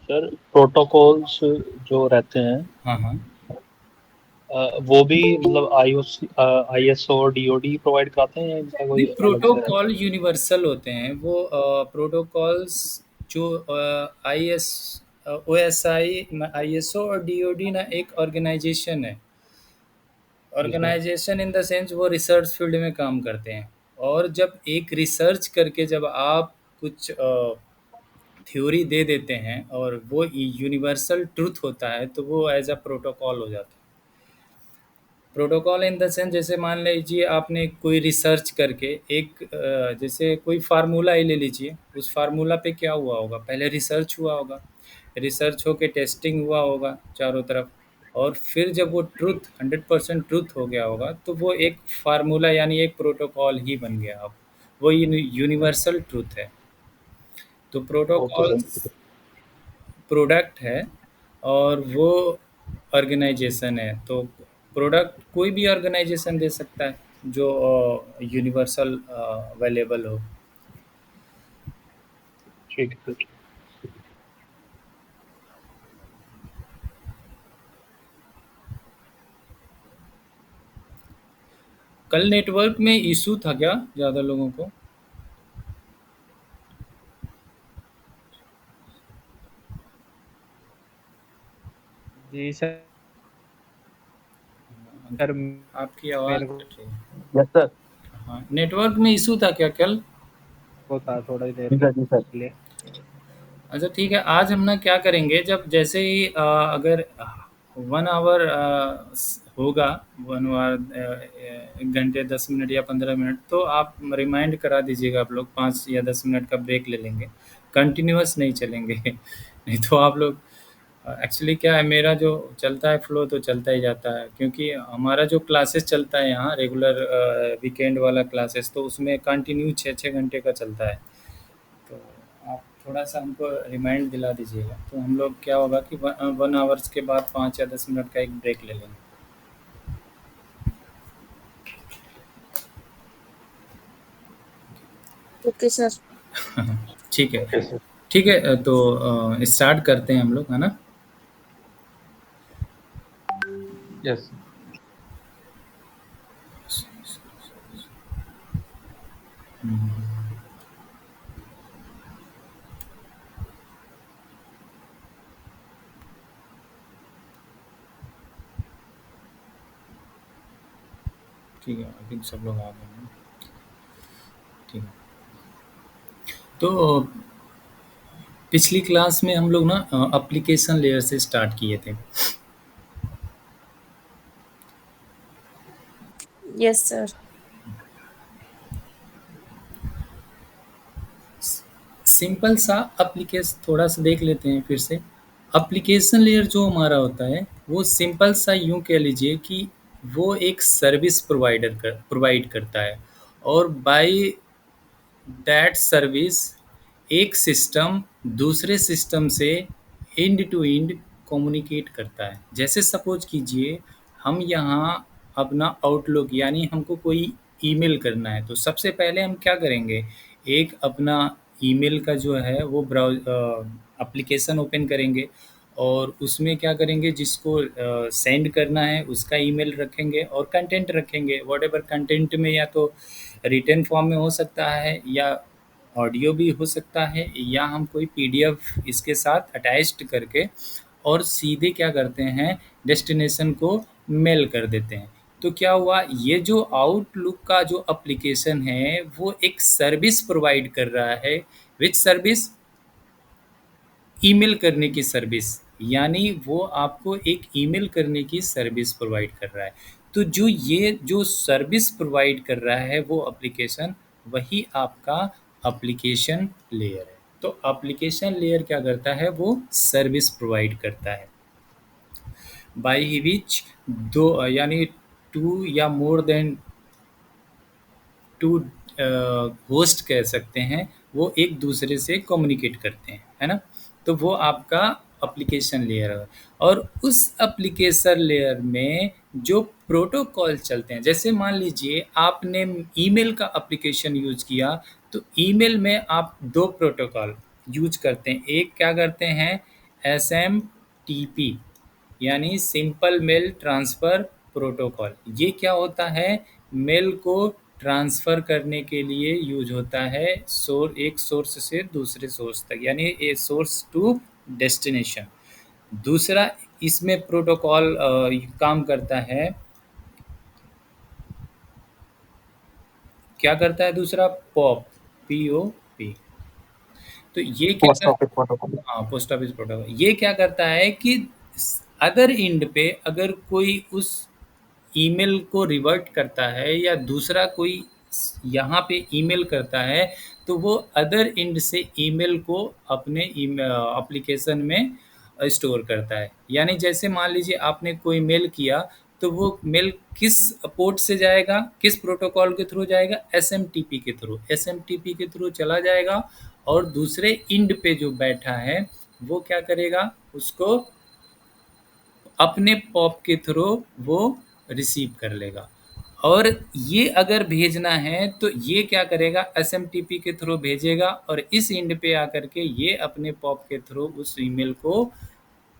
Sir protocols जो रहते हैं हाँ हाँ। वो भी मतलब आईएसओ और डीओडी प्रोवाइड कराते हैं या इनका नहीं, कोई अलग से रहता प्रोटोकॉल है? यूनिवर्सल होते हैं वो। प्रोटोकॉल्स जो I S O S I S O और डी ओ डी ना एक ऑर्गेनाइजेशन है। ठीक है। ऑर्गेनाइजेशन इन द सेंस वो रिसर्च फील्ड में काम करते हैं। और जब एक रिसर्च करके जब आप कुछ थ्योरी दे देते हैं और वो यूनिवर्सल ट्रूथ होता है तो वो एज अ प्रोटोकॉल हो जाता है। प्रोटोकॉल इन द सेंस जैसे मान लीजिए आपने कोई रिसर्च करके एक जैसे कोई फार्मूला ही ले लीजिए। उस फार्मूला पे क्या हुआ होगा, पहले रिसर्च हुआ होगा। रिसर्च होके टेस्टिंग हुआ होगा चारों तरफ। और फिर जब वो ट्रुथ 100% ट्रुथ हो गया होगा तो वो एक फार्मूला यानी एक प्रोटोकॉल ही बन गया। अब वो यूनिवर्सल ट्रुथ है। तो ओके प्रोटोकॉल सर। प्रोडक्ट है और वो ऑर्गेनाइजेशन है। तो प्रोडक्ट कोई भी ऑर्गेनाइजेशन दे सकता है जो यूनिवर्सल अवेलेबल हो। ठीक है सर। कल नेटवर्क में इशू था क्या ज़्यादा लोगों को? जी सर। आपकी आवाज़ मेरे को कट रही है। Yes sir. हाँ, नेटवर्क में इशू था क्या कल? था थोड़ी देर जी के सर, जी सर। लिए। अच्छा ठीक है, आज हम ना क्या करेंगे, जब जैसे ही अगर 1 आवर होगा, 1 आवर 1 घंटे 10 मिनट या 15 मिनट, तो आप रिमाइंड करा दीजिएगा। आप लोग 5 या 10 मिनट का ब्रेक ले लेंगे। कंटिन्यूअस नहीं चलेंगे नहीं तो आप लोग एक्चुअली क्या है, मेरा जो चलता है फ्लो तो चलता ही जाता है, क्योंकि हमारा जो क्लासेस चलता है यहाँ रेगुलर वीकेंड वाला क्लासेस, तो उसमें कंटिन्यू 6-6 घंटे का चलता है। तो आप थोड़ा-सा हमको रिमाइंड दिला दीजिएगा, तो हम लोग क्या होगा कि 1 आवर्स के बाद 5 या 10 मिनट का एक ब्रेक ले लेंगे। Okay sir. ठीक है। Okay sir. ठीक है, तो स्टार्ट करते हैं हम लोग, है ना? यस। हुँ, ठीक है, आई थिंक सब लोग आ गए हैं। ठीक है। तो पिछली क्लास में हम लोग ना एप्लीकेशन लेयर से स्टार्ट किए थे। Yes sir. सिंपल सा एप्लीकेशन थोड़ा-सा देख लेते हैं फिर से। एप्लीकेशन लेयर जो हमारा होता है, वो सिंपल सा यूँ कह लीजिए कि वो एक सर्विस प्रोवाइड करता है। और बाय दैट सर्विस एक सिस्टम दूसरे सिस्टम से एंड टू एंड कम्युनिकेट करता है। जैसे सपोज कीजिए हम यहाँ अपना आउटलुक यानी हमको कोई ईमेल करना है, तो सबसे पहले हम क्या करेंगे, एक अपना ईमेल का जो है वो एप्लीकेशन ओपन करेंगे। और उसमें क्या करेंगे, जिसको सेंड करना है उसका ईमेल रखेंगे और कंटेंट रखेंगे। व्हाटएवर कंटेंट में या तो रिटन फॉर्म में हो सकता है या ऑडियो भी हो सकता है, या हम कोई पीडीएफ इसके साथ अटैच्ड करके और सीधे क्या करते हैं, डेस्टिनेशन को मेल कर देते हैं। तो क्या हुआ, ये जो आउटलुक का जो एप्लीकेशन है वो एक सर्विस प्रोवाइड कर रहा है। विच सर्विस? ईमेल करने की सर्विस। यानी वो आपको एक ईमेल करने की सर्विस प्रोवाइड कर रहा है। तो जो ये जो सर्विस प्रोवाइड कर रहा है वो एप्लीकेशन, वही आपका एप्लीकेशन लेयर है। तो एप्लीकेशन लेयर क्या करता है, वो सर्विस प्रोवाइड करता है बाय विच दो यानी टू या मोर देन टू होस्ट कह सकते हैं, वो एक दूसरे से कम्युनिकेट करते हैं, है ना? तो वो आपका एप्लीकेशन लेयर है। और उस एप्लीकेशन लेयर में जो प्रोटोकॉल चलते हैं, जैसे मान लीजिए आपने ईमेल का एप्लीकेशन यूज़ किया, तो ईमेल में आप 2 प्रोटोकॉल यूज़ करते हैं। एक क्या करते हैं, SMTP यानी सिंपल मेल ट्रांसफ़र प्रोटोकॉल। ये क्या होता है? मेल को ट्रांसफ़र करने के लिए यूज होता है एक सोर्स से दूसरे सोर्स तक, यानी ए सोर्स टू डेस्टिनेशन। दूसरा इसमें प्रोटोकॉल काम करता है, क्या करता है दूसरा? Pop, POP। तो ये क्या पोस्ट ऑफिस प्रोटोकॉल। हाँ, पोस्ट ऑफिस प्रोटोकॉल। ये क्या करता है कि अदर एंड पे अगर कोई उस ईमेल को रिवर्ट करता है या दूसरा कोई यहाँ पे ईमेल करता है, तो वो अदर एंड से ईमेल को अपने एप्लीकेशन में स्टोर करता है। यानी जैसे मान लीजिए आपने कोई मेल किया, तो वो मेल किस पोर्ट से जाएगा, किस प्रोटोकॉल के थ्रू जाएगा? SMTP के थ्रू। SMTP के थ्रू चला जाएगा और दूसरे एंड पे जो बैठा है वो क्या करेगा? उसको अपने पॉप के थ्रू वो रिसीव कर लेगा। और ये अगर भेजना है तो ये क्या करेगा? SMTP के थ्रू भेजेगा और इस एंड पे आकर के ये अपने पॉप के थ्रू उस ईमेल को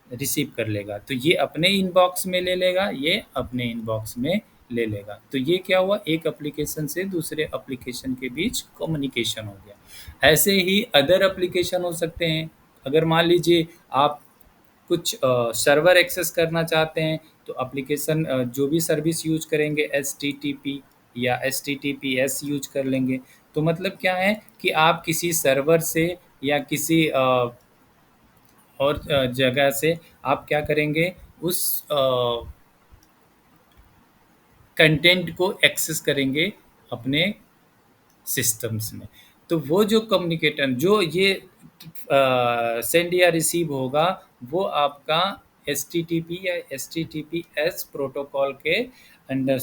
रिसीव कर लेगा। तो ये अपने इनबॉक्स में ले लेगा, ये अपने इनबॉक्स में ले लेगा। तो ये क्या हुआ? एक एप्लीकेशन से दूसरे एप्लीकेशन के बीच कम्युनिकेशन हो गया। ऐसे ही अदर एप्लीकेशन हो सकते हैं। अगर मान लीजिए आप कुछ सर्वर एक्सेस करना चाहते हैं, तो एप्लीकेशन जो भी सर्विस यूज करेंगे HTTP या HTTPS यूज कर लेंगे। तो मतलब क्या है कि आप किसी सर्वर से या किसी और जगह से आप क्या करेंगे? उस कंटेंट को एक्सेस करेंगे अपने सिस्टम्स में। तो वो जो कम्युनिकेटर जो ये सेंड या रिसीव होगा, वो आपका HTTP या HTTPS प्रोटोकॉल के अंडर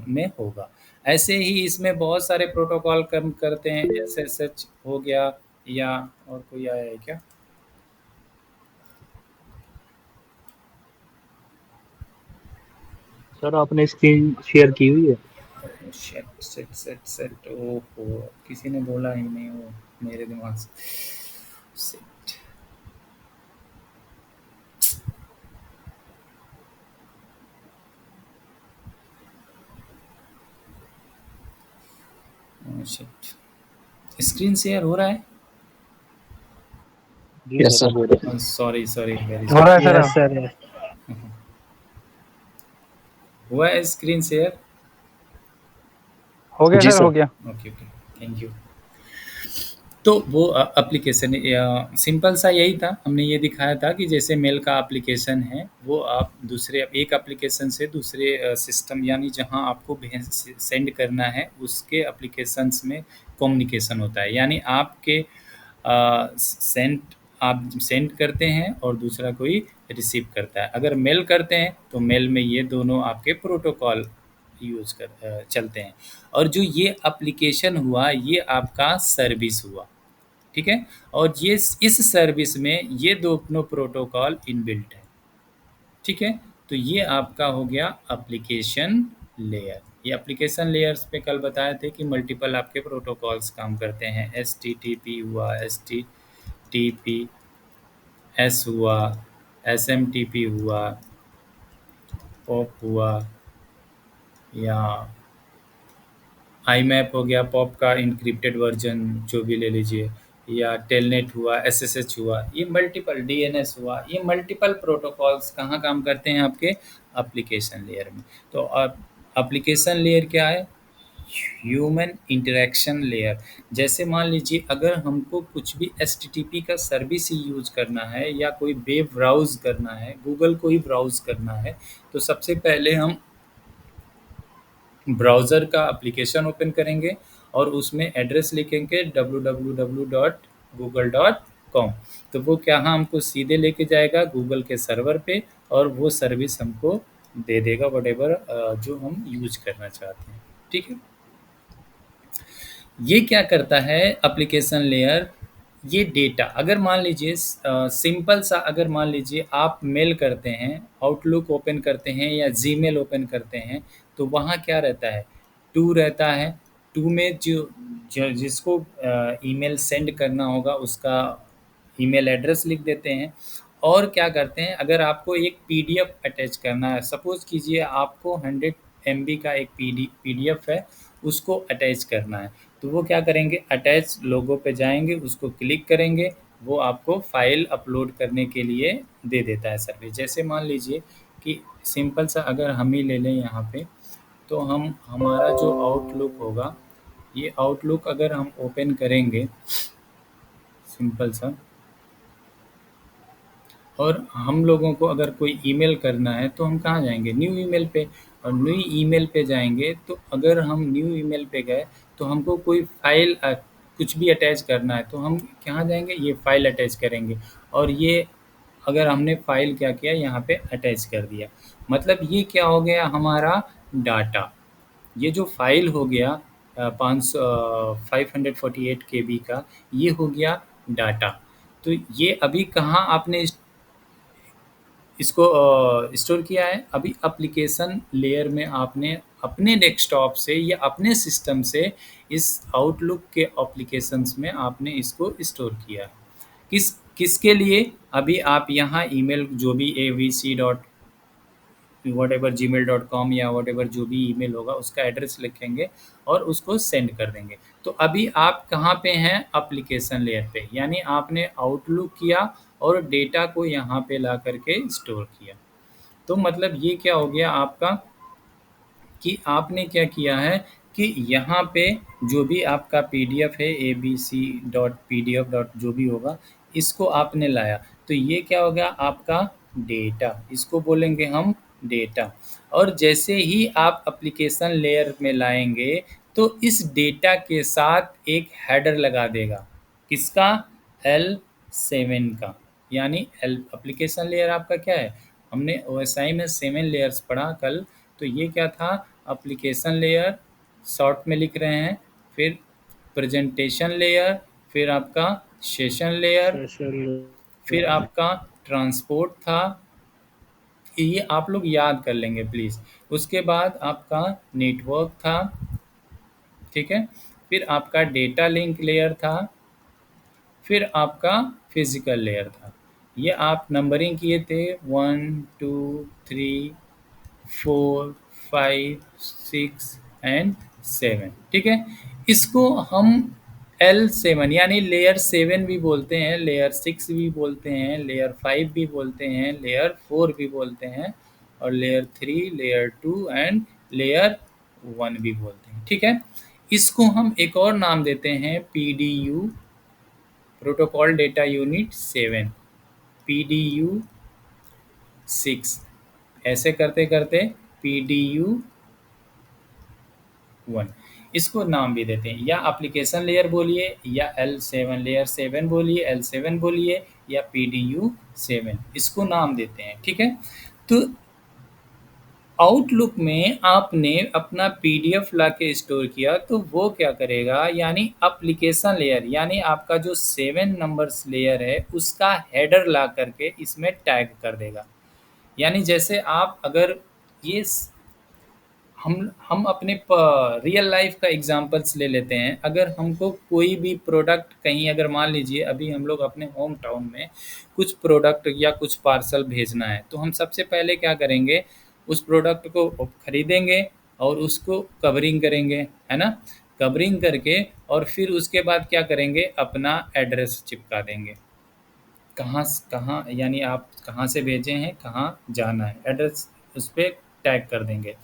में होगा। ऐसे ही इसमें बहुत सारे प्रोटोकॉल कम करते हैं। SSH हो गया, या और कोई आया है क्या? सर आपने स्क्रीन शेयर की हुई है? सेट ओहो, किसी ने बोला ही नहीं, वो मेरे दिमाग से सेट। स्क्रीन शेयर हो रहा है? जी yes sir, sir. Sorry very हो रहा है सर। Yes sir, yes. हुआ है स्क्रीन शेयर? हो गया जी सर, सर। हो गया। Okay, thank you. तो वो एप्लीकेशन सिंपल सा यही था। हमने ये दिखाया था कि जैसे मेल का एप्लीकेशन है, वो आप दूसरे एक एप्लीकेशन से दूसरे सिस्टम, यानी जहां आपको सेंड करना है उसके एप्लीकेशंस में कम्युनिकेशन होता है। यानी आपके आप सेंड करते हैं और दूसरा कोई रिसीव करता है। अगर मेल करते हैं तो मेल में ये दोनों आपके प्रोटोकॉल चलते हैं। और जो ये एप्लीकेशन हुआ, ये आपका सर्विस हुआ, ठीक है? और ये इस सर्विस में ये दोनों प्रोटोकॉल इनबिल्ट है, ठीक है? तो ये आपका हो गया एप्लीकेशन लेयर। ये एप्लीकेशन लेयर्स पे कल बताए थे कि मल्टीपल आपके प्रोटोकॉल्स काम करते हैं। HTTP हुआ, HTTPS हुआ, SMTP हुआ, पॉप हुआ, या IMAP हो गया, पॉप का इनक्रिप्टेड वर्जन जो भी ले लीजिए, या टेलनेट हुआ, SSH हुआ, ये मल्टीपल DNS हुआ, ये मल्टीपल प्रोटोकॉल्स कहाँ काम करते हैं? आपके एप्लीकेशन लेयर में। तो एप्लीकेशन लेयर क्या है? Human interaction layer. जैसे मान लीजिए अगर हमको कुछ भी HTTP का सर्विस ही यूज करना है या कोई वेब ब्राउज करना है, गूगल को ही ब्राउज करना है, तो सबसे पहले हम ब्राउज़र का एप्लीकेशन ओपन करेंगे और उसमें एड्रेस लिखेंगे www.google.com। तो वो क्या हमको सीधे लेके जाएगा गूगल के सर्वर पे, और वो सर्विस हमको दे देगा व्हाटएवर जो हम यूज करना चाहते हैं, ठीक है? ये क्या करता है एप्लीकेशन लेयर? ये डेटा, अगर मान लीजिए सिंपल सा, अगर मान लीजिए आप मेल करते हैं, आउटलुक ओपन करते हैं या जीमेल ओपन करते हैं, तो वहाँ क्या रहता है? टू रहता है। टू में जिसको ईमेल सेंड करना होगा उसका ईमेल एड्रेस लिख देते हैं, और क्या करते हैं, अगर आपको एक पीडीएफ अटैच करना है, सपोज कीजिए आपको 100 MB का एक पीडीएफ है, उसको अटैच करना है, तो वो क्या करेंगे, अटैच लोगो पे जाएंगे, उसको क्लिक करेंगे, वो आपको फाइल अपलोड करने के लिए दे देता है सर्विस। जैसे मान लीजिए कि सिंपल सा अगर हम ही ले लें यहाँ पे, तो हमारा जो आउटलुक होगा, ये आउटलुक अगर हम ओपन करेंगे सिंपल सा, और हम लोगों को अगर कोई ईमेल करना है तो हम कहाँ जाएंगे, न्यू ईमेल पे, और न्यू ईमेल पे जाएंगे तो अगर हम न्यू ईमेल पे गए तो हमको कोई फाइल कुछ भी अटैच करना है तो हम कहाँ जाएंगे, ये फाइल अटैच करेंगे, और ये अगर हमने फाइल क्या किया, यहाँ पे अटैच कर दिया, मतलब ये क्या हो गया, हमारा डाटा, ये जो फाइल हो गया 548 KB का, ये हो गया डाटा। तो ये अभी कहाँ आपने इसको स्टोर किया है, अभी एप्लीकेशन लेयर में आपने अपने डेस्कटॉप से या अपने सिस्टम से इस आउटलुक के एप्लीकेशंस में आपने इसको स्टोर किया है। किसके लिए, अभी आप यहाँ ईमेल जो भी avc.whatever gmail.com या whatever जो भी ईमेल होगा उसका एड्रेस लिखेंगे और उसको सेंड कर देंगे। तो अभी आप कहाँ पे हैं, एप्लीकेशन लेयर पे, यानी आपने आउटलुक किया और डेटा को यहाँ पे ला करके स्टोर किया। तो मतलब ये क्या हो गया आपका, कि आपने क्या किया है कि यहाँ पे जो भी आपका पीडीएफ है abc.pdf. जो भी होगा, इसको आपने लाया, तो ये क्या हो गया आपका डेटा, इसको बोलेंगे हम डेटा। और जैसे ही आप एप्लीकेशन लेयर में लाएंगे तो इस डेटा के साथ एक हेडर लगा देगा, किसका, L7 का, यानी एप्लीकेशन लेयर आपका क्या है, हमने OSI में 7 लेयर्स पढ़ा कल, तो ये क्या था, एप्लीकेशन लेयर शॉर्ट में लिख रहे हैं, फिर प्रेजेंटेशन लेयर, फिर आपका सेशन लेयर, फिर आपका ट्रांसपोर्ट था, ये आप लोग याद कर लेंगे प्लीज़। उसके बाद आपका नेटवर्क था, ठीक है, फिर आपका डेटा लिंक लेयर था, फिर आपका फिजिकल लेयर था। ये आप नंबरिंग किए थे 1 2 3 4 5 6 एंड 7, ठीक है। इसको हम L7 यानी लेयर 7 भी बोलते हैं, लेयर 6 भी बोलते हैं, लेयर 5 भी बोलते हैं, लेयर 4 भी बोलते हैं, और लेयर 3, लेयर 2 एंड लेयर 1 भी बोलते हैं, ठीक है। इसको हम एक और नाम देते हैं PDU, protocol data unit 7, PDU 6, ऐसे करते करते PDU 1, इसको नाम भी देते हैं, या एप्लीकेशन लेयर बोलिए, या L7 लेयर 7 बोलिए, L7 बोलिए, या PDU 7, इसको नाम देते हैं, ठीक है। तो आउटलुक में आपने अपना पीडीएफ ला के स्टोर किया, तो वो क्या करेगा, यानी एप्लीकेशन लेयर, यानी आपका जो 7 नंबर्स लेयर है उसका हेडर ला करके इसमें टैग कर देगा। यानी जैसे आप अगर ये हम अपने रियल लाइफ का एग्जांपल्स ले लेते हैं, अगर हमको कोई भी प्रोडक्ट कहीं, अगर मान लीजिए अभी हम लोग अपने होम टाउन में कुछ प्रोडक्ट या कुछ पार्सल भेजना है, तो हम सबसे पहले क्या करेंगे, उस प्रोडक्ट को खरीदेंगे और उसको कवरिंग करेंगे, है ना, कवरिंग करके, और फिर उसके बाद क्या करेंगे, अपना एड्रेस चिपका देंगे, कहाँ कहाँ, यानी आप कहाँ से भेजे हैं, कहाँ जाना है, एड्रेस उस पर टैग कर देंगे।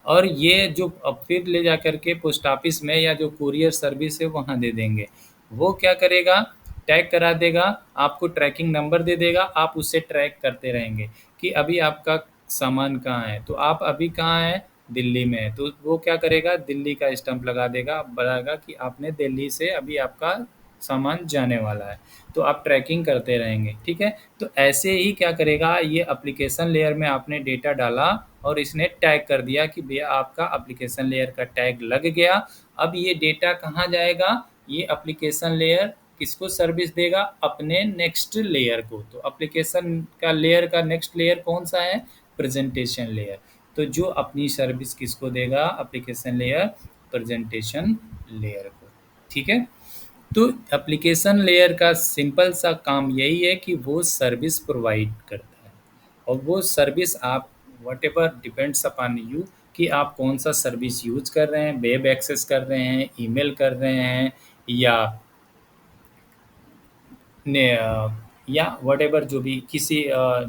और ये जो अब फिर ले जा कर के पोस्ट ऑफिस में या जो कुरियर सर्विस है वहाँ दे देंगे, वो क्या करेगा, टैग करा देगा, आपको ट्रैकिंग नंबर दे देगा, आप उससे ट्रैक करते रहेंगे कि अभी आपका सामान कहाँ है, तो आप अभी कहाँ हैं, दिल्ली में है, तो वो क्या करेगा, दिल्ली का स्टैंप लगा देगा, बताएगा कि आपने दिल्ली से अभी आपका सामान जाने वाला है, तो आप ट्रैकिंग करते रहेंगे, ठीक है। तो ऐसे ही क्या करेगा, ये एप्लीकेशन लेयर में आपने डेटा डाला और इसने टैग कर दिया कि भैया आपका एप्लीकेशन लेयर का टैग लग गया। अब ये डेटा कहाँ जाएगा, ये एप्लीकेशन लेयर किसको सर्विस देगा, अपने नेक्स्ट लेयर को। तो एप्लीकेशन का लेयर का नेक्स्ट लेयर कौन सा है, प्रेजेंटेशन लेयर। तो जो अपनी सर्विस किसको देगा, एप्लीकेशन लेयर प्रेजेंटेशन लेयर को, ठीक है। तो एप्लीकेशन लेयर का सिंपल सा काम यही है कि वो सर्विस प्रोवाइड करता है, और वो सर्विस आप व्हाटएवर डिपेंड्स अपॉन यू कि आप कौन सा सर्विस यूज कर रहे हैं, वेब एक्सेस कर रहे हैं, ईमेल कर रहे हैं, या या व्हाटएवर जो भी किसी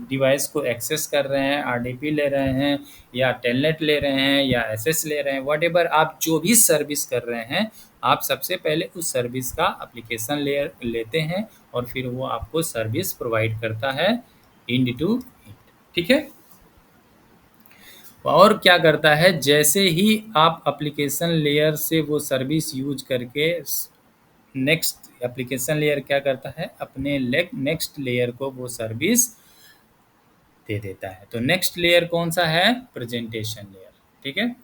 डिवाइस को एक्सेस कर रहे हैं, आरडीपी ले रहे हैं, या टेलनेट ले रहे हैं, या एसएस ले रहे हैं, व्हाटएवर आप जो भी सर्विस कर रहे हैं, आप सबसे पहले उस सर्विस का एप्लीकेशन लेयर लेते हैं और फिर वो आपको सर्विस प्रोवाइड करता है इंड टू इंड। ठीक है। और क्या करता है, जैसे ही आप एप्लीकेशन लेयर से वो सर्विस यूज करके नेक्स्ट एप्लीकेशन लेयर क्या करता है, अपने नेक्स्ट लेयर को वो सर्विस दे देता है। तो नेक्स्ट लेयर कौन सा है, प्रेजेंटेशन लेयर। ठीक है।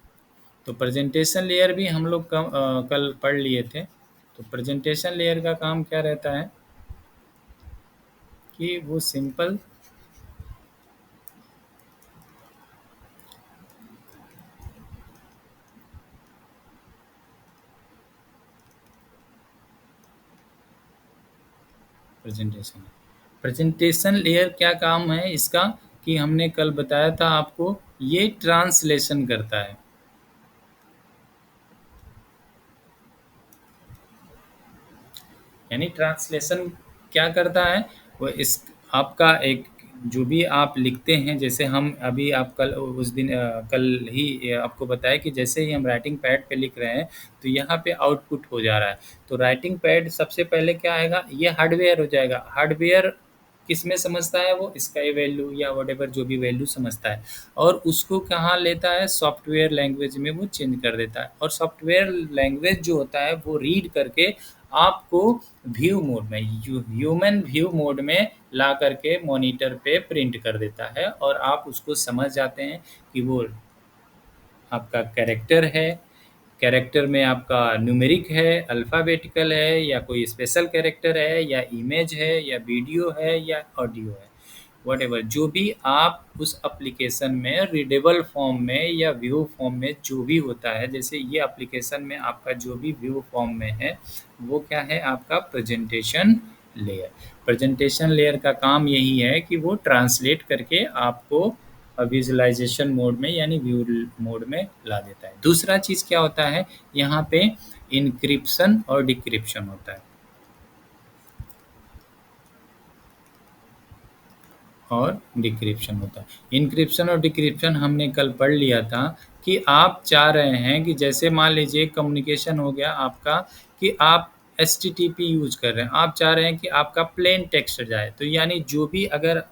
तो प्रेजेंटेशन लेयर भी हम लोग कल पढ़ लिए थे। तो प्रेजेंटेशन लेयर का काम क्या रहता है कि वो सिंपल प्रेजेंटेशन लेयर क्या काम है इसका, कि हमने कल बताया था आपको, ये ट्रांसलेशन करता है। यानी ट्रांसलेशन क्या करता है, वो इस आपका एक जो भी आप लिखते हैं, जैसे हम अभी आप कल उस दिन कल ही आपको बताया कि जैसे ही हम राइटिंग पैड पे लिख रहे हैं तो यहाँ पे आउटपुट हो जा रहा है। तो राइटिंग पैड सबसे पहले क्या आएगा, ये हार्डवेयर हो जाएगा। हार्डवेयर किस में समझता है, वो स्काई वैल्यू या व्हाटएवर जो भी वैल्यू समझता है, और उसको कहाँ लेता है, सॉफ्टवेयर लैंग्वेज में वो चेंज कर देता है। और सॉफ्टवेयर लैंग्वेज जो होता है वो रीड करके आपको व्यू मोड में, ह्यूमन व्यू मोड में ला करके मॉनिटर पे प्रिंट कर देता है, और आप उसको समझ जाते हैं कि वो आपका कैरेक्टर है, कैरेक्टर में आपका न्यूमेरिक है, अल्फ़ाबेटिकल है, या कोई स्पेशल कैरेक्टर है, या इमेज है, या वीडियो है, या ऑडियो है, व्हाटएवर जो भी आप उस एप्लीकेशन में रीडेबल फॉर्म में या व्यू फॉर्म में जो भी होता है, जैसे ये एप्लीकेशन में आपका जो भी व्यू फॉर्म में है वो क्या है, आपका प्रेजेंटेशन लेयर। प्रेजेंटेशन लेयर का काम यही है कि वो ट्रांसलेट करके आपको विजुअलाइजेशन मोड में यानी व्यू मोड में ला देता है। दूसरा चीज़ क्या होता है, यहाँ पे इनक्रिप्शन और डिक्रिप्शन होता है। और डिक्रिप्शन होता है। इनक्रिप्शन और डिक्रिप्शन हमने कल पढ़ लिया था कि आप चाह रहे हैं कि जैसे मान लीजिए कम्युनिकेशन हो गया आपका, कि आप HTTP यूज कर रहे हैं, आप चाह रहे हैं कि आपका प्लेन टेक्स्ट जाए, तो यानी जो भी अगर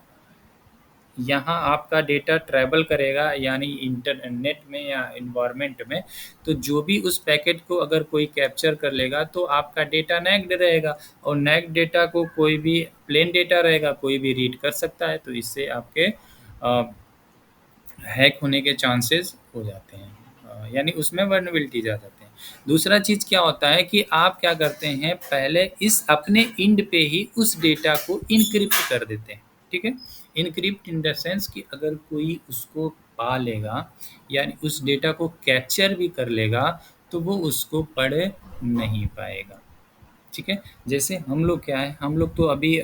यहाँ आपका डेटा ट्रैवल करेगा यानी इंटरनेट में या इन्वायरमेंट में, तो जो भी उस पैकेट को अगर कोई कैप्चर कर लेगा तो आपका डेटा नैक्ड रहेगा, और नैक्ड डेटा को कोई भी प्लेन डेटा रहेगा कोई भी रीड कर सकता है, तो इससे आपके हैक होने के चांसेस हो जाते हैं, यानी उसमें वर्नेबिलिटीज आ जाते हैं। दूसरा चीज़ क्या होता है कि आप क्या करते हैं, पहले इस अपने इंड पे ही उस डेटा को इनक्रिप्ट कर देते हैं। ठीक है। इनक्रिप्ट इन द सेंस कि अगर कोई उसको पा लेगा यानी उस डेटा को कैप्चर भी कर लेगा तो वो उसको पढ़ नहीं पाएगा। ठीक है। जैसे हम लोग क्या है, हम लोग तो अभी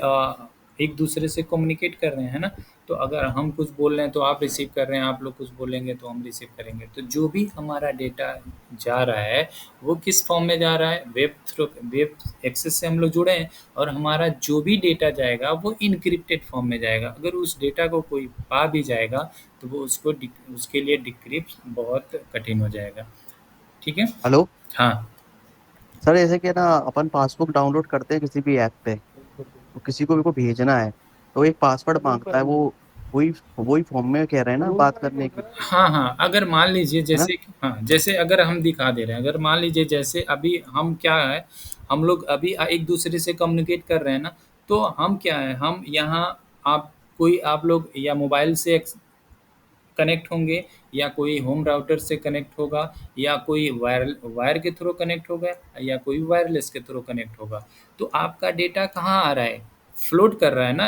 एक दूसरे से कम्युनिकेट कर रहे हैं ना, तो अगर हम कुछ बोल रहे हैं तो आप रिसीव कर रहे हैं, आप लोग कुछ बोलेंगे तो हम रिसीव करेंगे। तो जो भी हमारा डेटा जा रहा है वो किस फॉर्म में जा रहा है, वेब एक्सेस से हम लोग जुड़े हैं, और हमारा जो भी डेटा जाएगा वो इनक्रिप्टेड फॉर्म में जाएगा। अगर उस डेटा को कोई पा भी जाएगा तो वो उसके लिए डिक्रिप्ट बहुत कठिन हो जाएगा। ठीक है। हेलो हाँ सर, जैसे कि ना अपन पासबुक डाउनलोड करते हैं किसी भी ऐप पे, तो किसी को भी को भेजना है तो एक पासवर्ड मांगता है, वो वही वही फॉर्म में कह रहे हैं ना बात करने की, हाँ हाँ, अगर मान लीजिए है ना? जैसे, हाँ जैसे अगर हम दिखा दे रहे हैं, अगर मान लीजिए जैसे अभी हम क्या है, हम लोग अभी एक दूसरे से कम्युनिकेट कर रहे हैं ना, तो हम क्या है, हम यहाँ आप लोग या मोबाइल से कनेक्ट होंगे, या कोई होम राउटर से कनेक्ट होगा, या कोई वायर के थ्रू कनेक्ट होगा, या कोई वायरलेस के थ्रू कनेक्ट होगा। तो आपका डेटा कहाँ आ रहा है, फ्लोट कर रहा है ना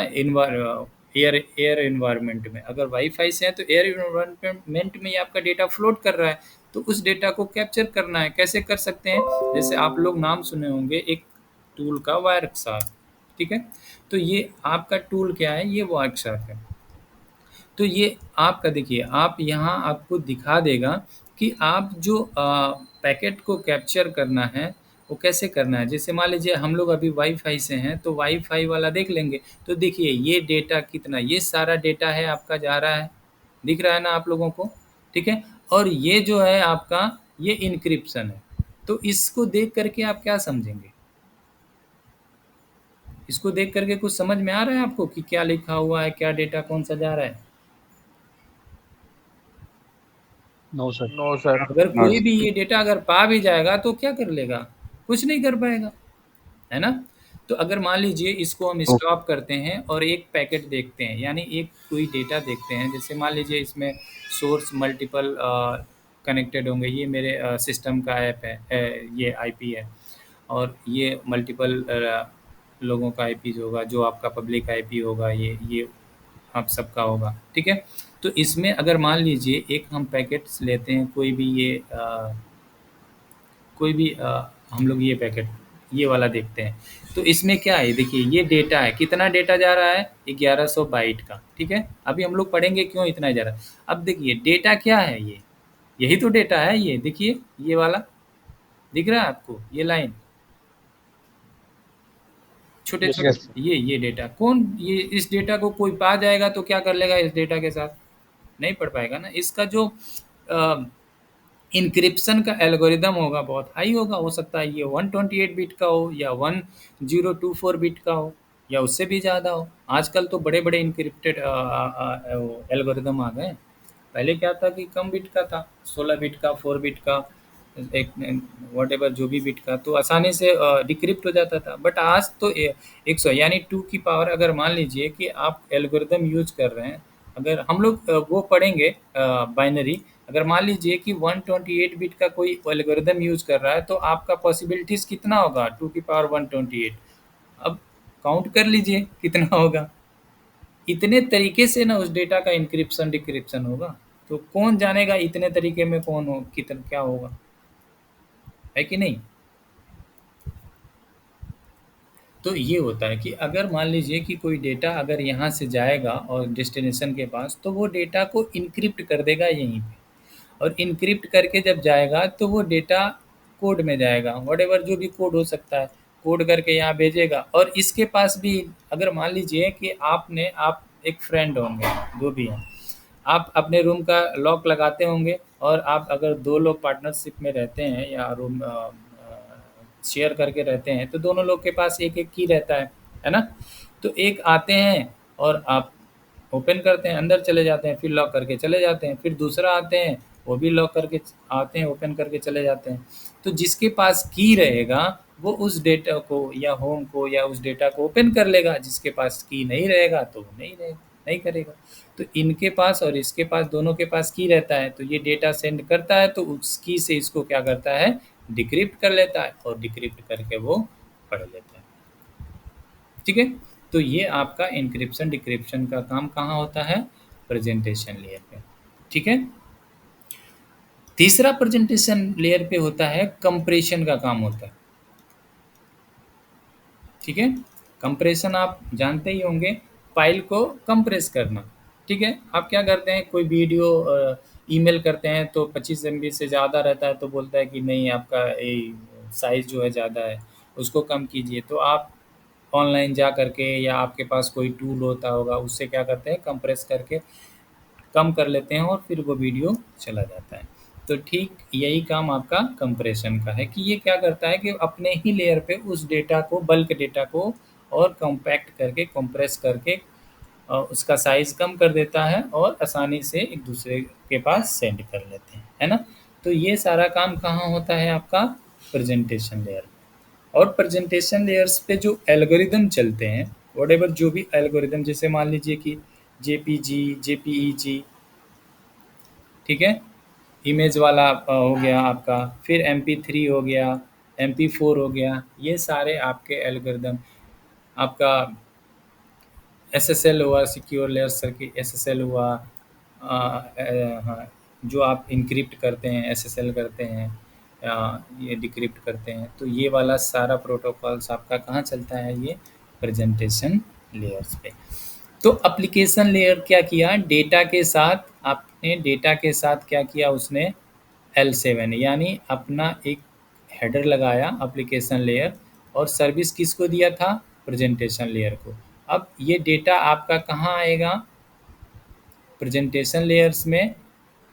एयर एनवायरनमेंट में। अगर वाईफाई से है तो एयर एनवायरनमेंट में ही आपका डेटा फ्लोट कर रहा है, तो उस डेटा को कैप्चर करना है। कैसे कर सकते हैं, जैसे आप लोग नाम सुने होंगे, एक टूल का वायरशार्क, ठीक है। तो ये आपका टूल क्या है, ये वायरशार्क है। तो ये आपका देखिए, आप यहाँ आपको दिखा देगा कि आप जो पैकेट को कैप्चर करना है वो कैसे करना है। जैसे मान लीजिए हम लोग अभी वाईफाई से हैं, तो वाईफाई वाला देख लेंगे। तो देखिए ये डेटा कितना, ये सारा डेटा है आपका जा रहा है, दिख रहा है ना आप लोगों को, ठीक है। और ये जो है आपका, ये इनक्रिप्शन है। तो इसको देख करके आप क्या समझेंगे, इसको देख करके कुछ समझ में आ रहा है आपको कि क्या लिखा हुआ है, क्या डेटा कौन सा जा रहा है? No sir. No sir. अगर कोई भी ये डेटा अगर पा भी जाएगा तो क्या कर लेगा, कुछ नहीं कर पाएगा, है ना। तो अगर मान लीजिए इसको हम स्टॉप करते हैं और एक पैकेट देखते हैं, यानी एक कोई डेटा देखते हैं। जैसे मान लीजिए इसमें सोर्स मल्टीपल कनेक्टेड होंगे, ये मेरे सिस्टम का ऐप है, ये आईपी है, और ये मल्टीपल लोगों का आईपी होगा, जो आपका पब्लिक आईपी होगा, ये आप सबका होगा, ठीक है। तो इसमें अगर मान लीजिए एक हम पैकेट्स लेते हैं, कोई भी ये कोई भी हम लोग ये पैकेट ये वाला देखते हैं। तो इसमें क्या है, देखिए ये डेटा है, कितना डेटा जा रहा है, 1100 बाइट का, ठीक है। अभी हम लोग पढ़ेंगे क्यों इतना जा रहा है। अब देखिए डेटा क्या है, ये यही तो डेटा है, ये देखिए ये वाला दिख रहा है आपको, ये लाइन छोटे Yes, छोटे, yes. ये डेटा कौन, ये इस डेटा को कोई पा जाएगा तो क्या कर लेगा इस डेटा के साथ, नहीं पढ़ पाएगा ना। इसका जो इंक्रिप्शन का एल्गोरिदम होगा बहुत हाई होगा, हो सकता है ये 128 बिट का हो या 1024 बिट का हो या उससे भी ज़्यादा हो। आजकल तो बड़े बड़े इंक्रिप्टेड एल्गोरिदम आ गए। पहले क्या था कि कम बिट का था, 16 बिट का, 4 बिट का, एक वॉटेवर जो भी बिट का, तो आसानी से डिक्रिप्ट हो जाता था। बट आज तो 100 यानी 2 की पावर, अगर मान लीजिए कि आप एल्गोरिदम यूज कर रहे हैं, अगर हम लोग वो पढ़ेंगे बाइनरी, अगर मान लीजिए कि 128 बिट का कोई एल्गोरिदम यूज कर रहा है, तो आपका पॉसिबिलिटीज कितना होगा, 2 की पावर 128। अब काउंट कर लीजिए कितना होगा। इतने तरीके से ना उस डेटा का इंक्रिप्शन डिक्रिप्शन होगा, तो कौन जानेगा इतने तरीके में कौन हो, कितना क्या होगा, है कि नहीं। तो ये होता है कि अगर मान लीजिए कि कोई डेटा अगर यहाँ से जाएगा और डेस्टिनेशन के पास, तो वो डेटा को इनक्रिप्ट कर देगा यहीं पे, और इनक्रिप्ट करके जब जाएगा तो वो डेटा कोड में जाएगा, व्हाटएवर जो भी कोड हो सकता है, कोड करके यहाँ भेजेगा। और इसके पास भी अगर मान लीजिए कि आप एक फ्रेंड होंगे, दो भी हैं, आप अपने रूम का लॉक लगाते होंगे, और आप अगर 2 लोग पार्टनरशिप में रहते हैं या रूम शेयर करके रहते हैं, तो दोनों लोग के पास एक एक की रहता है ना। तो एक आते हैं और आप ओपन करते हैं, अंदर चले जाते हैं, फिर लॉक करके चले जाते हैं, फिर दूसरा आते हैं, वो भी लॉक करके आते हैं, ओपन करके चले जाते हैं। तो जिसके पास की रहेगा वो उस डेटा को या होम को या उस डेटा को ओपन कर लेगा, जिसके पास की नहीं रहेगा तो नहीं रहेगा, नहीं करेगा। तो इनके पास और इसके पास, दोनों के पास की रहता है, तो ये डेटा सेंड करता है, तो उस की से इसको क्या करता है, डिक्रिप्ट कर लेता है, और डिक्रिप्ट करके वो पढ़ लेता है, ठीक है। तो ये आपका इंक्रिप्शन डिक्रिप्शन का काम कहाँ होता है, प्रेजेंटेशन लेयर पे, ठीक है। तीसरा प्रेजेंटेशन लेयर पे होता है कंप्रेशन का काम होता है, ठीक है। कंप्रेशन आप जानते ही होंगे, फाइल को कंप्रेस करना, ठीक है। आप क्या करते हैं, कोई वीडियो ईमेल करते हैं तो 25 MB से ज़्यादा रहता है, तो बोलता है कि नहीं आपका साइज़ जो है ज़्यादा है, उसको कम कीजिए। तो आप ऑनलाइन जा करके या आपके पास कोई टूल होता होगा, उससे क्या करते हैं, कंप्रेस करके कम कर लेते हैं और फिर वो वीडियो चला जाता है। तो ठीक यही काम आपका कंप्रेशन का है, कि ये क्या करता है कि अपने ही लेयर पे उस डेटा को, बल्क डेटा को और कॉम्पैक्ट करके, कंप्रेस करके उसका साइज़ कम कर देता है, और आसानी से एक दूसरे के पास सेंड कर लेते हैं, है ना। तो ये सारा काम कहाँ होता है, आपका प्रेजेंटेशन लेयर। और प्रेजेंटेशन लेयर्स पे जो एल्गोरिदम चलते हैं, व्हाटएवर जो भी एल्गोरिदम, जैसे मान लीजिए कि जेपीजी, जेपीईजी, ठीक है, इमेज वाला हो गया आपका, फिर MP3 हो गया, MP4 हो गया, ये सारे आपके एल्गोरिदम। आपका SSL हुआ, सिक्योर लेयर सर्किट, SSL हुआ, हाँ, जो आप इनक्रिप्ट करते हैं, SSL करते हैं, ये डिक्रिप्ट करते हैं। तो ये वाला सारा प्रोटोकॉल्स आपका कहाँ चलता है, ये प्रेजेंटेशन लेयर्स पे। तो एप्लीकेशन लेयर क्या किया, डेटा के साथ, आपने डेटा के साथ क्या किया, उसने L7 यानी अपना एक हेडर लगाया एप्लीकेशन लेयर, और सर्विस किसको दिया था, प्रेजेंटेशन लेयर को। अब ये डेटा आपका कहाँ आएगा, प्रेजेंटेशन लेयर्स में,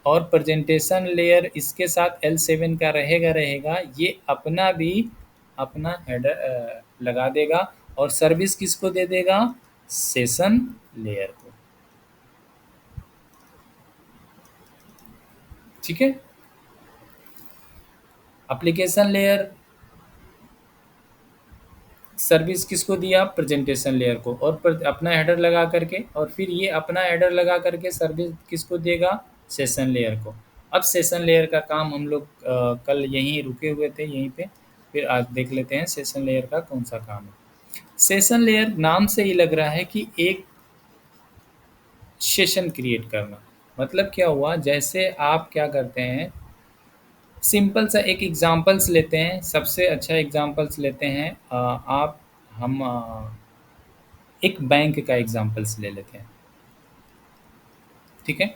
और प्रेजेंटेशन लेयर इसके साथ L7 का रहेगा, ये अपना भी अपना हेडर लगा देगा, और सर्विस किसको दे देगा, सेशन लेयर को। ठीक है, एप्लीकेशन लेयर सर्विस किसको दिया, प्रेजेंटेशन लेयर को, और अपना हेडर लगा करके, और फिर ये अपना हेडर लगा करके सर्विस किसको देगा, सेशन लेयर को। अब सेशन लेयर का काम हम लोग कल यहीं रुके हुए थे, यहीं पे, फिर आज देख लेते हैं सेशन लेयर का कौन सा काम है। सेशन लेयर नाम से ही लग रहा है कि एक सेशन क्रिएट करना। मतलब क्या हुआ, जैसे आप क्या करते हैं, सिंपल सा एक एग्जांपल्स लेते हैं, सबसे अच्छा एग्जांपल्स लेते हैं, हम एक बैंक का एग्जांपल्स ले लेते हैं। ठीक है,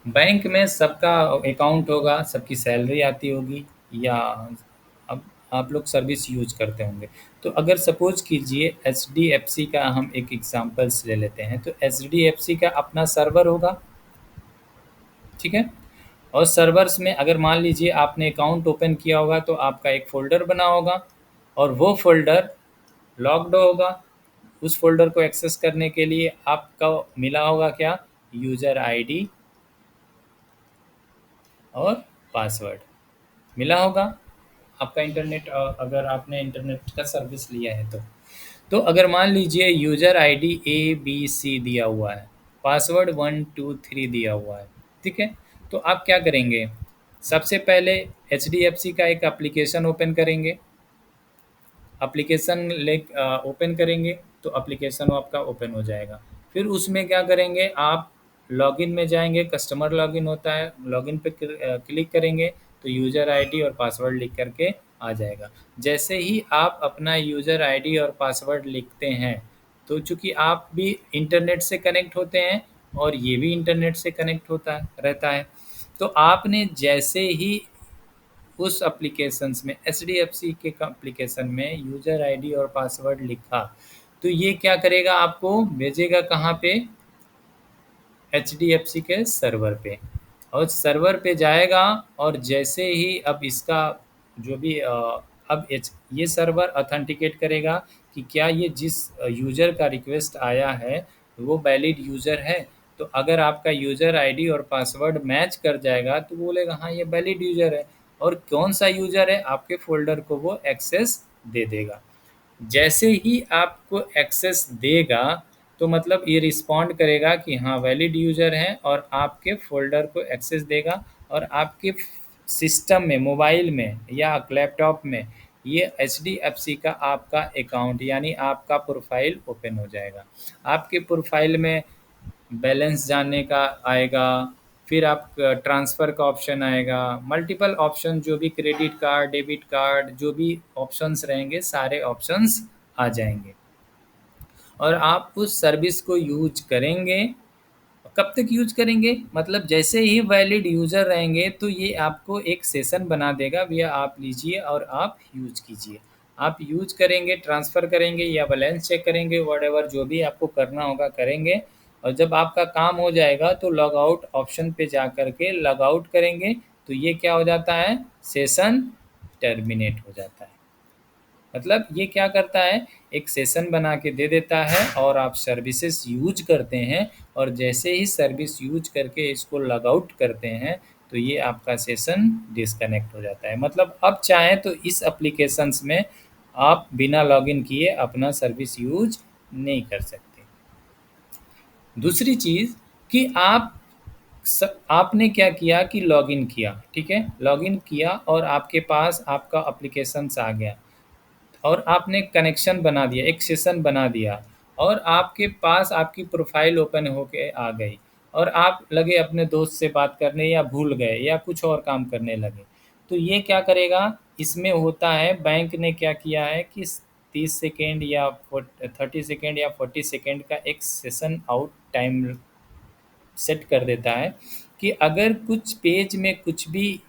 बैंक में सबका अकाउंट होगा, सबकी सैलरी आती होगी, या अब आप लोग सर्विस यूज करते होंगे। तो अगर सपोज कीजिए HDFC का हम एक एग्जांपल्स ले लेते हैं, तो HDFC का अपना सर्वर होगा। ठीक है, और सर्वर्स में अगर मान लीजिए आपने अकाउंट ओपन किया होगा, तो आपका एक फ़ोल्डर बना होगा, और वो फ़ोल्डर लॉक्ड होगा। उस फ़ोल्डर को एक्सेस करने के लिए आपका मिला होगा क्या, यूज़र आईडी और पासवर्ड मिला होगा। आपका इंटरनेट, अगर आपने इंटरनेट का सर्विस लिया है तो अगर मान लीजिए यूज़र आईडी ABC दिया हुआ है, पासवर्ड 1 2 3 दिया हुआ है। ठीक है, तो आप क्या करेंगे, सबसे पहले HDFC का एक एप्लीकेशन ओपन करेंगे, एप्लीकेशन ओपन करेंगे, तो एप्लीकेशन आपका ओपन हो जाएगा। फिर उसमें क्या करेंगे, आप लॉगिन में जाएंगे, कस्टमर लॉगिन होता है, लॉगिन पे क्लिक करेंगे, तो यूज़र आईडी और पासवर्ड लिख करके आ जाएगा। जैसे ही आप अपना यूज़र आईडी और पासवर्ड लिखते हैं, तो चूँकि आप भी इंटरनेट से कनेक्ट होते हैं और ये भी इंटरनेट से कनेक्ट रहता है, तो आपने जैसे ही उस एप्लीकेशंस में, HDFC के एप्लीकेशन में यूज़र आईडी और पासवर्ड लिखा, तो ये क्या करेगा, आपको भेजेगा कहाँ पे, HDFC के सर्वर पे, और सर्वर पे जाएगा, और जैसे ही अब इसका जो भी अब ये सर्वर ऑथेंटिकेट करेगा कि क्या ये जिस यूज़र का रिक्वेस्ट आया है वो वैलिड यूज़र है। तो अगर आपका यूज़र आईडी और पासवर्ड मैच कर जाएगा, तो बोलेगा हाँ ये वैलिड यूज़र है, और कौन सा यूज़र है, आपके फ़ोल्डर को वो एक्सेस दे देगा। जैसे ही आपको एक्सेस देगा, तो मतलब ये रिस्पॉन्ड करेगा कि हाँ वैलिड यूज़र है, और आपके फ़ोल्डर को एक्सेस देगा, और आपके सिस्टम में, मोबाइल में या लैपटॉप में ये HDFC का आपका अकाउंट यानी आपका प्रोफाइल ओपन हो जाएगा। आपके प्रोफाइल में बैलेंस जानने का आएगा, फिर आप ट्रांसफ़र का ऑप्शन आएगा, मल्टीपल ऑप्शन, जो भी क्रेडिट कार्ड, डेबिट कार्ड, जो भी ऑप्शंस रहेंगे, सारे ऑप्शंस आ जाएंगे, और आप उस सर्विस को यूज करेंगे। कब तक यूज करेंगे, मतलब जैसे ही वैलिड यूज़र रहेंगे, तो ये आपको एक सेशन बना देगा, भैया आप लीजिए और आप यूज कीजिए। आप यूज करेंगे, ट्रांसफ़र करेंगे या बैलेंस चेक करेंगे, व्हाटएवर जो भी आपको करना होगा करेंगे, और जब आपका काम हो जाएगा तो लॉग आउट ऑप्शन पे जा कर के लॉग आउट करेंगे, तो ये क्या हो जाता है, सेशन टर्मिनेट हो जाता है। मतलब ये क्या करता है, एक सेशन बना के दे देता है, और आप सर्विसेज यूज करते हैं, और जैसे ही सर्विस यूज करके इसको लॉग आउट करते हैं, तो ये आपका सेशन डिस्कनेक्ट हो जाता है। मतलब अब चाहें तो इस एप्लीकेशंस में आप बिना लॉगिन किए अपना सर्विस यूज नहीं कर सकते। दूसरी चीज़ कि आपने क्या किया कि लॉगिन किया, ठीक है, लॉगिन किया, और आपके पास आपका एप्लीकेशंस आ गया, और आपने कनेक्शन बना दिया, एक सेशन बना दिया, और आपके पास आपकी प्रोफाइल ओपन होके आ गई, और आप लगे अपने दोस्त से बात करने, या भूल गए, या कुछ और काम करने लगे, तो ये क्या करेगा, इसमें होता है बैंक ने क्या किया है कि 30 सेकेंड या 30 सेकेंड या 40 सेकेंड का एक सेशन आउट टाइम सेट कर देता है कि अगर कुछ पेज में कुछ भी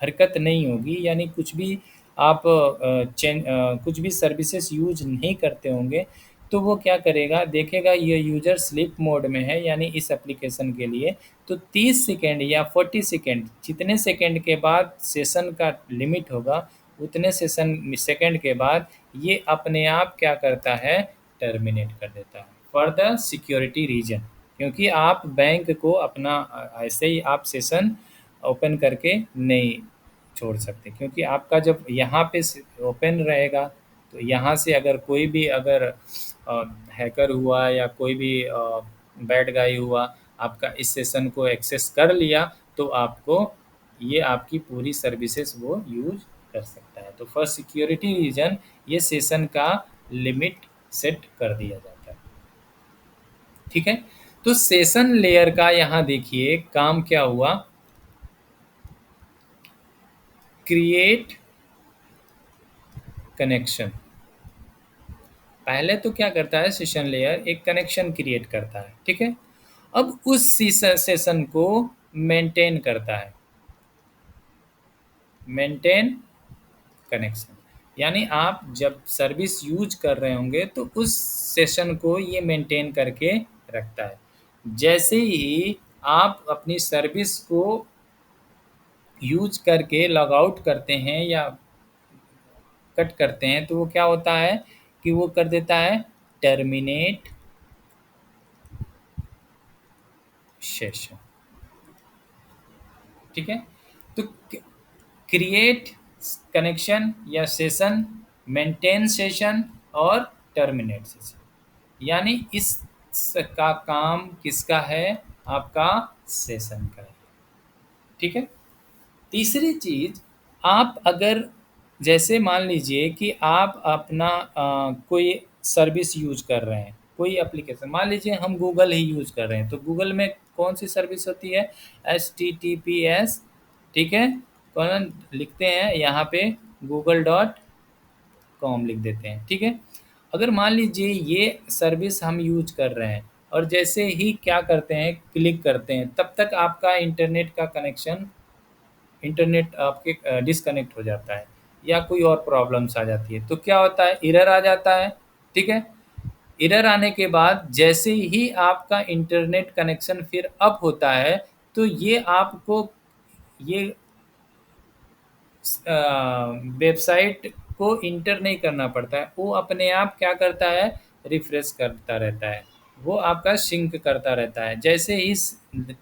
हरकत नहीं होगी, यानी कुछ भी आप कुछ भी सर्विसेज यूज नहीं करते होंगे, तो वो क्या करेगा, देखेगा ये यूज़र स्लीप मोड में है, यानी इस एप्लीकेशन के लिए तो 30 सेकेंड या 40 सेकेंड, जितने सेकेंड के बाद सेशन का लिमिट होगा उतने सेकेंड के बाद ये अपने आप क्या करता है, टर्मिनेट कर देता है फॉर द सिक्योरिटी रीजन। क्योंकि आप बैंक को अपना ऐसे ही आप सेशन ओपन करके नहीं छोड़ सकते, क्योंकि आपका जब यहाँ पे ओपन रहेगा तो यहाँ से अगर कोई भी अगर हैकर हुआ या कोई भी बैड गाई हुआ आपका इस सेशन को एक्सेस कर लिया, तो आपको ये आपकी पूरी सर्विसेज वो यूज कर सकता है। तो फॉर सिक्योरिटी रीजन ये सेशन का लिमिट सेट कर दिया जाता है। ठीक है, तो सेशन लेयर का यहाँ देखिए काम क्या हुआ, क्रिएट कनेक्शन। पहले तो क्या करता है, सेशन लेयर एक कनेक्शन क्रिएट करता है, ठीक है। अब उस सेशन को मेंटेन करता है, मेंटेन कनेक्शन, यानी आप जब सर्विस यूज कर रहे होंगे तो उस सेशन को ये मेंटेन करके रखता है। जैसे ही आप अपनी सर्विस को यूज करके लॉग आउट करते हैं या कट करते हैं, तो वो क्या होता है कि वो कर देता है टर्मिनेट सेशन। ठीक है, तो क्रिएट कनेक्शन या सेशन, मेंटेन सेशन और टर्मिनेट सेशन, यानी इस का काम किसका है, आपका सेशन का है। ठीक है, तीसरी चीज, आप अगर जैसे मान लीजिए कि आप अपना कोई सर्विस यूज कर रहे हैं, कोई एप्लीकेशन, मान लीजिए हम गूगल ही यूज कर रहे हैं, तो गूगल में कौन सी सर्विस होती है, HTTPS। ठीक है, कौन लिखते हैं यहाँ पे google.com लिख देते हैं। ठीक है, अगर मान लीजिए ये सर्विस हम यूज कर रहे हैं और जैसे ही क्या करते हैं, क्लिक करते हैं, तब तक आपका इंटरनेट का कनेक्शन, इंटरनेट आपके डिसकनेक्ट हो जाता है या कोई और प्रॉब्लम्स आ जाती है, तो क्या होता है, एरर आ जाता है। ठीक है, एरर आने के बाद जैसे ही आपका इंटरनेट कनेक्शन फिर अप होता है, तो ये आपको ये वेबसाइट को इंटर नहीं करना पड़ता है, वो अपने आप क्या करता है, रिफ्रेश करता रहता है, वो आपका सिंक करता रहता है। जैसे ही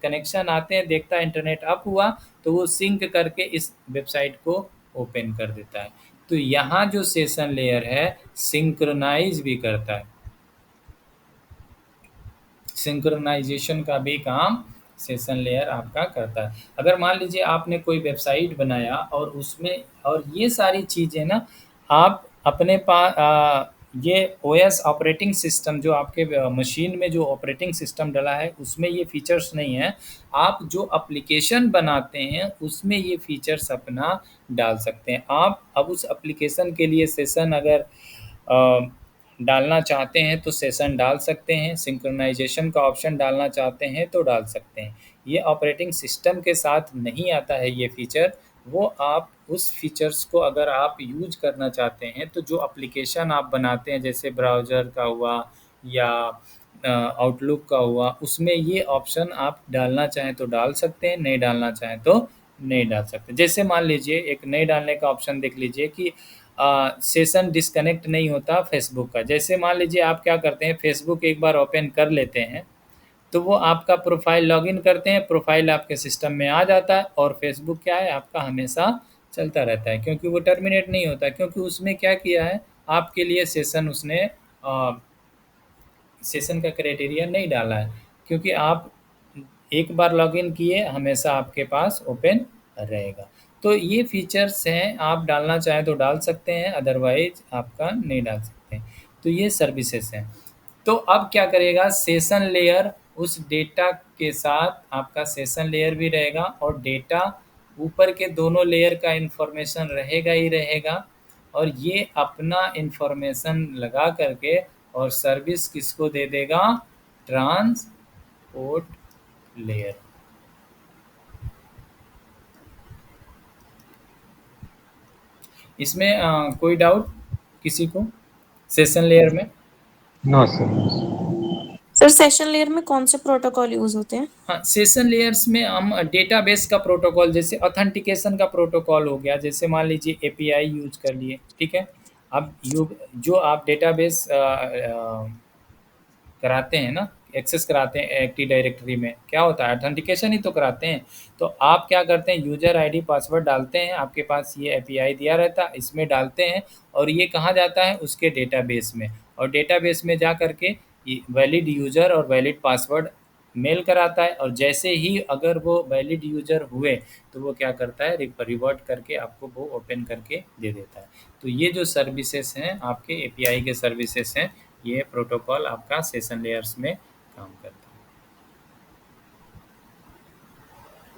कनेक्शन आते हैं, देखता है इंटरनेट अप हुआ, तो वो सिंक करके इस वेबसाइट को ओपन कर देता है। तो यहाँ जो सेशन लेयर है सिंक्रोनाइज भी करता है, सिंक्रोनाइजेशन का भी काम सेशन लेयर आपका करता है। अगर मान लीजिए आपने कोई वेबसाइट बनाया और उसमें, और ये सारी चीज़ें ना आप अपने पास ये OS ऑपरेटिंग सिस्टम जो आपके मशीन में जो ऑपरेटिंग सिस्टम डला है उसमें ये फीचर्स नहीं है, आप जो एप्लीकेशन बनाते हैं उसमें ये फीचर्स अपना डाल सकते हैं। आप अब उस एप्लीकेशन के लिए सेशन अगर डालना चाहते हैं तो सेशन डाल सकते हैं, सिंक्रोनाइजेशन का ऑप्शन डालना चाहते हैं तो डाल सकते हैं। ये ऑपरेटिंग सिस्टम के साथ नहीं आता है ये फीचर, वो आप उस फीचर्स को अगर आप यूज करना चाहते हैं तो जो एप्लीकेशन आप बनाते हैं, जैसे ब्राउज़र का हुआ या आउटलुक का हुआ, उसमें ये ऑप्शन आप डालना चाहें तो डाल सकते हैं, नहीं डालना चाहें तो नहीं डाल सकते। जैसे मान लीजिए एक नहीं डालने का ऑप्शन देख लीजिए कि सेशन डिस्कनेक्ट नहीं होता फेसबुक का। जैसे मान लीजिए आप क्या करते हैं, फेसबुक एक बार ओपन कर लेते हैं तो वो आपका प्रोफाइल लॉगिन करते हैं, प्रोफाइल आपके सिस्टम में आ जाता है और फेसबुक क्या है आपका हमेशा चलता रहता है, क्योंकि वो टर्मिनेट नहीं होता, क्योंकि उसमें क्या किया है आपके लिए सेशन, उसने सेशन का क्राइटेरिया नहीं डाला है, क्योंकि आप एक बार लॉगिन किए हमेशा आपके पास ओपन रहेगा। तो ये फीचर्स हैं, आप डालना चाहें तो डाल सकते हैं, अदरवाइज आपका नहीं डाल सकते हैं। तो ये सर्विसेज हैं। तो अब क्या करेगा, सेशन लेयर उस डेटा के साथ, आपका सेशन लेयर भी रहेगा और डेटा ऊपर के दोनों लेयर का इंफॉर्मेशन रहेगा ही रहेगा, और ये अपना इंफॉर्मेशन लगा करके और सर्विस किसको दे देगा? Transport layer. इसमें कोई डाउट किसी को सेशन लेयर में? No sir. Sir session layer में कौन से प्रोटोकॉल यूज होते हैं? हाँ, सेशन लेयर्स में हम डेटाबेस का प्रोटोकॉल, जैसे ऑथेंटिकेशन का प्रोटोकॉल हो गया, जैसे मान लीजिए एपीआई यूज कर लिए, ठीक है। अब जो आप डेटाबेस कराते हैं ना, एक्सेस कराते हैं एक्टिव डायरेक्टरी में, क्या होता है? ऑथेंटिकेशन ही तो कराते हैं। तो आप क्या करते हैं? यूजर आईडी पासवर्ड डालते हैं, आपके पास ये एपीआई दिया रहता है, इसमें डालते हैं, और ये कहाँ जाता है? उसके डेटाबेस में, और डेटाबेस में जा करके वैलिड यूजर और वैलिड पासवर्ड मेल कराता है, और जैसे ही अगर वो वैलिड यूजर हुए तो वो क्या करता है? रिवर्ट करके आपको वो ओपन करके दे देता है। तो ये जो सर्विसेज हैं आपके एपीआई के सर्विसेज हैं, ये प्रोटोकॉल आपका सेशन लेयर्स में काम करता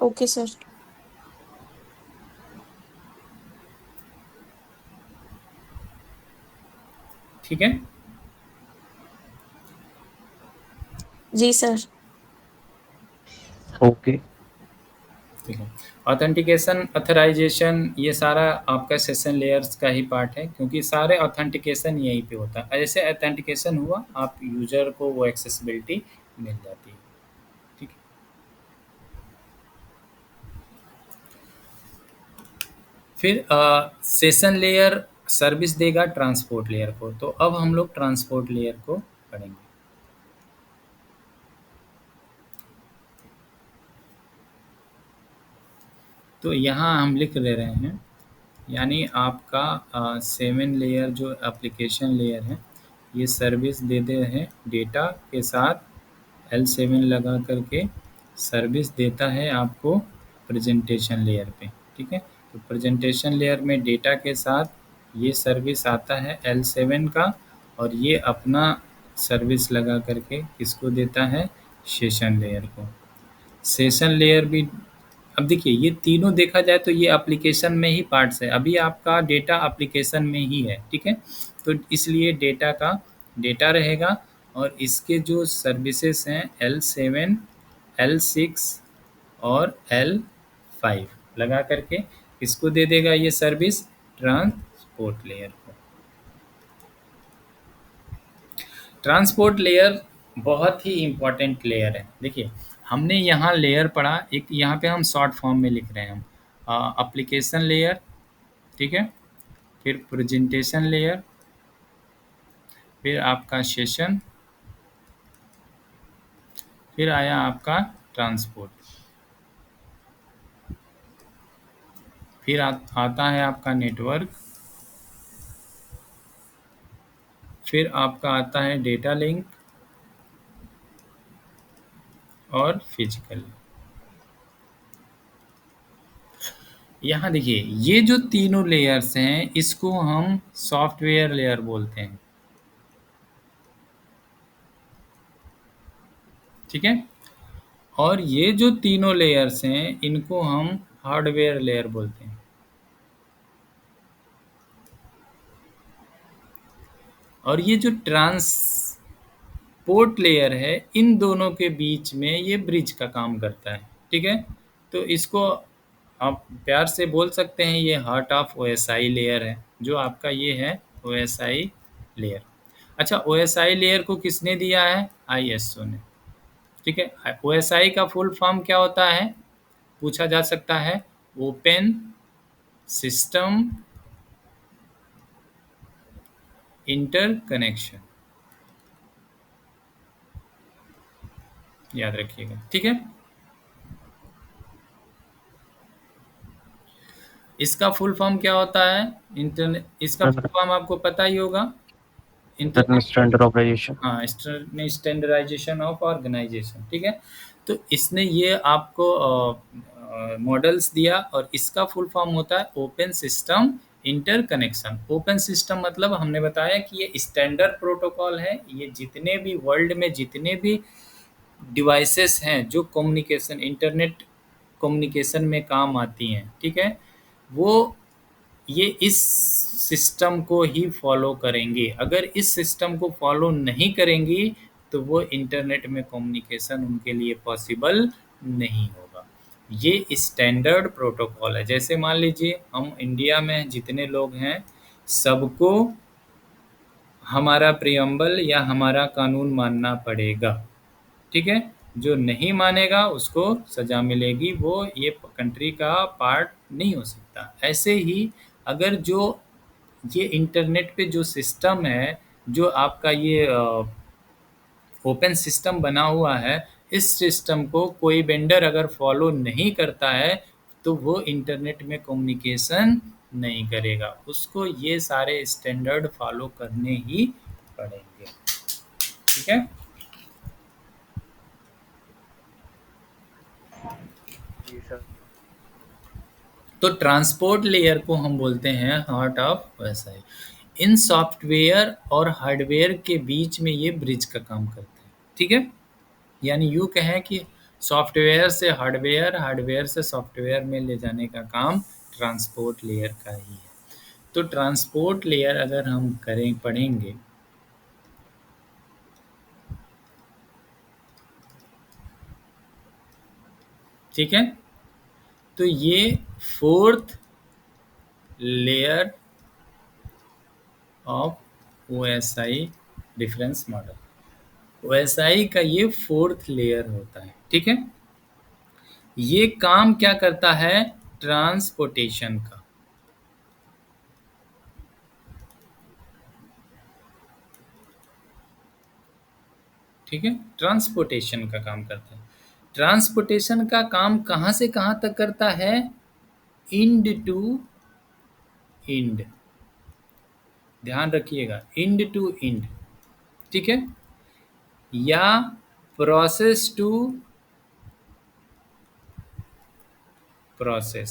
है। Okay sir. ठीक है, जी सर। ओके। ठीक है। ऑथेंटिकेशन, ऑथराइजेशन, ये सारा आपका सेशन लेयर्स का ही पार्ट है, क्योंकि सारे ऑथेंटिकेशन यहीं पे होता है। जैसे ऑथेंटिकेशन हुआ, आप यूजर को वो एक्सेसिबिलिटी मिल जाती है। ठीक है, फिर सेशन लेयर सर्विस देगा ट्रांसपोर्ट लेयर को। तो अब हम लोग ट्रांसपोर्ट लेयर को पढ़ेंगे। तो यहाँ हम लिख ले रहे हैं, यानी आपका 7 लेयर जो एप्लीकेशन लेयर है, ये सर्विस देते हैं डेटा के साथ L7 लगा करके सर्विस देता है आपको प्रेजेंटेशन लेयर पे। ठीक है, तो प्रेजेंटेशन लेयर में डेटा के साथ ये सर्विस आता है L7 का, और ये अपना सर्विस लगा करके किसको देता है? सेशन लेयर को। सेशन लेयर भी, अब देखिए ये तीनों देखा जाए तो ये एप्लीकेशन में ही पार्ट्स है। अभी आपका डेटा एप्लीकेशन में ही है, ठीक है। तो इसलिए डेटा का डेटा रहेगा, और इसके जो सर्विसेज हैं L7, L6 और L5 लगा करके इसको दे देगा ये सर्विस? ट्रांसपोर्ट लेयर को। ट्रांसपोर्ट लेयर बहुत ही इम्पोर्टेंट लेयर है। देखिए हमने यहाँ लेयर पढ़ा, एक यहाँ पे हम शॉर्ट फॉर्म में लिख रहे हैं हम एप्लीकेशन लेयर, ठीक है, फिर प्रेजेंटेशन लेयर, फिर आपका सेशन, फिर आया आपका ट्रांसपोर्ट, फिर आता है आपका नेटवर्क, फिर आपका आता है डेटा लिंक और फिजिकल। यहाँ देखिए ये जो तीनों लेयर्स हैं इसको हम सॉफ्टवेयर लेयर बोलते हैं, ठीक है, और ये जो तीनों लेयर्स हैं इनको हम हार्डवेयर लेयर बोलते हैं। और ये जो ट्रांसपोर्ट लेयर है, इन दोनों के बीच में ये ब्रिज का काम करता है, ठीक है। तो इसको आप प्यार से बोल सकते हैं ये हार्ट ऑफ OSI लेयर है, जो आपका ये है OSI लेयर। अच्छा, OSI लेयर को किसने दिया है? ISO ने, ठीक है। OSI का फुल फॉर्म क्या होता है? पूछा जा सकता है। ओपन सिस्टम इंटरकनेक्शन, याद रखिएगा, ठीक है। इसका फुल फॉर्म क्या होता है? इसका फुल फॉर्म आपको पता ही होगा, इंटरनेट स्टैंडर्डाइजेशन। हाँ, स्टैंडर्डाइजेशन ऑफ ऑर्गेनाइजेशन, ठीक है। तो इसने ये आपको मॉडल्स दिया, और इसका फुल फॉर्म होता है open system interconnection. Open system मतलब हमने बताया कि ये स्टैंडर्ड प्रोटोकॉल है, ये जितने भी वर्ल्ड में जितने भी डिवाइसेस हैं जो कम्युनिकेशन इंटरनेट कम्युनिकेशन में काम आती हैं, ठीक है, वो ये इस सिस्टम को ही फॉलो करेंगे। अगर इस सिस्टम को फॉलो नहीं करेंगी तो वो इंटरनेट में कम्युनिकेशन उनके लिए पॉसिबल नहीं होगा। ये स्टैंडर्ड प्रोटोकॉल है। जैसे मान लीजिए हम इंडिया में जितने लोग हैं सबको हमारा प्रियम्बल या हमारा कानून मानना पड़ेगा, ठीक है। जो नहीं मानेगा उसको सजा मिलेगी, वो ये कंट्री का पार्ट नहीं हो सकता। ऐसे ही अगर जो ये इंटरनेट पे जो सिस्टम है, जो आपका ये ओपन सिस्टम बना हुआ है, इस सिस्टम को कोई वेंडर अगर फॉलो नहीं करता है तो वो इंटरनेट में कम्युनिकेशन नहीं करेगा, उसको ये सारे स्टैंडर्ड फॉलो करने ही पड़ेंगे, ठीक है। जी सर। तो ट्रांसपोर्ट लेयर को हम बोलते हैं heart of wifi. In software और हार्डवेयर के बीच में ये ब्रिज का काम करता है, ठीक है। यानी यूँ कहें कि सॉफ्टवेयर से हार्डवेयर, हार्डवेयर से सॉफ्टवेयर में ले जाने का काम ट्रांसपोर्ट लेयर का ही है। तो ट्रांसपोर्ट लेयर अगर हम पढ़ेंगे ठीक है, तो ये 4th layer of OSI difference model. OSI का ये 4th लेयर होता है, ठीक है। ये काम क्या करता है? ट्रांसपोर्टेशन का, ठीक है, ट्रांसपोर्टेशन का काम करता है। ट्रांसपोर्टेशन का काम कहाँ से कहाँ तक करता है? इंड टू इंड, ध्यान रखिएगा, इंड टू इंड, ठीक है, या प्रोसेस टू प्रोसेस,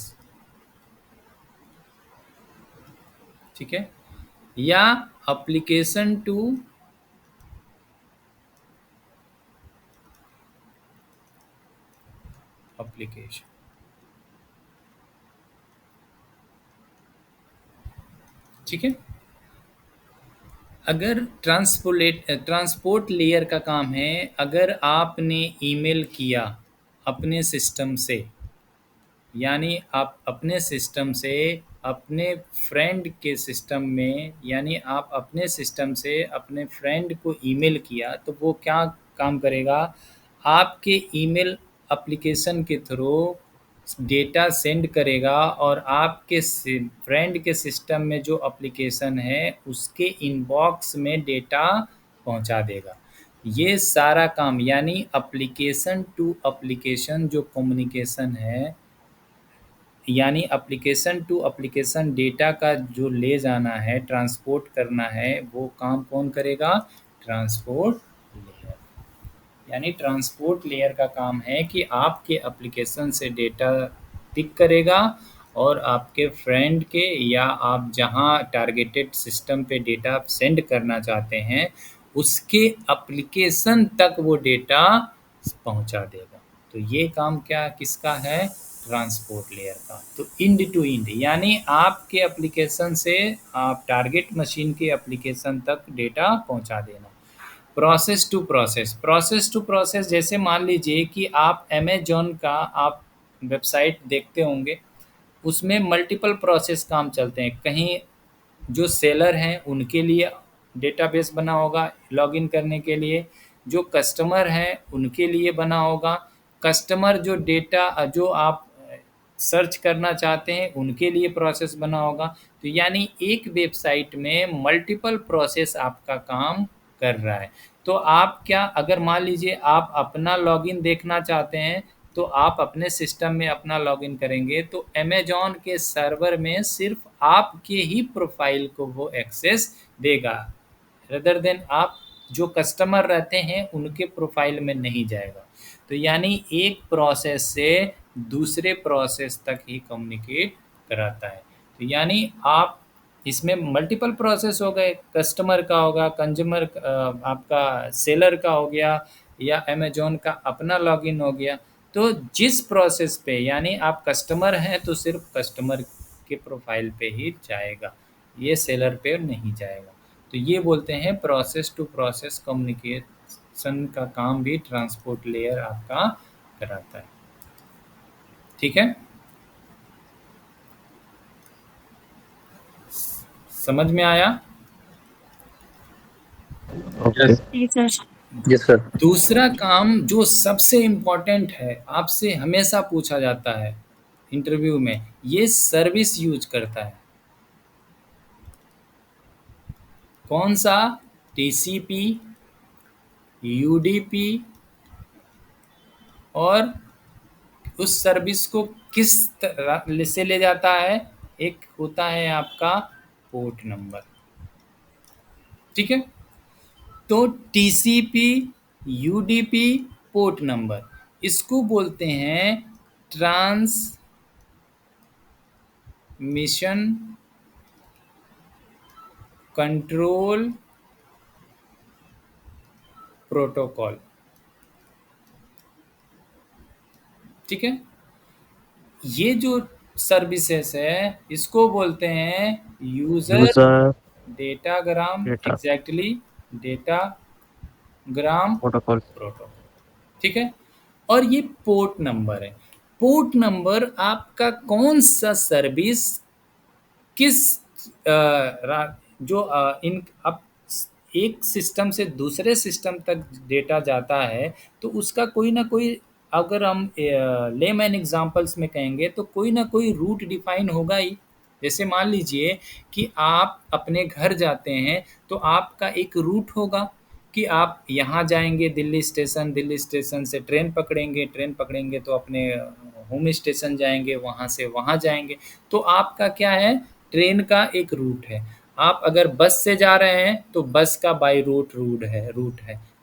ठीक है, या एप्लीकेशन टू एप्लीकेशन, ठीक है। अगर ट्रांसपोर्ट लेयर का काम है, अगर आपने ईमेल किया अपने सिस्टम से, यानी आप अपने सिस्टम से अपने फ्रेंड के सिस्टम में, यानी आप अपने सिस्टम से अपने फ्रेंड को ईमेल किया, तो वो क्या काम करेगा? आपके ईमेल एप्लीकेशन के थ्रू डेटा सेंड करेगा और आपके फ्रेंड के सिस्टम में जो एप्लीकेशन है उसके इनबॉक्स में डेटा पहुंचा देगा। ये सारा काम यानी एप्लीकेशन टू एप्लीकेशन जो कम्युनिकेशन है, यानी एप्लीकेशन टू एप्लीकेशन डेटा का जो ले जाना है, ट्रांसपोर्ट करना है, वो काम कौन करेगा? Transport layer. यानी ट्रांसपोर्ट लेयर का काम है कि आपके एप्लीकेशन से डेटा पिक करेगा और आपके फ्रेंड के या आप जहां टारगेटेड सिस्टम पे डेटा सेंड करना चाहते हैं उसके एप्लीकेशन तक वो डेटा पहुंचा देगा। तो ये काम क्या किसका है? ट्रांसपोर्ट लेयर का। तो इंड टू इंड यानी आपके एप्लीकेशन से आप टारगेट मशीन के एप्लीकेशन तक डेटा पहुंचा देना। Process to process, process to process जैसे मान लीजिए कि आप अमेजॉन का आप वेबसाइट देखते होंगे, उसमें मल्टीपल प्रोसेस काम चलते हैं। कहीं जो सेलर हैं उनके लिए डेटाबेस बना होगा लॉगिन करने के लिए, जो कस्टमर हैं उनके लिए बना होगा, कस्टमर जो डेटा जो आप सर्च करना चाहते हैं उनके लिए प्रोसेस बना होगा। तो यानी एक वेबसाइट में मल्टीपल प्रोसेस आपका काम कर रहा है। तो आप क्या, अगर मान लीजिए आप अपना लॉगिन देखना चाहते हैं तो आप अपने सिस्टम में अपना लॉगिन करेंगे तो अमेजॉन के सर्वर में सिर्फ आपके ही प्रोफाइल को वो एक्सेस देगा, रदर देन आप जो कस्टमर रहते हैं उनके प्रोफाइल में नहीं जाएगा। तो यानी एक प्रोसेस से दूसरे प्रोसेस तक ही कम्युनिकेट कराता है। तो यानी आप इसमें मल्टीपल प्रोसेस हो गए, कस्टमर का होगा, कंज्यूमर आपका सेलर का हो गया या अमेजॉन का अपना लॉगिन हो गया। तो जिस प्रोसेस पे, यानी आप कस्टमर हैं तो सिर्फ कस्टमर के प्रोफाइल पे ही जाएगा, ये सेलर पे नहीं जाएगा। तो ये बोलते हैं प्रोसेस टू प्रोसेस कम्युनिकेशन का काम भी ट्रांसपोर्ट लेयर आपका कराता है। ठीक है, समझ में आया? ओके। जी सर। Yes sir. दूसरा काम जो सबसे इम्पोर्टेंट है, आपसे हमेशा पूछा जाता है इंटरव्यू में, ये सर्विस यूज करता है। कौन सा? टीसीपी, यूडीपी, और उस सर्विस को किस तरह से ले जाता है? एक होता है आपका पोर्ट नंबर। ठीक है, तो टीसीपी, यूडीपी, पोर्ट नंबर, इसको बोलते हैं ट्रांसमिशन कंट्रोल प्रोटोकॉल। ठीक है, ये जो सर्विसेज है इसको बोलते हैं user user datagram. Data exactly, datagram protocol. Protocol. ठीक है, और ये पोर्ट नंबर है। पोर्ट नंबर आपका कौन सा सर्विस किस जो इन अब एक सिस्टम से दूसरे सिस्टम तक डेटा जाता है, तो उसका कोई ना कोई, अगर हम लेमैन एग्जांपल्स में कहेंगे तो कोई ना कोई रूट डिफाइन होगा ही। जैसे मान लीजिए कि आप अपने घर जाते हैं तो आपका एक रूट होगा कि आप यहाँ जाएंगे दिल्ली स्टेशन से ट्रेन पकड़ेंगे तो अपने होम स्टेशन जाएंगे, वहाँ से वहाँ जाएंगे। तो आपका क्या है? ट्रेन का एक रूट है। आप अगर बस से जा रहे हैं तो बस का बाई रूट है।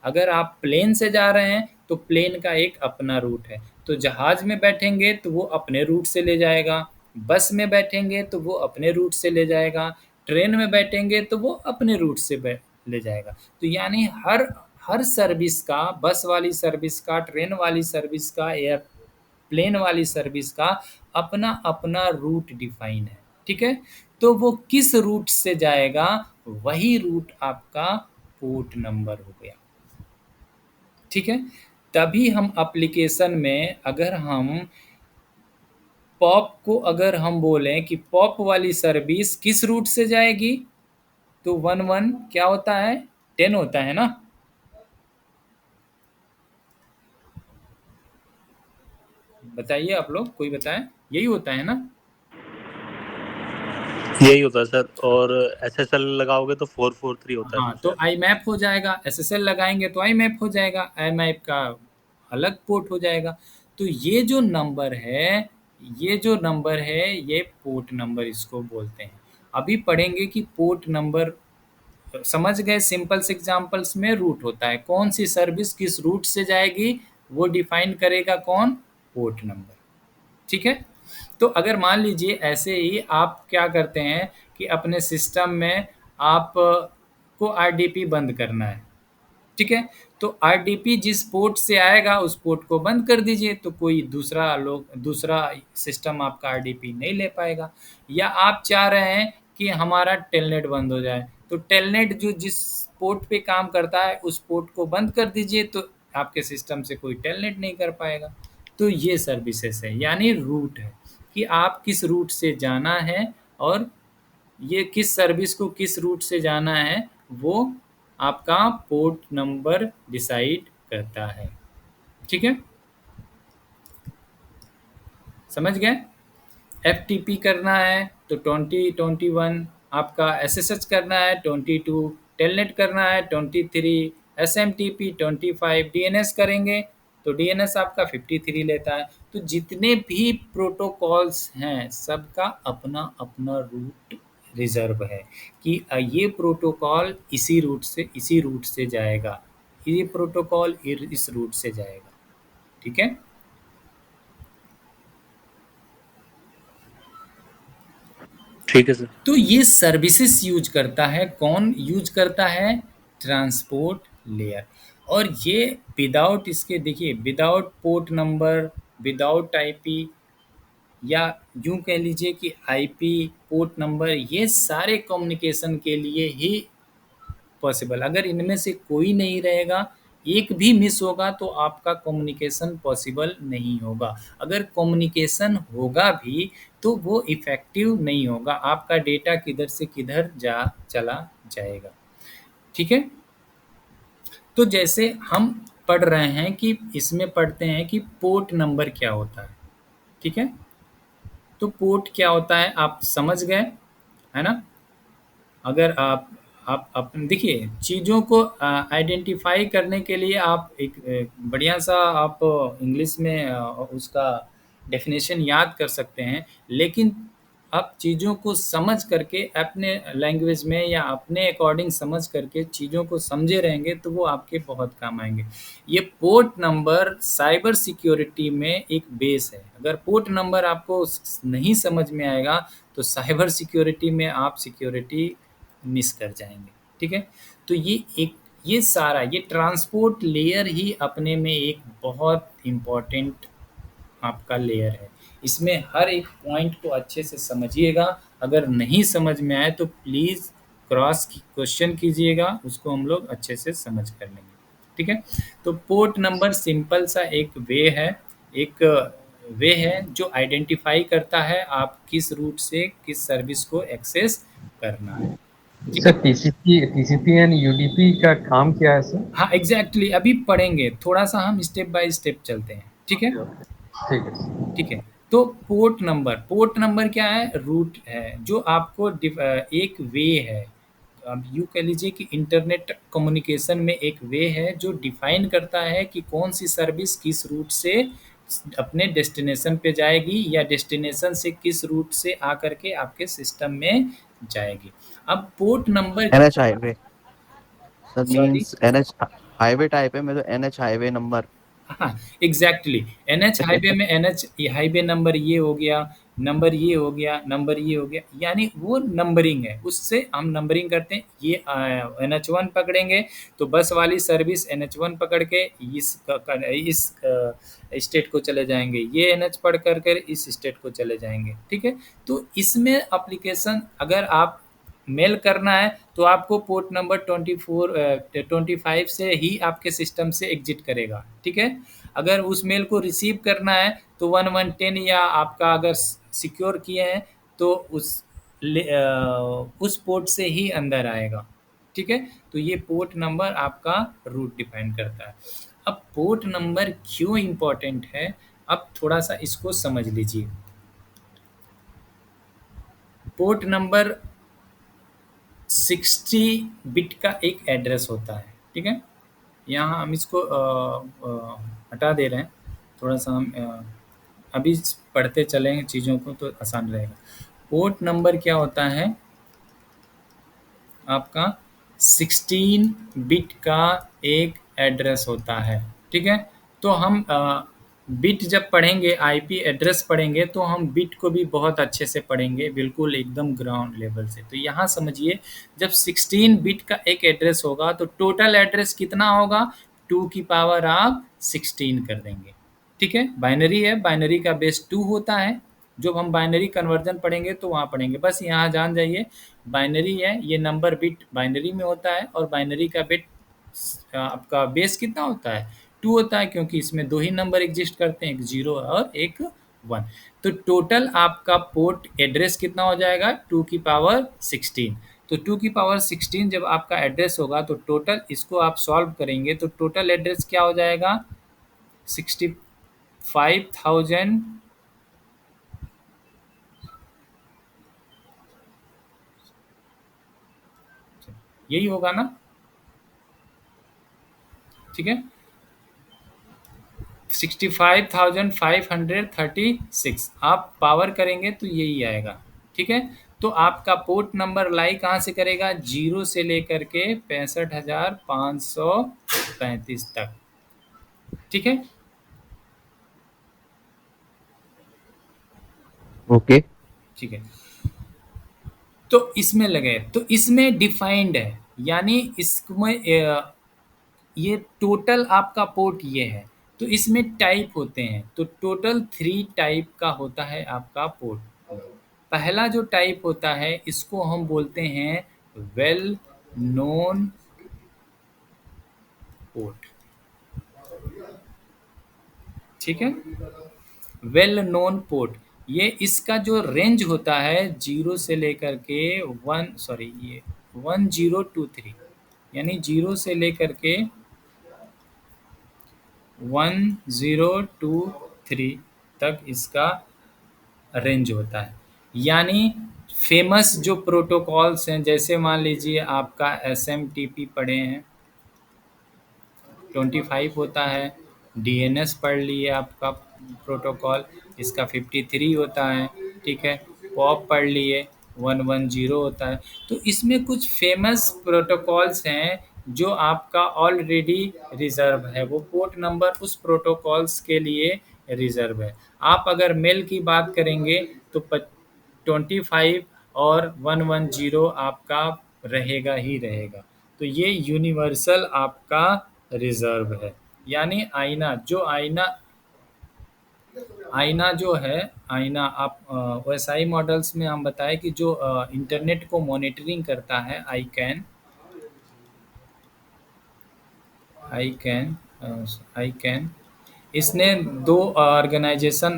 अगर आप प्लेन से जा रहे हैं तो प्लेन का एक अपना रूट है। तो जहाज में बैठेंगे तो वो अपने रूट से ले जाएगा, बस में बैठेंगे तो वो अपने रूट से ले जाएगा, ट्रेन में बैठेंगे तो वो अपने रूट से ले जाएगा। तो यानी हर सर्विस का, बस वाली सर्विस का, ट्रेन वाली सर्विस का, एयरप्लेन वाली सर्विस का अपना अपना रूट डिफाइन है। ठीक है, तो वो किस रूट से जाएगा, वही रूट आपका पोर्ट नंबर हो गया। ठीक है, तभी हम एप्लीकेशन में अगर हम पॉप को अगर हम बोलें कि पॉप वाली सर्विस किस रूट से जाएगी, तो 11 क्या होता है? 10 होता है ना। बताइए आप लोग, कोई बताए, यही होता है ना? यही होता है सर। और एसएसएल लगाओगे तो 443 होता है हाँ, सर तो शायद। आई मैप हो जाएगा, एसएसएल लगाएंगे तो आई मैप हो जाएगा, आई मैप का अलग पोर्ट हो जाएगा। तो ये जो नंबर है, ये पोर्ट नंबर इसको बोलते हैं। अभी पढ़ेंगे कि पोर्ट नंबर, समझ गए? सिंपल से एग्जांपल्स में रूट होता है, कौन सी सर्विस किस रूट से जाएगी वो डिफाइन करेगा कौन? Port number. ठीक है, तो अगर मान लीजिए ऐसे ही आप क्या करते हैं कि अपने सिस्टम में आप को आरडीपी बंद करना है। ठीक है, तो आरडीपी जिस पोर्ट से आएगा उस पोर्ट को बंद कर दीजिए, तो कोई दूसरा सिस्टम आपका आरडीपी नहीं ले पाएगा। या आप चाह रहे हैं कि हमारा टेलनेट बंद हो जाए, तो टेलनेट जो जिस पोर्ट पे काम करता है उस पोर्ट को बंद कर दीजिए, तो आपके सिस्टम से कोई टेलनेट नहीं कर पाएगा। तो ये सर्विसेज है, यानी रूट है कि आप किस रूट से जाना है, और ये किस सर्विस को किस रूट से जाना है वो आपका पोर्ट नंबर डिसाइड करता है। ठीक है, समझ गए? एफटीपी करना है तो 21, आपका एसएसएच करना है 22, टेलनेट करना है 23, एसएमटीपी 25, डीएनएस करेंगे तो डीएनएस आपका 53 लेता है। तो जितने भी प्रोटोकॉल्स हैं सबका अपना अपना रूट रिजर्व है कि ये प्रोटोकॉल इसी रूट से जाएगा, ये प्रोटोकॉल इस रूट से जाएगा। ठीक है, ठीक है सर। तो ये सर्विसेज यूज करता है, कौन यूज करता है? Transport layer. और ये विदाउट इसके, देखिए, without port number without IP, या यूं कह लीजिए कि आईपी, पोर्ट नंबर, ये सारे कम्युनिकेशन के लिए ही पॉसिबल। अगर इनमें से कोई नहीं रहेगा, एक भी मिस होगा तो आपका कम्युनिकेशन पॉसिबल नहीं होगा। अगर कम्युनिकेशन होगा भी तो वो इफ़ेक्टिव नहीं होगा, आपका डेटा किधर से किधर चला जाएगा। ठीक है, तो जैसे हम पढ़ रहे हैं कि इसमें पढ़ते हैं कि पोर्ट नंबर क्या होता है। ठीक है, तो पोर्ट क्या होता है आप समझ गए, है ना। अगर आप देखिए, चीज़ों को आइडेंटिफाई करने के लिए आप एक बढ़िया सा आप इंग्लिश में उसका डेफिनेशन याद कर सकते हैं, लेकिन आप चीज़ों को समझ करके अपने लैंग्वेज में या अपने अकॉर्डिंग समझ करके चीज़ों को समझे रहेंगे तो वो आपके बहुत काम आएंगे। ये पोर्ट नंबर साइबर सिक्योरिटी में एक बेस है। अगर पोर्ट नंबर आपको नहीं समझ में आएगा तो साइबर सिक्योरिटी में आप सिक्योरिटी मिस कर जाएंगे। ठीक है, तो ये सारा ये ट्रांसपोर्ट लेयर ही अपने में एक बहुत इम्पॉर्टेंट आपका लेयर है। इसमें हर एक पॉइंट को अच्छे से समझिएगा। अगर नहीं समझ में आए तो प्लीज़ क्रॉस क्वेश्चन कीजिएगा, उसको हम लोग अच्छे से समझ कर लेंगे। ठीक है, तो पोर्ट नंबर सिंपल सा एक वे है जो आइडेंटिफाई करता है आप किस रूट से किस सर्विस को एक्सेस करना है। सर टीसीपी एंड यूडीपी का काम क्या है सर? हाँ एग्जैक्टली, अभी पढ़ेंगे, थोड़ा सा हम स्टेप बाय स्टेप चलते हैं। ठीक है, ठीक है। ठीक है, तो पोर्ट नंबर क्या है, रूट है जो आपको एक वे है। अब यूँ कह लीजिए कि इंटरनेट कम्युनिकेशन में एक वे है जो डिफाइन करता है कि कौन सी सर्विस किस रूट से अपने डेस्टिनेशन पे जाएगी या डेस्टिनेशन से किस रूट से आकर के आपके सिस्टम में जाएगी। अब port number NH highway sir Sorry? Means NH highway type है, मैं तो एनएच हाईवे नंबर। हाँ एग्जैक्टली, एनएच हाईवे में एनएच हाईवे नंबर ये हो गया, नंबर ये हो गया, नंबर ये हो गया, यानी वो नंबरिंग है, उससे हम नंबरिंग करते हैं। ये NH1 पकड़ेंगे तो बस वाली सर्विस NH1 पकड़ के इस स्टेट को चले जाएंगे, ये NH पढ़ कर इस स्टेट को चले जाएंगे। ठीक है, तो इसमें एप्लीकेशन अगर आप मेल करना है तो आपको पोर्ट नंबर 25 से ही आपके सिस्टम से एग्जिट करेगा। ठीक है, अगर उस मेल को रिसीव करना है तो 1110 या आपका अगर सिक्योर किए हैं तो उस पोर्ट से ही अंदर आएगा। ठीक है, तो ये पोर्ट नंबर आपका रूट डिफाइन करता है। अब पोर्ट नंबर क्यों इम्पोर्टेंट है, अब थोड़ा सा इसको समझ लीजिए। पोर्ट नंबर 60 बिट का एक एड्रेस होता है। ठीक है, यहाँ हम इसको हटा दे रहे हैं, थोड़ा सा हम अभी पढ़ते चलेंगे चीज़ों को तो आसान रहेगा। पोर्ट नंबर क्या होता है आपका 16 बिट का एक एड्रेस होता है। ठीक है, तो हम बिट जब पढ़ेंगे, आईपी एड्रेस पढ़ेंगे तो हम बिट को भी बहुत अच्छे से पढ़ेंगे, बिल्कुल एकदम ग्राउंड लेवल से। तो यहाँ समझिए, जब 16 बिट का एक एड्रेस होगा तो टोटल एड्रेस कितना होगा, 2 की पावर आप 16 कर देंगे। ठीक है, बाइनरी है, बाइनरी का बेस 2 होता है। जब हम बाइनरी कन्वर्जन पढ़ेंगे तो वहाँ पढ़ेंगे, बस यहाँ जान जाइए बाइनरी है, ये नंबर बिट बाइनरी में होता है और बाइनरी का बिट आपका बेस कितना होता है, 2 होता है, क्योंकि इसमें 2 ही नंबर एग्जिस्ट करते हैं, एक 0 और एक 1। तो टोटल आपका पोर्ट एड्रेस कितना हो जाएगा, 2 की पावर 16। तो 2 की पावर 16 जब आपका एड्रेस होगा तो टोटल इसको आप सॉल्व करेंगे तो टोटल एड्रेस क्या हो जाएगा, 65,000 यही होगा ना। ठीक है, 65,536 आप पावर करेंगे तो यही आएगा। ठीक है, तो आपका पोर्ट नंबर लाई कहाँ से करेगा, 0 से लेकर के 65,535 तक। ठीक है, ओके ठीक है, तो इसमें लगे, तो इसमें डिफाइंड है, यानी इसमें ये टोटल आपका पोर्ट ये है। तो इसमें टाइप होते हैं, तो टोटल 3 टाइप का होता है आपका पोर्ट। पहला जो टाइप होता है इसको हम बोलते हैं वेल नोन पोर्ट, ठीक है, वेल नोन पोर्ट। ये इसका जो रेंज होता है 0 से लेकर के 1023, यानी 0 से लेकर के 1023 तक इसका रेंज होता है। यानी फेमस जो प्रोटोकॉल्स हैं, जैसे मान लीजिए आपका SMTP पढ़े हैं 25 होता है, DNS पढ़ लिए आपका प्रोटोकॉल, इसका 53 होता है, ठीक है, पॉप पढ़ लिए 110 होता है। तो इसमें कुछ फेमस प्रोटोकॉल्स हैं जो आपका ऑलरेडी रिजर्व है, वो पोर्ट नंबर उस प्रोटोकॉल्स के लिए रिजर्व है। आप अगर मेल की बात करेंगे तो 25 और 110 आपका रहेगा ही रहेगा। तो ये यूनिवर्सल आपका रिजर्व है। यानी आईना जो है, आईना आप OSI मॉडल्स में हम बताएं कि जो इंटरनेट को मॉनिटरिंग करता है, आई कैन इसने 2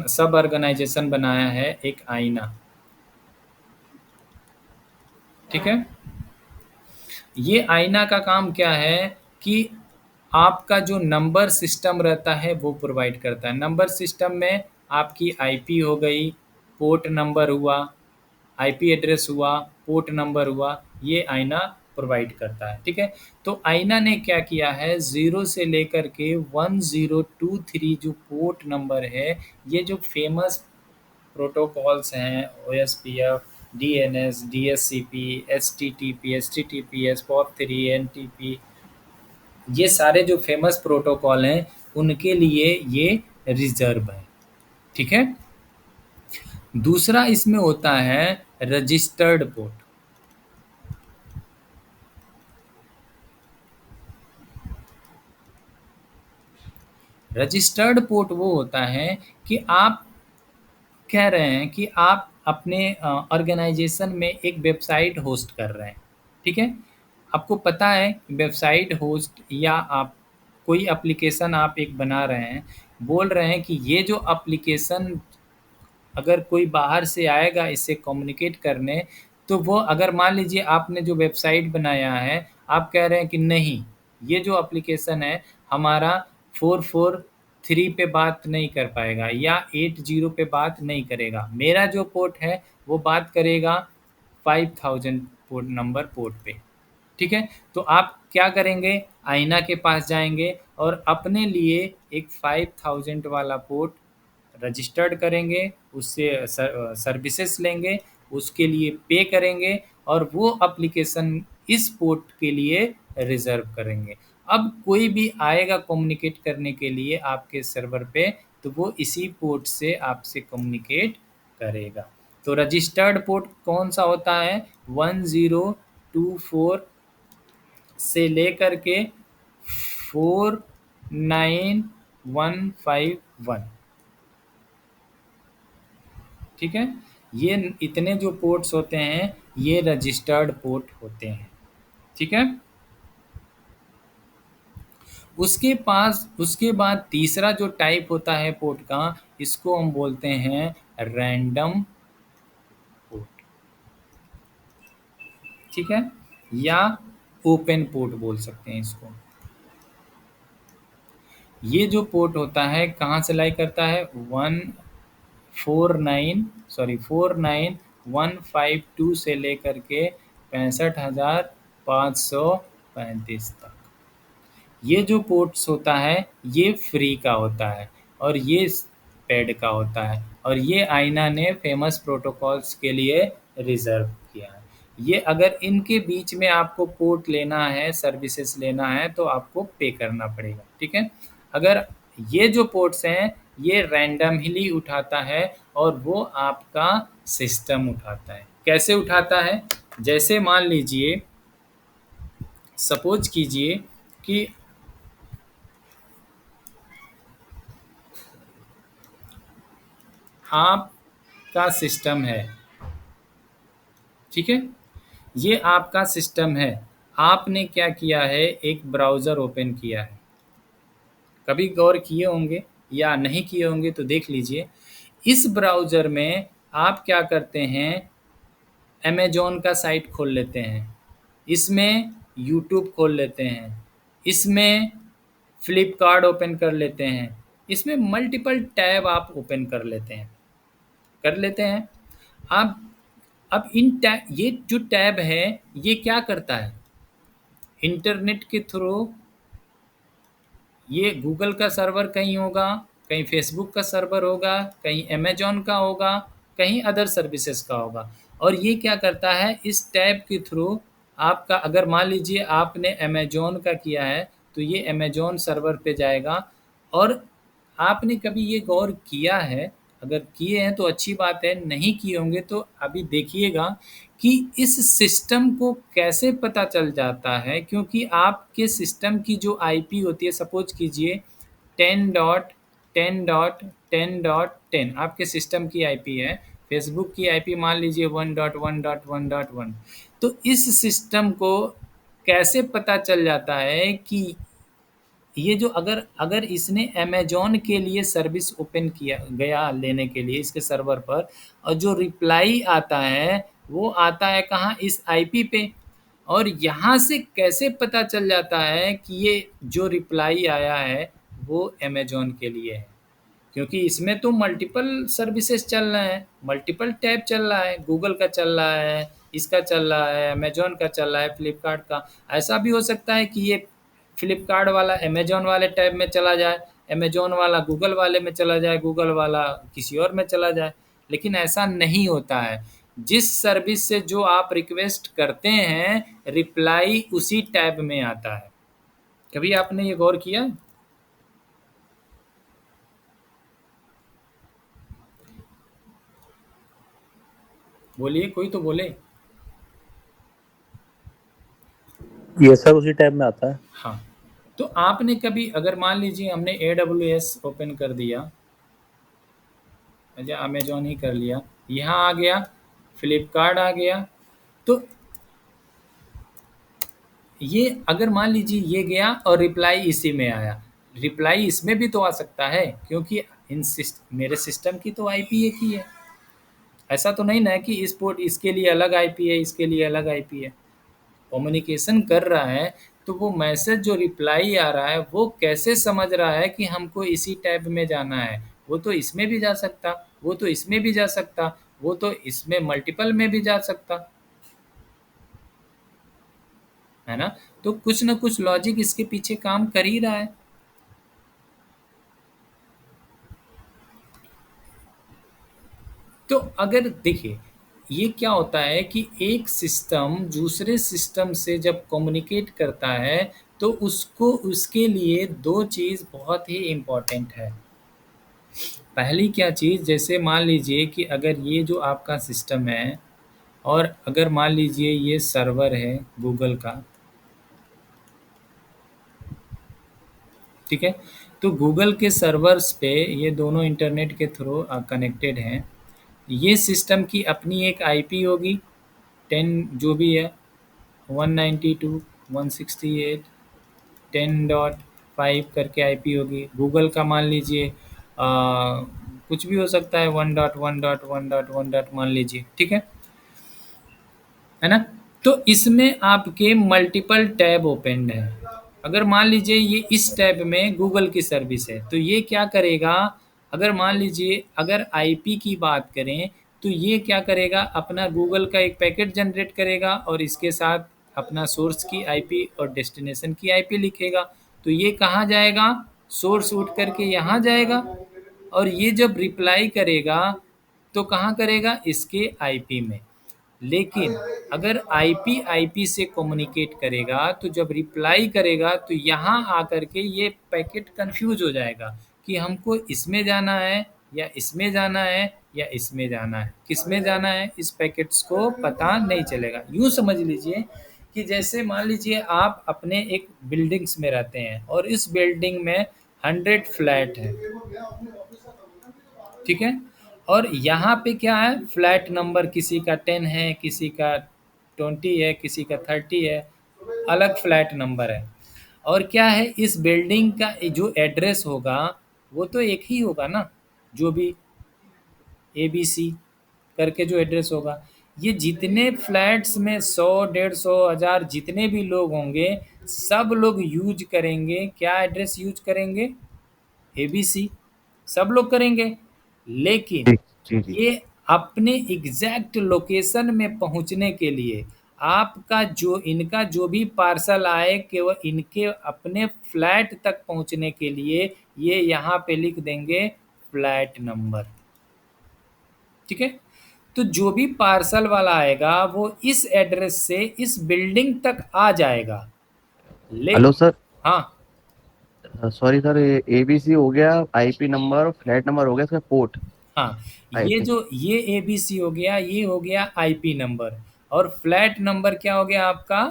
सब ऑर्गेनाइजेशन बनाया है, एक आईना, ठीक है। ये आईना का काम क्या है कि आपका जो नंबर सिस्टम रहता है वो प्रोवाइड करता है। नंबर सिस्टम में आपकी IP हो गई, पोर्ट नंबर हुआ, IP एड्रेस हुआ, पोर्ट नंबर हुआ, ये आईना प्रोवाइड करता है, ठीक है। तो आईना ने क्या किया है, 0 से लेकर के 1023 जो पोर्ट नंबर है, ये जो फेमस प्रोटोकॉल्स हैं OSPF, DNS, DSCP, HTTPS, POP3, NTP, ये सारे जो फेमस प्रोटोकॉल हैं उनके लिए ये रिजर्व है, ठीक है। दूसरा इसमें होता है रजिस्टर्ड पोर्ट। रजिस्टर्ड पोर्ट वो होता है कि आप कह रहे हैं कि आप अपने ऑर्गेनाइजेशन में एक वेबसाइट होस्ट कर रहे हैं, ठीक है। आपको पता है वेबसाइट होस्ट या आप कोई एप्लीकेशन आप एक बना रहे हैं, बोल रहे हैं कि ये जो एप्लीकेशन अगर कोई बाहर से आएगा इससे कम्युनिकेट करने, तो वो अगर मान लीजिए आपने जो वेबसाइट बनाया है, आप कह रहे हैं कि नहीं, ये जो एप्लीकेशन है हमारा 443 पे बात नहीं कर पाएगा या 80 पे बात नहीं करेगा, मेरा जो पोर्ट है वो बात करेगा 5000 पोर्ट पे, ठीक है। तो आप क्या करेंगे, आईना के पास जाएंगे और अपने लिए एक 5000 वाला पोर्ट रजिस्टर्ड करेंगे, उससे सर्विसेज लेंगे, उसके लिए पे करेंगे और वो एप्लीकेशन इस पोर्ट के लिए रिजर्व करेंगे। अब कोई भी आएगा कम्युनिकेट करने के लिए आपके सर्वर पे, तो वो इसी पोर्ट से आपसे कम्युनिकेट करेगा। तो रजिस्टर्ड पोर्ट कौन सा होता है, 1024 से लेकर के 49151, ठीक है। ये इतने जो पोर्ट्स होते हैं ये रजिस्टर्ड पोर्ट होते हैं, ठीक है। उसके बाद तीसरा जो टाइप होता है पोर्ट का, इसको हम बोलते हैं रैंडम पोर्ट, ठीक है, या ओपन पोर्ट बोल सकते हैं इसको। ये जो पोर्ट होता है कहाँ से लाई करता है, 49152 से लेकर के 65,535 तक। ये जो पोर्ट्स होता है ये फ्री का होता है और ये पेड का होता है, और ये आईना ने फेमस प्रोटोकॉल्स के लिए रिजर्व किया है। ये अगर इनके बीच में आपको पोर्ट लेना है, सर्विसेज लेना है, तो आपको पे करना पड़ेगा, ठीक है। अगर ये जो पोर्ट्स हैं ये रैंडमली उठाता है और वो आपका सिस्टम उठाता है। कैसे उठाता है, जैसे मान लीजिए, सपोज कीजिए कि आपका सिस्टम है, ठीक है, ये आपका सिस्टम है। आपने क्या किया है, एक ब्राउज़र ओपन किया है। कभी गौर किए होंगे या नहीं किए होंगे तो देख लीजिए। इस ब्राउज़र में आप क्या करते हैं, अमेज़न का साइट खोल लेते हैं, इसमें यूट्यूब खोल लेते हैं, इसमें फ्लिपकार्ट ओपन कर लेते हैं, इसमें मल्टीपल टैब आप ओपन कर लेते हैं। आप अब ये जो टैब है ये क्या करता है, इंटरनेट के थ्रू ये गूगल का सर्वर कहीं होगा, कहीं फेसबुक का सर्वर होगा, कहीं अमेज़न का होगा, कहीं अदर सर्विसेज का होगा। और ये क्या करता है, इस टैब के थ्रू आपका, अगर मान लीजिए आपने अमेज़न का किया है तो ये अमेज़न सर्वर पे जाएगा। और आपने कभी ये गौर किया है, अगर किए हैं तो अच्छी बात है, नहीं किए होंगे तो अभी देखिएगा कि इस सिस्टम को कैसे पता चल जाता है। क्योंकि आपके सिस्टम की जो आईपी होती है, सपोज कीजिए 10.10.10.10 आपके सिस्टम की आईपी है, फेसबुक की आईपी मान लीजिए 1.1.1.1। तो इस सिस्टम को कैसे पता चल जाता है कि ये जो अगर इसने अमेज़न के लिए सर्विस ओपन किया गया लेने के लिए इसके सर्वर पर, और जो रिप्लाई आता है वो आता है कहाँ, इस आईपी पे। और यहाँ से कैसे पता चल जाता है कि ये जो रिप्लाई आया है वो अमेज़न के लिए है, क्योंकि इसमें तो मल्टीपल सर्विसेज चल रहे हैं, मल्टीपल टैब चल रहा है, गूगल का चल रहा है, इसका चल रहा है, अमेज़न का चल रहा है, फ्लिपकार्ट का। ऐसा भी हो सकता है कि ये फ्लिपकार्ट वाला अमेज़न वाले टैब में चला जाए, अमेज़न वाला गूगल वाले में चला जाए, गूगल वाला किसी और में चला जाए, लेकिन ऐसा नहीं होता है। जिस सर्विस से जो आप रिक्वेस्ट करते हैं, रिप्लाई उसी टैब में आता है। कभी आपने ये गौर किया? बोलिए, कोई तो बोले। ये सर उसी टैब में आता है। हाँ, तो आपने कभी, अगर मान लीजिए हमने AWS ओपन कर दिया, अच्छा अमेज़न ही कर लिया, यहाँ आ गया, फ्लिपकार्ट आ गया, तो ये अगर मान लीजिए ये गया और रिप्लाई इसी में आया, रिप्लाई इसमें भी तो आ सकता है, क्योंकि मेरे सिस्टम की तो आईपी एक ही है। ऐसा तो नहीं ना कि इस पोर्ट इसके लिए अलग आईपी है, इसके लिए अलग आईपी है। कम्युनिकेशन कर रहा है तो वो मैसेज जो रिप्लाई आ रहा है वो कैसे समझ रहा है कि हमको इसी टैब में जाना है। वो तो इसमें भी जा सकता, वो तो इसमें भी जा सकता, वो तो इसमें मल्टीपल में भी जा सकता है ना। तो कुछ ना कुछ लॉजिक इसके पीछे काम कर ही रहा है। तो अगर देखिए, ये क्या होता है कि एक सिस्टम दूसरे सिस्टम से जब कम्युनिकेट करता है तो उसको, उसके लिए दो चीज़ बहुत ही इम्पोर्टेंट है। पहली क्या चीज़, जैसे मान लीजिए कि अगर ये जो आपका सिस्टम है और अगर मान लीजिए ये सर्वर है गूगल का, ठीक है, तो गूगल के सर्वर्स पे ये दोनों इंटरनेट के थ्रू कनेक्टेड हैं। ये सिस्टम की अपनी एक आईपी होगी, 10 जो भी है, 192.168.10.5 करके आईपी होगी। गूगल का मान लीजिए कुछ भी हो सकता है, 1.1.1.1. मान लीजिए, ठीक है ना। तो इसमें आपके मल्टीपल टैब ओपन है। अगर मान लीजिए ये इस टैब में गूगल की सर्विस है तो ये क्या करेगा, अगर मान लीजिए अगर आईपी की बात करें तो ये क्या करेगा, अपना गूगल का एक पैकेट जनरेट करेगा और इसके साथ अपना सोर्स की आईपी और डेस्टिनेशन की आईपी लिखेगा। तो ये कहाँ जाएगा, सोर्स उठ करके यहाँ जाएगा, और ये जब रिप्लाई करेगा तो कहाँ करेगा, इसके आईपी में। लेकिन अगर आईपी से कम्युनिकेट करेगा तो जब रिप्लाई करेगा तो यहाँ आकर के ये पैकेट कंफ्यूज हो जाएगा कि हमको इसमें जाना है या इसमें जाना है या इसमें जाना है, किसमें जाना है इस पैकेट्स को पता नहीं चलेगा। यूँ समझ लीजिए कि जैसे मान लीजिए आप अपने एक बिल्डिंग्स में रहते हैं और इस बिल्डिंग में 100 फ्लैट है, ठीक है, और यहाँ पे क्या है, फ्लैट नंबर किसी का 10 है, किसी का 20 है, किसी का 30 है, अलग फ्लैट नंबर है। और क्या है, इस बिल्डिंग का जो एड्रेस होगा वो तो एक ही होगा ना, जो भी ABC करके जो एड्रेस होगा। ये जितने फ्लैट्स में 100, 150, 1000 जितने भी लोग होंगे, सब लोग यूज करेंगे, क्या एड्रेस यूज करेंगे, ABC, सब लोग करेंगे। लेकिन जी जी जी। ये अपने एग्जैक्ट लोकेशन में पहुंचने के लिए आपका जो इनका जो भी पार्सल आए कि वह इनके अपने फ्लैट तक पहुंचने के लिए ये यहाँ पे लिख देंगे फ्लैट नंबर। ठीक है, तो जो भी पार्सल वाला आएगा वो इस एड्रेस से इस बिल्डिंग तक आ जाएगा। हेलो लेकिन सर, हाँ सॉरी सर, ABC हो गया, IP नंबर, फ्लैट नंबर हो गया, इसका पोर्ट हाँ, ये IP। जो ये ABC हो गया, ये हो गया IP नंबर, और फ्लैट नंबर क्या हो गया आपका,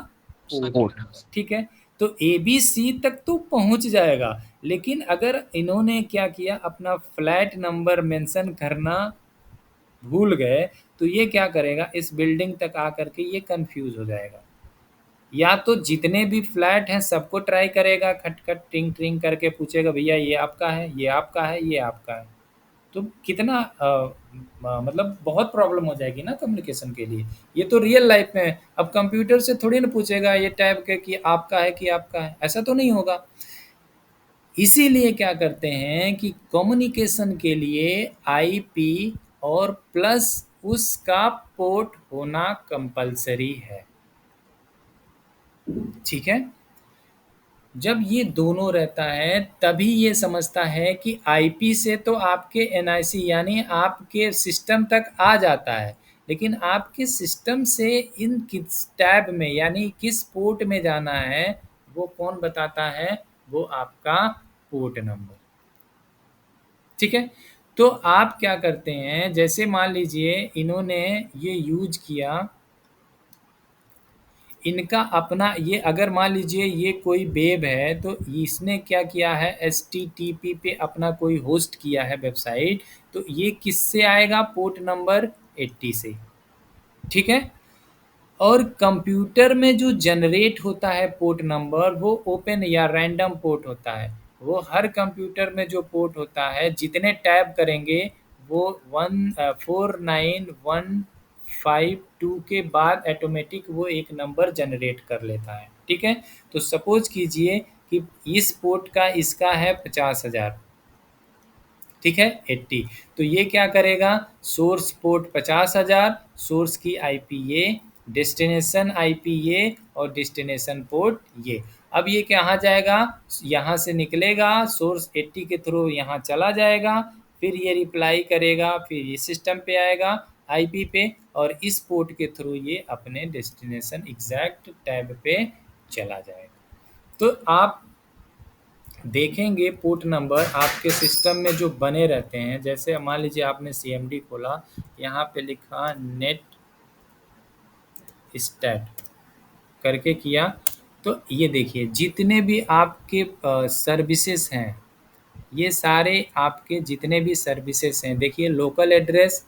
पोर्ट। ठीक है। तो ABC तक तो पहुंच जाएगा, लेकिन अगर इन्होंने क्या किया, अपना फ्लैट नंबर मेंशन करना भूल गए, तो ये क्या करेगा, इस बिल्डिंग तक आकर के ये कंफ्यूज हो जाएगा। या तो जितने भी फ्लैट हैं सबको ट्राई करेगा, खटखट टिंग टिंग करके पूछेगा भैया ये आपका है, ये आपका है, ये आपका है। तो कितना मतलब बहुत प्रॉब्लम हो जाएगी ना कम्युनिकेशन के लिए। ये तो रियल लाइफ में है, अब कंप्यूटर से थोड़ी ना पूछेगा ये टैब के कि आपका है कि आपका है, ऐसा तो नहीं होगा। इसीलिए क्या करते हैं कि कम्युनिकेशन के लिए IP और प्लस उसका पोर्ट होना कंपलसरी है। ठीक है, जब ये दोनों रहता है तभी ये समझता है कि IP से तो आपके NIC यानी आपके सिस्टम तक आ जाता है, लेकिन आपके सिस्टम से इन किस टैब में यानी किस पोर्ट में जाना है वो कौन बताता है, वो आपका पोर्ट नंबर। ठीक है, तो आप क्या करते हैं, जैसे मान लीजिए इन्होंने ये यूज किया, इनका अपना ये, अगर मान लीजिए ये कोई वेब है तो इसने क्या किया है, HTTP पे अपना कोई होस्ट किया है वेबसाइट, तो ये किससे आएगा, पोर्ट नंबर 80 से। ठीक है, और कंप्यूटर में जो जनरेट होता है पोर्ट नंबर वो ओपन या रैंडम पोर्ट होता है। वो हर कंप्यूटर में जो पोर्ट होता है जितने टैब करेंगे वो 49152 के बाद ऑटोमेटिक वो एक नंबर जनरेट कर लेता है। ठीक है, तो सपोज कीजिए कि इस पोर्ट का इसका है 50,000, ठीक है 80, तो ये क्या करेगा, सोर्स पोर्ट 50,000, सोर्स की IP ये, डेस्टिनेशन IP ये, और डेस्टिनेशन पोर्ट ये। अब ये कहाँ जाएगा, यहाँ से निकलेगा, सोर्स 80 के थ्रू यहाँ चला जाएगा, फिर ये रिप्लाई करेगा, फिर ये सिस्टम पे आएगा IP पे, और इस पोर्ट के थ्रू ये अपने डेस्टिनेशन एग्जैक्ट टैब पे चला जाएगा। तो आप देखेंगे पोर्ट नंबर आपके सिस्टम में जो बने रहते हैं, जैसे मान लीजिए आपने CMD खोला, यहाँ पे लिखा नेट स्टैट करके किया, तो ये देखिए जितने भी आपके सर्विसेज हैं, ये सारे आपके जितने भी सर्विसेज हैं, देखिए लोकल एड्रेस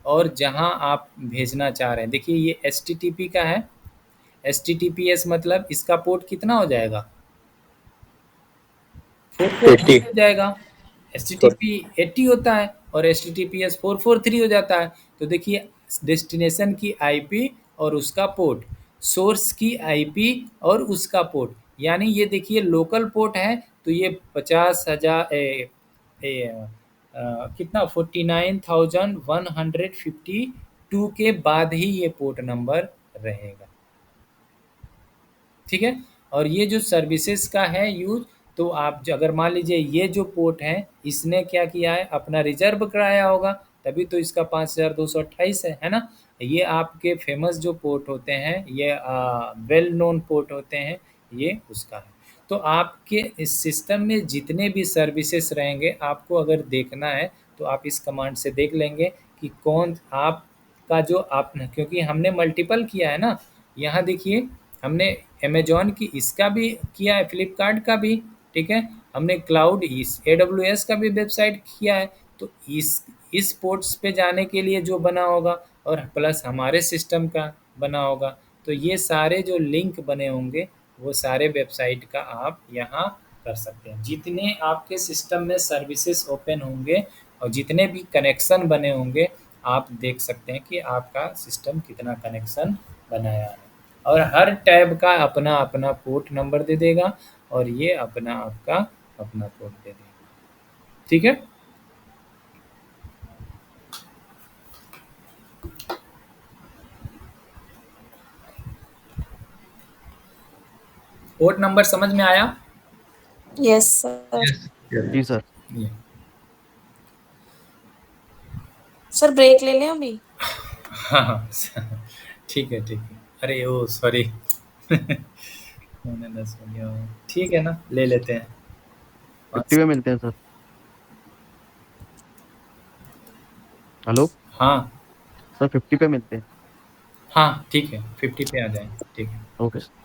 और जहाँ आप भेजना चाह रहे हैं, देखिए ये HTTP का है, HTTPS मतलब इसका पोर्ट कितना हो जाएगा, 443 हो जाएगा। HTTP 80 होता है और HTTPS 443 हो जाता है। तो देखिए डेस्टिनेशन की IP और उसका पोर्ट, सोर्स की IP और उसका पोर्ट, यानी ये देखिए लोकल पोर्ट है तो ये 50,000 कितना 49,152 के बाद ही ये पोर्ट नंबर रहेगा। ठीक है, और ये जो सर्विसेज का है यूज, तो आप अगर मान लीजिए ये जो पोर्ट है इसने क्या किया है, अपना रिजर्व कराया होगा, तभी तो इसका 5228 है ना। ये आपके फेमस जो पोर्ट होते हैं, ये वेल नोन पोर्ट होते हैं, ये उसका है। तो आपके इस सिस्टम में जितने भी सर्विसेज रहेंगे, आपको अगर देखना है तो आप इस कमांड से देख लेंगे कि कौन आपका जो आप, क्योंकि हमने मल्टीपल किया है ना, यहाँ देखिए हमने अमेजॉन की इसका भी किया है, फ्लिपकार्ट का भी, ठीक है, हमने क्लाउड इस AWS का भी वेबसाइट किया है, तो इस पोर्ट्स पे जाने के लिए जो बना होगा और प्लस हमारे सिस्टम का बना होगा, तो ये सारे जो लिंक बने होंगे वो सारे वेबसाइट का आप यहाँ कर सकते हैं। जितने आपके सिस्टम में सर्विसेज ओपन होंगे और जितने भी कनेक्शन बने होंगे, आप देख सकते हैं कि आपका सिस्टम कितना कनेक्शन बनाया है। और हर टैब का अपना अपना पोर्ट नंबर दे देगा और ये अपना आपका अपना पोर्ट दे देगा। ठीक है। पोर्ट नंबर समझ में आया? Yes sir. Yes. Yes. जी सर। ये सर ब्रेक ले लें अभी? हाँ ठीक है ठीक है। अरे ओ सॉरी मैंने 10 हो गया। ठीक है ना, ले लेते हैं 50 पे मिलते हैं सर। हेलो हाँ सर, 50 पे मिलते हैं। हाँ ठीक है, 50 पे आ जाए। ठीक है। Okay sir.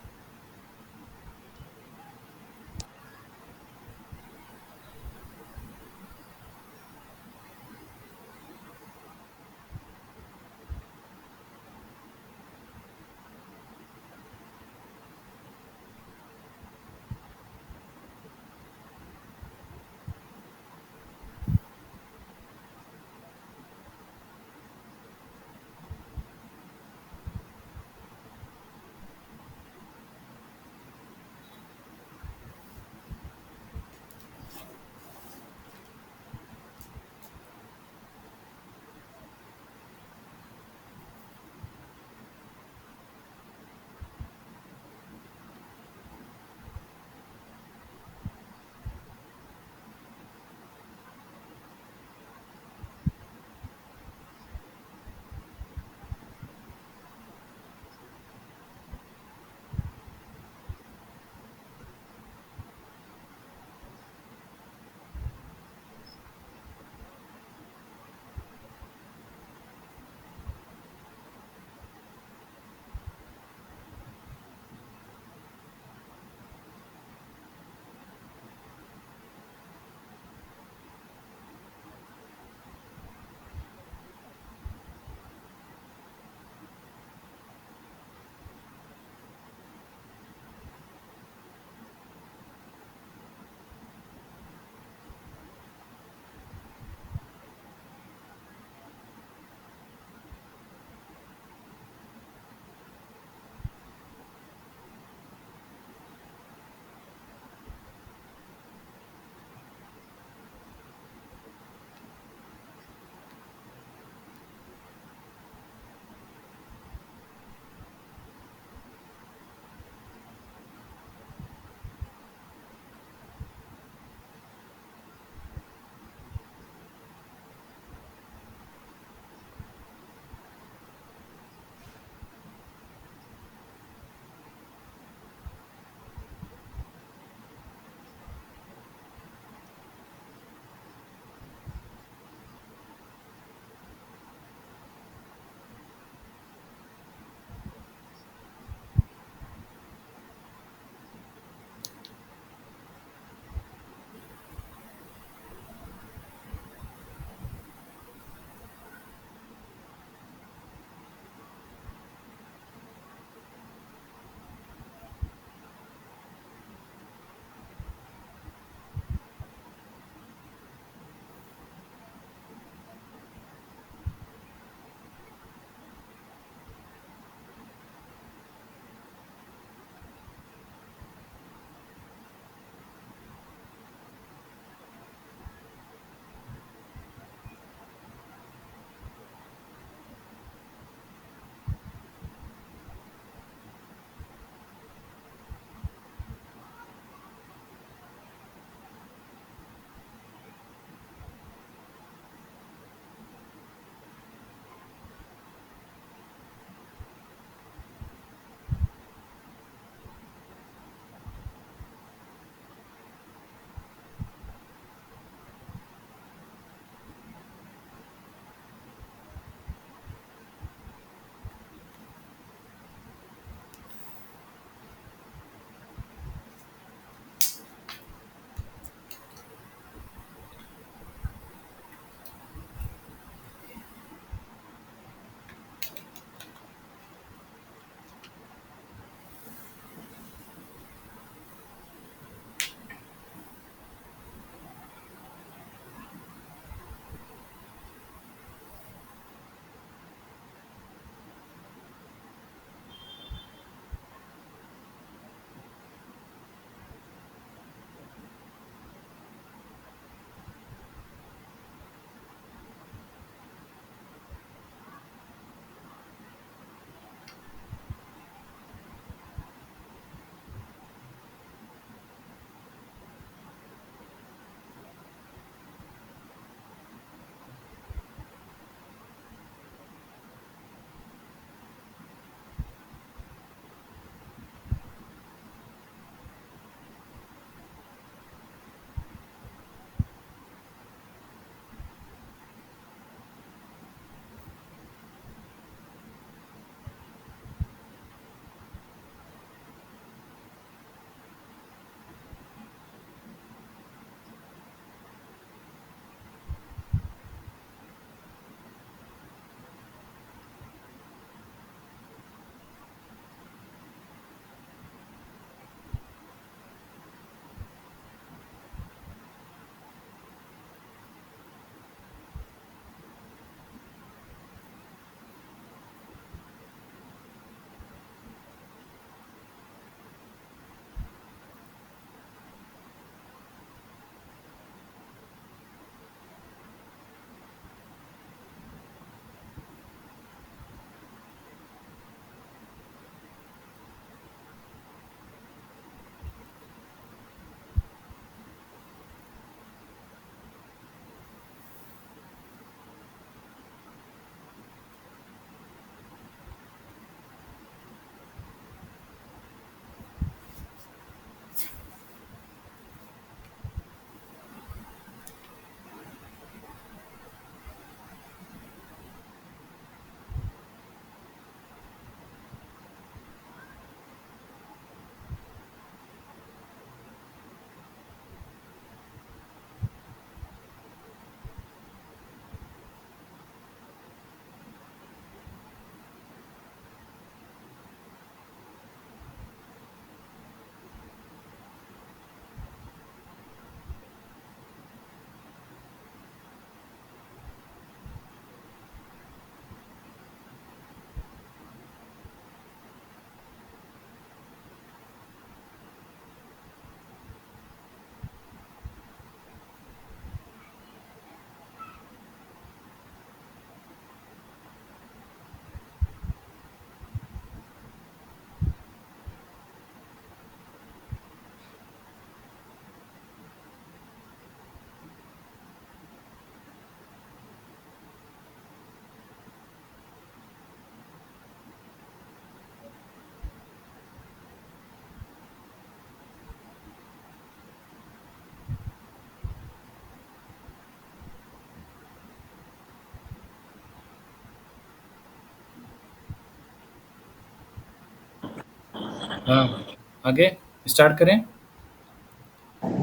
हाँ, आगे स्टार्ट करें।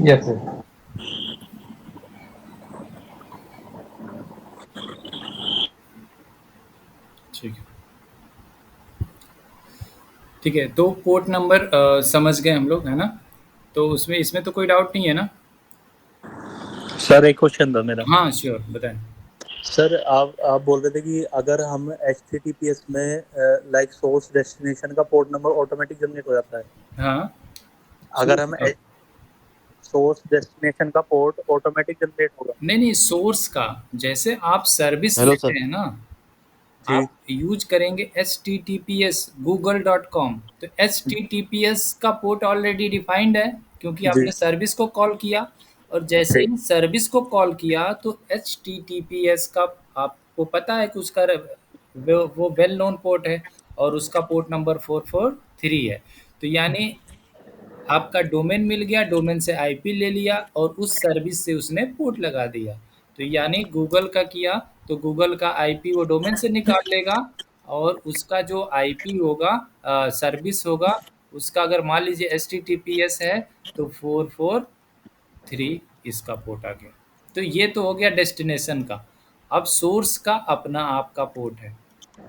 Yes sir. ठीक है, ठीक है। तो पोर्ट नंबर समझ गए हम लोग, है ना? तो उसमें इसमें तो कोई डाउट नहीं है ना? सर एक क्वेश्चन था मेरा। हाँ श्योर, बताएं। सर आप बोल रहे थे कि अगर हम HTTPS में लाइक सोर्स डेस्टिनेशन का पोर्ट नंबर ऑटोमेटिक जनरेट हो जाता है, हाँ, अगर सोर्स हम का सोर्स डेस्टिनेशन का पोर्ट ऑटोमेटिक जनरेट होगा। नहीं नहीं, सोर्स का जैसे आप सर्विस हेलो लेते सर। हैं ना, जी आप यूज करेंगे HTTPS google.com, तो HTTPS का पोर्ट ऑलरेडी डिफाइंड है क्योंकि जी आपने सर्विस को कॉल किया, और जैसे ठीक ही सर्विस को कॉल किया तो HTTPS का आपको पता है कि उसका वो वेल नोन पोर्ट है और उसका पोर्ट नंबर 443 है। तो यानी आपका डोमेन मिल गया, डोमेन से आईपी ले लिया और उस सर्विस से उसने पोर्ट लगा दिया। तो यानी गूगल का किया तो गूगल का आईपी वो डोमेन से निकाल लेगा, और उसका जो आईपी होगा, सर्विस होगा, उसका अगर मान लीजिए HTTPS है तो 443 इसका पोर्ट आ गया। तो ये तो हो गया डेस्टिनेशन का। अब सोर्स का अपना आपका पोर्ट है,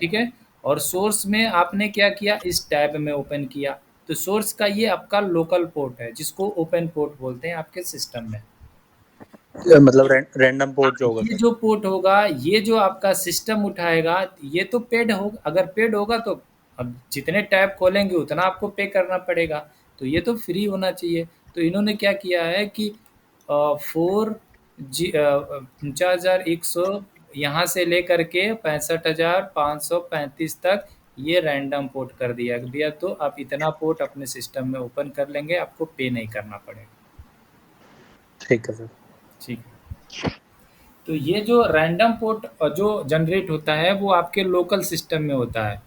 ठीक है। और सोर्स में आपने क्या किया, इस टैब में ओपन किया, तो सोर्स का ये आपका लोकल पोर्ट है जिसको ओपन पोर्ट बोलते हैं आपके सिस्टम में। मतलब रैंडम पोर्ट जो होगा ये सर। जो पोर्ट होगा, ये जो आपका सिस्टम उठाएगा, ये तो पेड होगा। अगर पेड होगा तो अब जितने टैब खोलेंगे उतना आपको पे करना पड़ेगा, तो ये तो फ्री होना चाहिए। तो इन्होंने क्या किया है कि 49,100 यहाँ से लेकर के 65,535 तक ये रैंडम पोर्ट कर दिया भैया। तो आप इतना पोर्ट अपने सिस्टम में ओपन कर लेंगे, आपको पे नहीं करना पड़ेगा। ठीक है सर। ठीक है। तो ये जो रैंडम पोर्ट जो जनरेट होता है वो आपके लोकल सिस्टम में होता है,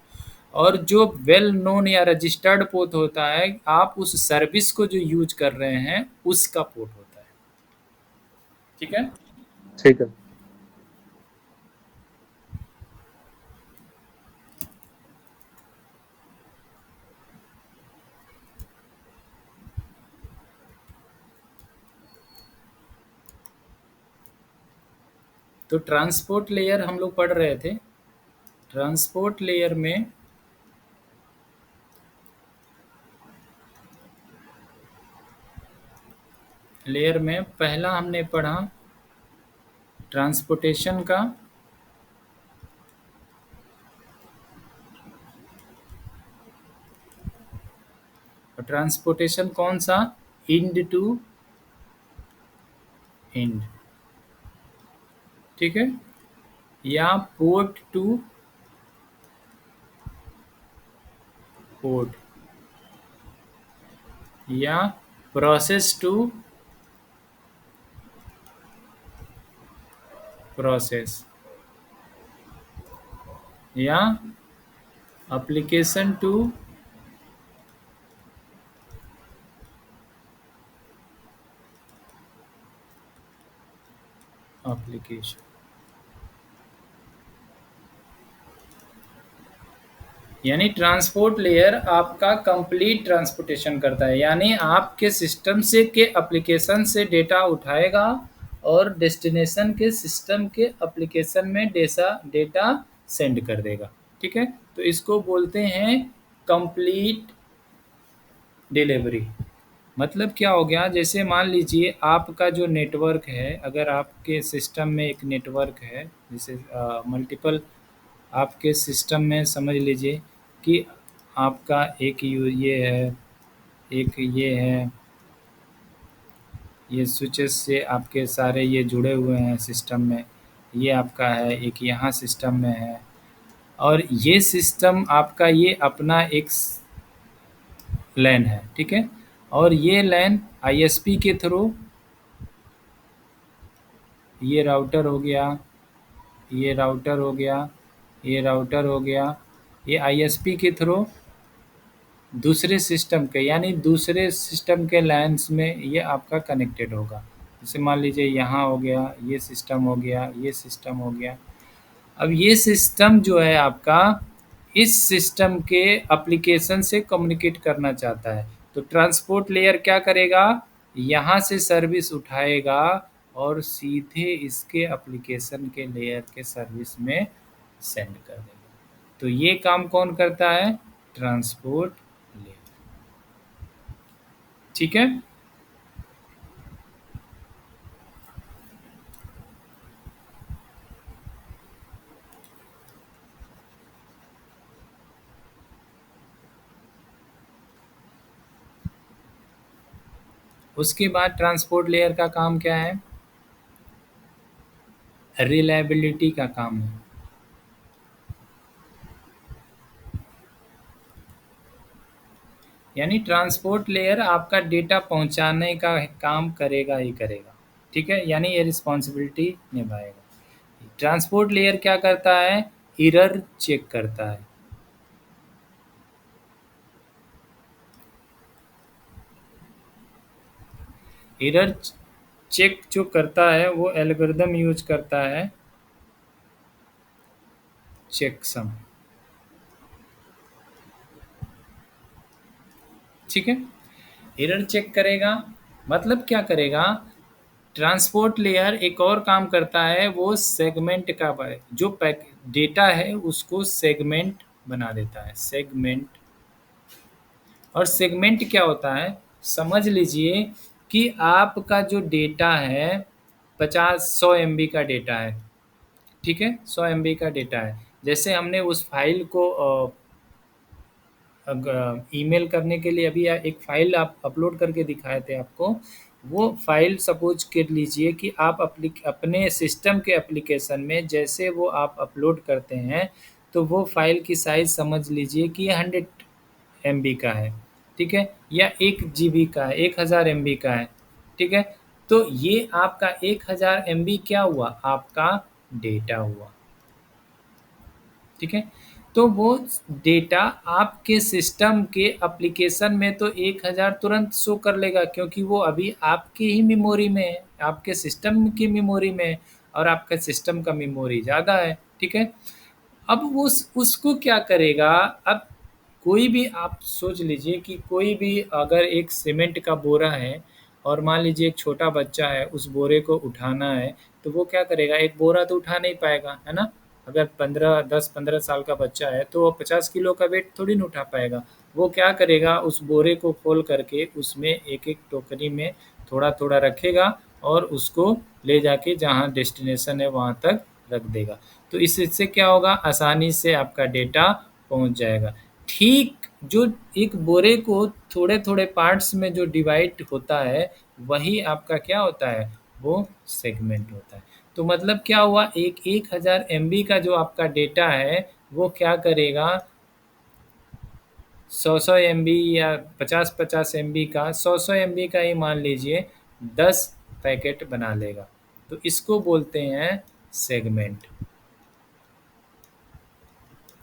और जो वेल नोन या रजिस्टर्ड पोर्ट होता है आप उस सर्विस को जो यूज कर रहे हैं उसका पोर्ट होता है, ठीक है। ठीक है। तो ट्रांसपोर्ट लेयर हम लोग पढ़ रहे थे। ट्रांसपोर्ट लेयर में पहला हमने पढ़ा ट्रांसपोर्टेशन का, और ट्रांसपोर्टेशन कौन सा, इंड टू इंड, ठीक है, या पोर्ट टू पोर्ट, या प्रोसेस टू प्रोसेस, या एप्लीकेशन टू एप्लीकेशन। यानी ट्रांसपोर्ट लेयर आपका कंप्लीट ट्रांसपोर्टेशन करता है, यानी आपके सिस्टम से के एप्लीकेशन से डेटा उठाएगा और डेस्टिनेशन के सिस्टम के एप्लीकेशन में डेटा सेंड कर देगा, ठीक है। तो इसको बोलते हैं कंप्लीट डिलीवरी। मतलब क्या हो गया, जैसे मान लीजिए आपका जो नेटवर्क है, अगर आपके सिस्टम में एक नेटवर्क है, जैसे मल्टीपल आपके सिस्टम में समझ लीजिए कि आपका एक ये है, एक ये है, ये स्विचेस से आपके सारे ये जुड़े हुए हैं सिस्टम में, ये आपका है, एक यहाँ सिस्टम में है, और ये सिस्टम आपका ये अपना एक लैन है, ठीक है। और ये लैन आईएसपी के थ्रू, ये राउटर हो गया, ये राउटर हो गया, ये राउटर हो गया, ये आईएसपी के थ्रू दूसरे सिस्टम के, यानी दूसरे सिस्टम के लाइन्स में ये आपका कनेक्टेड होगा। जैसे मान लीजिए यहाँ हो गया, ये सिस्टम हो गया, ये सिस्टम हो गया। अब ये सिस्टम जो है आपका, इस सिस्टम के एप्लीकेशन से कम्युनिकेट करना चाहता है। तो ट्रांसपोर्ट लेयर क्या करेगा, यहाँ से सर्विस उठाएगा और सीधे इसके एप्लीकेशन के लेयर के सर्विस में सेंड कर देगा। तो ये काम कौन करता है, ट्रांसपोर्ट लेयर। ठीक है, उसके बाद ट्रांसपोर्ट लेयर का काम क्या है, रिलायबिलिटी का काम है। यानी ट्रांसपोर्ट लेयर आपका डेटा पहुंचाने का काम करेगा ही करेगा। ठीक है, यानी ये रिस्पॉन्सिबिलिटी निभाएगा। ट्रांसपोर्ट लेयर क्या करता है, एरर चेक करता है। एरर चेक जो करता है वो एल्गोरिदम यूज करता है चेकसम। ठीक है, एरर चेक करेगा, मतलब क्या करेगा, ट्रांसपोर्ट लेयर एक और काम करता है, वो सेगमेंट का जो डेटा है उसको सेगमेंट बना देता है, सेगमेंट। और सेगमेंट क्या होता है, समझ लीजिए कि आपका जो डेटा है 50-100 MB का डेटा है। ठीक है, 100 MB का डेटा है। जैसे हमने उस फाइल को ईमेल करने के लिए अभी एक फ़ाइल आप अपलोड करके दिखाए थे आपको, वो फ़ाइल सपोज कर लीजिए कि आप अपने सिस्टम के एप्लीकेशन में जैसे वो आप अपलोड करते हैं तो वो फ़ाइल की साइज़ समझ लीजिए कि 100 MB का है। ठीक है, या 1 GB का है, 1000 MB का है। ठीक है, तो ये आपका 1000 MB क्या हुआ, आपका डेटा हुआ। ठीक है, तो वो डेटा आपके सिस्टम के एप्लीकेशन में तो 1000 तुरंत शो कर लेगा, क्योंकि वो अभी आपकी ही मेमोरी में है, आपके सिस्टम की मेमोरी में है, और आपका सिस्टम का मेमोरी ज़्यादा है। ठीक है, अब वो उसको क्या करेगा, अब कोई भी आप सोच लीजिए कि कोई भी अगर एक सीमेंट का बोरा है और मान लीजिए एक छोटा बच्चा है, उस बोरे को उठाना है, तो वो क्या करेगा, एक बोरा तो उठा नहीं पाएगा, है ना। अगर 10-15 साल का बच्चा है तो वो 50 किलो का वेट थोड़ी ना उठा पाएगा। वो क्या करेगा, उस बोरे को खोल करके उसमें एक-एक टोकरी में थोड़ा-थोड़ा रखेगा और उसको ले जाके जहाँ डेस्टिनेशन है वहाँ तक रख देगा। तो इससे क्या होगा, आसानी से आपका डेटा पहुँच जाएगा। ठीक जो एक बोरे को थोड़े-थोड़े पार्ट्स में जो डिवाइड होता है, वही आपका क्या होता है, वो सेगमेंट होता है। तो मतलब क्या हुआ, 1000 MB का जो आपका डेटा है, वो क्या करेगा, 100-100 MB या 50-50 MB का, 100-100 MB का ही मान लीजिए 10 पैकेट बना लेगा। तो इसको बोलते हैं सेगमेंट।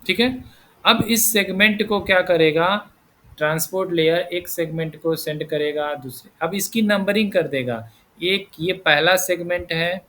ठीक है, अब इस सेगमेंट को क्या करेगा, ट्रांसपोर्ट लेयर एक सेगमेंट को सेंड करेगा दूसरे, अब इसकी नंबरिंग कर देगा। एक ये पहला सेगमेंट है,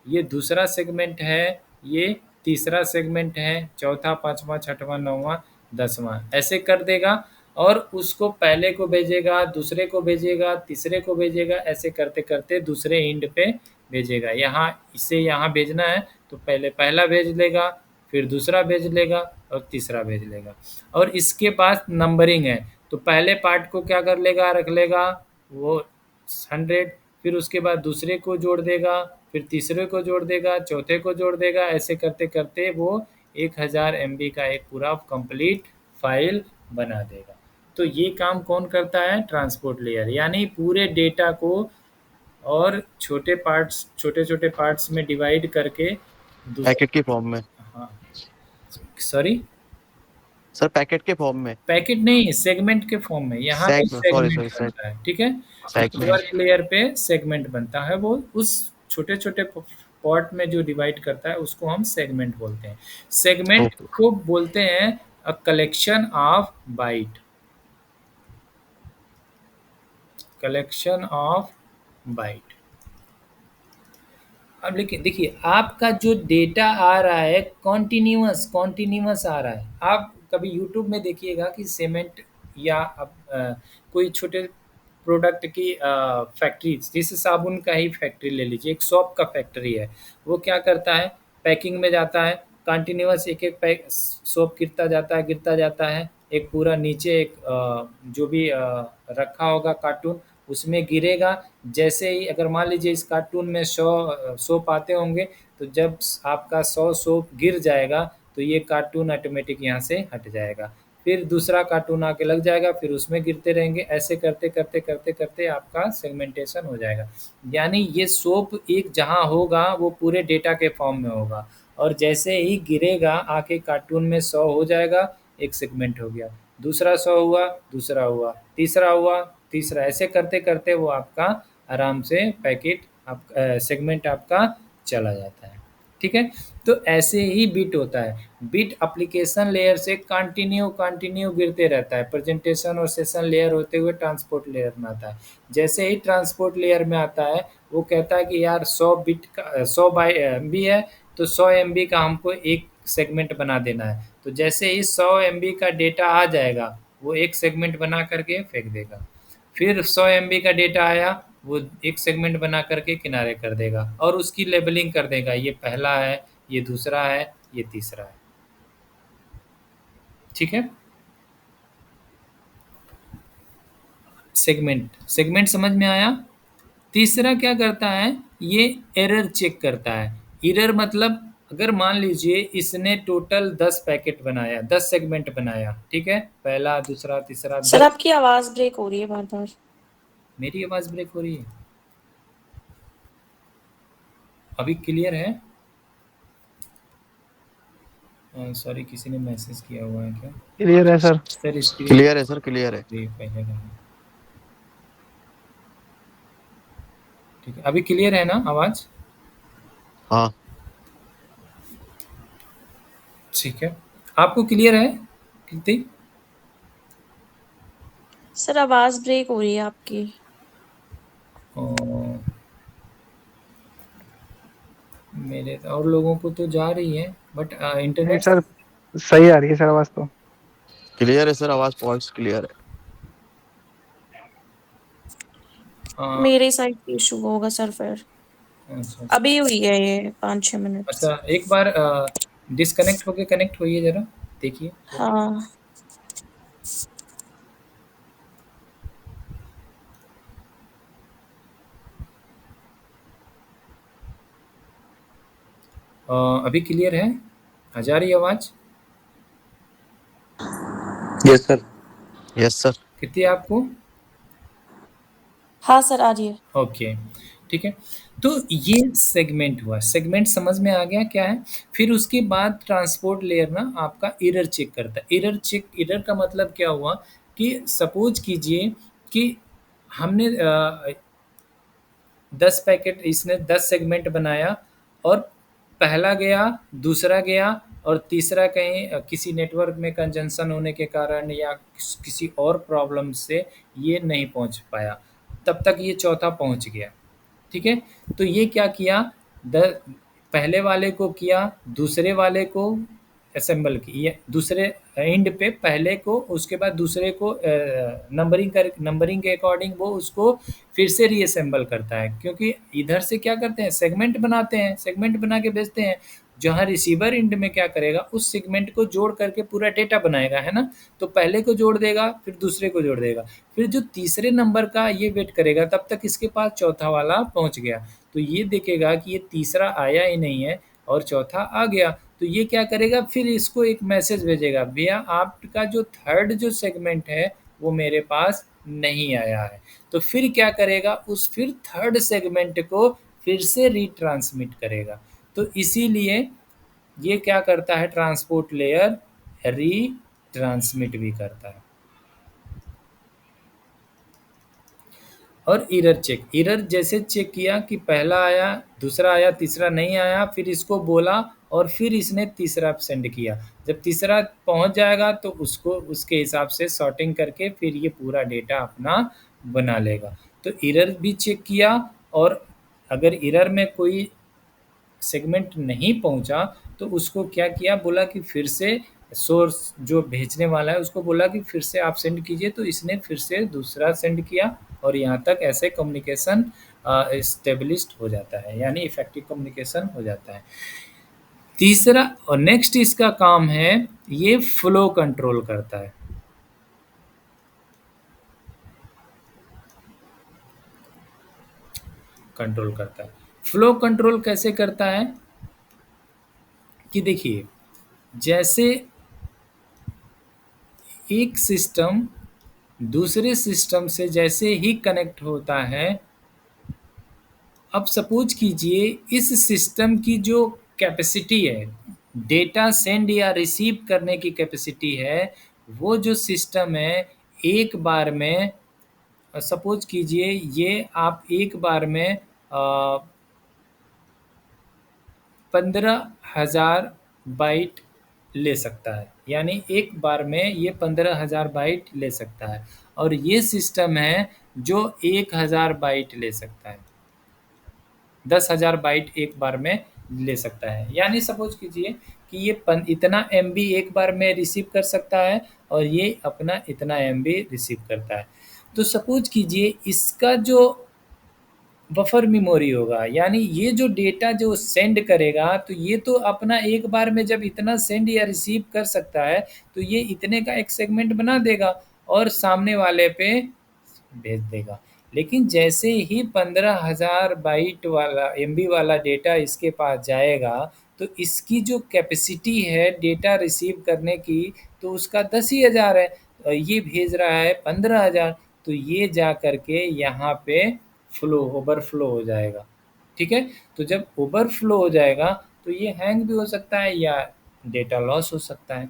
ये दूसरा सेगमेंट है, ये तीसरा सेगमेंट है, चौथा, पाँचवा, छठवां, नौवां, 10वां, ऐसे कर देगा। और उसको पहले को भेजेगा, दूसरे को भेजेगा, तीसरे को भेजेगा, ऐसे करते करते दूसरे एंड पे भेजेगा। यहाँ इसे यहाँ भेजना है तो पहले पहला भेज लेगा, फिर दूसरा भेज लेगा और तीसरा भेज लेगा। और इसके पास नंबरिंग है, तो पहले पार्ट को क्या कर लेगा, रख लेगा वो 100, फिर उसके बाद दूसरे को जोड़ देगा, फिर तीसरे को जोड़ देगा, चौथे को जोड़ देगा, ऐसे करते करते वो 1000 MB का एक पूरा कंप्लीट फाइल बना देगा। तो ये काम कौन करता है, ट्रांसपोर्ट लेयर। यानी पूरे डेटा को और छोटे पार्ट्स में डिवाइड करके पैकेट के फॉर्म में, हाँ, सॉरी सर पैकेट के फॉर्म में, पैकेट नहीं, सेगमेंट के फॉर्म में। यहाँ पे सॉरी सेगमेंट सॉरी बनता है। ठीक है, सेगमेंट। नेटवर्क लेयर पे सेगमेंट बनता है, वो उस छोटे-छोटे पार्ट में जो डिवाइड करता है उसको हम सेगमेंट बोलते हैं। Segment okay. को बोलते हैं a collection of bite, collection of bite. अब लेकिन देखिए आपका जो डेटा आ रहा है कॉन्टिन्यूअस आ रहा है। आप कभी यूट्यूब में देखिएगा कि सीमेंट या कोई छोटे प्रोडक्ट की फैक्ट्री, जैसे साबुन का ही फैक्ट्री ले लीजिए, एक सोप का फैक्ट्री है। वो क्या करता है, पैकिंग में जाता है, कंटिन्यूअस एक एक पैक सोप गिरता जाता है, एक पूरा नीचे एक जो भी रखा होगा कार्टून उसमें गिरेगा। जैसे ही अगर मान लीजिए इस कार्टून में 100 सोप आते होंगे, तो जब आपका 100 सोप गिर जाएगा तो ये कार्टून ऑटोमेटिक यहाँ से हट जाएगा। फिर दूसरा कार्टून आके लग जाएगा, फिर उसमें गिरते रहेंगे। ऐसे करते आपका सेगमेंटेशन हो जाएगा। यानी ये सोप एक जहाँ होगा वो पूरे डेटा के फॉर्म में होगा, और जैसे ही गिरेगा आके कार्टून में 100 हो जाएगा, एक सेगमेंट हो गया। दूसरा 100 हुआ, दूसरा हुआ, तीसरा हुआ, तीसरा, ऐसे करते वो आपका आराम से पैकेट सेगमेंट आपका चला जाता है। ठीक है, तो ऐसे ही बिट होता है। बिट एप्लीकेशन लेयर से कंटिन्यू गिरते रहता है, प्रेजेंटेशन और सेशन लेयर होते हुए ट्रांसपोर्ट लेयर में आता है। जैसे ही ट्रांसपोर्ट लेयर में आता है वो कहता है कि यार 100 बिट का 100 MB है, तो 100 MB का हमको एक सेगमेंट बना देना है। तो जैसे ही 100 MB का डेटा आ जाएगा वो एक सेगमेंट बना करके फेंक देगा। फिर 100 MB का डेटा आया, वो एक सेगमेंट बना करके किनारे कर देगा और उसकी लेबलिंग कर देगा, ये पहला है, ये दूसरा है, ये तीसरा है। ठीक है, सेगमेंट समझ में आया। तीसरा क्या करता है, ये एरर चेक करता है। एरर मतलब अगर मान लीजिए इसने टोटल 10 पैकेट बनाया, 10 सेगमेंट बनाया, ठीक है, पहला दूसरा तीसरा। सर आपकी आवाज ब्रेक हो रही है बार बार। मेरी आवाज ब्रेक हो रही है? अभी क्लियर है? सॉरी, किसी ने मैसेज किया हुआ है क्या? क्लियर है सर। सर स्क्रीन क्लियर है सर, क्लियर है। पहले का। ठीक है, अभी क्लियर है ना आवाज? हाँ ठीक है, आपको क्लियर है कीर्ति? सर आवाज ब्रेक हो रही है आपकी। मेरे और लोगों को तो जा रही है, बट नहीं इंटरनेट सर, सही आ रही है सर आवाज तो। क्लियर है सर, आवाज वॉइस क्लियर है। मेरे साइड पे इशू होगा सर फिर। अच्छा अभी हुई है ये 5-6 मिनट। अच्छा, एक बार डिस्कनेक्ट होके कनेक्ट होइए, जरा देखिए। हाँ अभी क्लियर है? आ जा रही आवाज? Yes sir. Yes sir. कितनी आपको? हाँ सर आ रही है। ओके, ठीक है। तो ये सेगमेंट हुआ, सेगमेंट समझ में आ गया क्या है। फिर उसके बाद ट्रांसपोर्ट लेयर ना आपका एरर चेक करता है। एरर का मतलब क्या हुआ कि सपोज कीजिए कि हमने 10 पैकेट, इसने 10 सेगमेंट बनाया और पहला गया, दूसरा गया और तीसरा कहीं किसी नेटवर्क में कंजंक्शन होने के कारण या किसी और प्रॉब्लम से ये नहीं पहुंच पाया, तब तक ये चौथा पहुंच गया। ठीक है, तो ये क्या किया, पहले वाले को किया, दूसरे वाले को असेंबल की, ये दूसरे एंड पे पहले को, उसके बाद दूसरे को नंबरिंग के अकॉर्डिंग वो उसको फिर से रीअसेंबल करता है। क्योंकि इधर से क्या करते हैं, सेगमेंट बनाते हैं, सेगमेंट बना के भेजते हैं। जहाँ रिसीवर एंड में क्या करेगा, उस सेगमेंट को जोड़ करके पूरा डेटा बनाएगा, है ना। तो पहले को जोड़ देगा, फिर दूसरे को जोड़ देगा, फिर जो तीसरे नंबर का ये वेट करेगा, तब तक इसके पास चौथा वाला पहुंच गया। तो ये देखेगा कि ये तीसरा आया ही नहीं है और चौथा आ गया, तो ये क्या करेगा, फिर इसको एक मैसेज भेजेगा, भैया आपका जो थर्ड जो सेगमेंट है वो मेरे पास नहीं आया है। तो फिर क्या करेगा, उस फिर थर्ड सेगमेंट को फिर से रीट्रांसमिट करेगा। तो इसीलिए ये क्या करता है, ट्रांसपोर्ट लेयर रीट्रांसमिट भी करता है। और एरर चेक, एरर जैसे चेक किया कि पहला आया, दूसरा आया, तीसरा नहीं आया, फिर इसको बोला और फिर इसने तीसरा सेंड किया। जब तीसरा पहुंच जाएगा तो उसको उसके हिसाब से सॉर्टिंग करके फिर ये पूरा डेटा अपना बना लेगा। तो एरर भी चेक किया, और अगर एरर में कोई सेगमेंट नहीं पहुंचा तो उसको क्या किया, बोला कि फिर से सोर्स जो भेजने वाला है उसको बोला कि फिर से आप सेंड कीजिए, तो इसने फिर से दूसरा सेंड किया और यहाँ तक ऐसे कम्युनिकेशन स्टेब्लिश्ड हो जाता है, यानी इफेक्टिव कम्युनिकेशन हो जाता है। तीसरा और नेक्स्ट इसका काम है, ये फ्लो कंट्रोल करता है। कंट्रोल करता है। फ्लो कंट्रोल कैसे करता है कि देखिए, जैसे एक सिस्टम दूसरे सिस्टम से जैसे ही कनेक्ट होता है, अब सपोज कीजिए इस सिस्टम की जो कैपेसिटी है, डेटा सेंड या रिसीव करने की कैपेसिटी है, वो जो सिस्टम है एक बार में, सपोज कीजिए ये आप एक बार में 15,000 बाइट ले सकता है, यानी एक बार में ये 15,000 बाइट ले सकता है, और ये सिस्टम है जो 1,000 बाइट ले सकता है, 10,000 बाइट एक बार में ले सकता है। यानी सपोज कीजिए कि ये इतना MB एक बार में रिसीव कर सकता है और ये अपना इतना MB रिसीव करता है। तो सपोज कीजिए इसका जो बफर मेमोरी होगा, यानी ये जो डेटा जो सेंड करेगा, तो ये तो अपना एक बार में जब इतना सेंड या रिसीव कर सकता है तो ये इतने का एक सेगमेंट बना देगा और सामने वाले पे भेज देगा। लेकिन जैसे ही 15,000 बाइट वाला MB वाला डेटा इसके पास जाएगा, तो इसकी जो कैपेसिटी है डेटा रिसीव करने की, तो उसका 10,000 है, और ये भेज रहा है 15,000, तो ये जा करके यहाँ पे ओवरफ्लो हो जाएगा। ठीक है, तो जब ओवरफ्लो हो जाएगा तो ये हैंग भी हो सकता है या डेटा लॉस हो सकता है।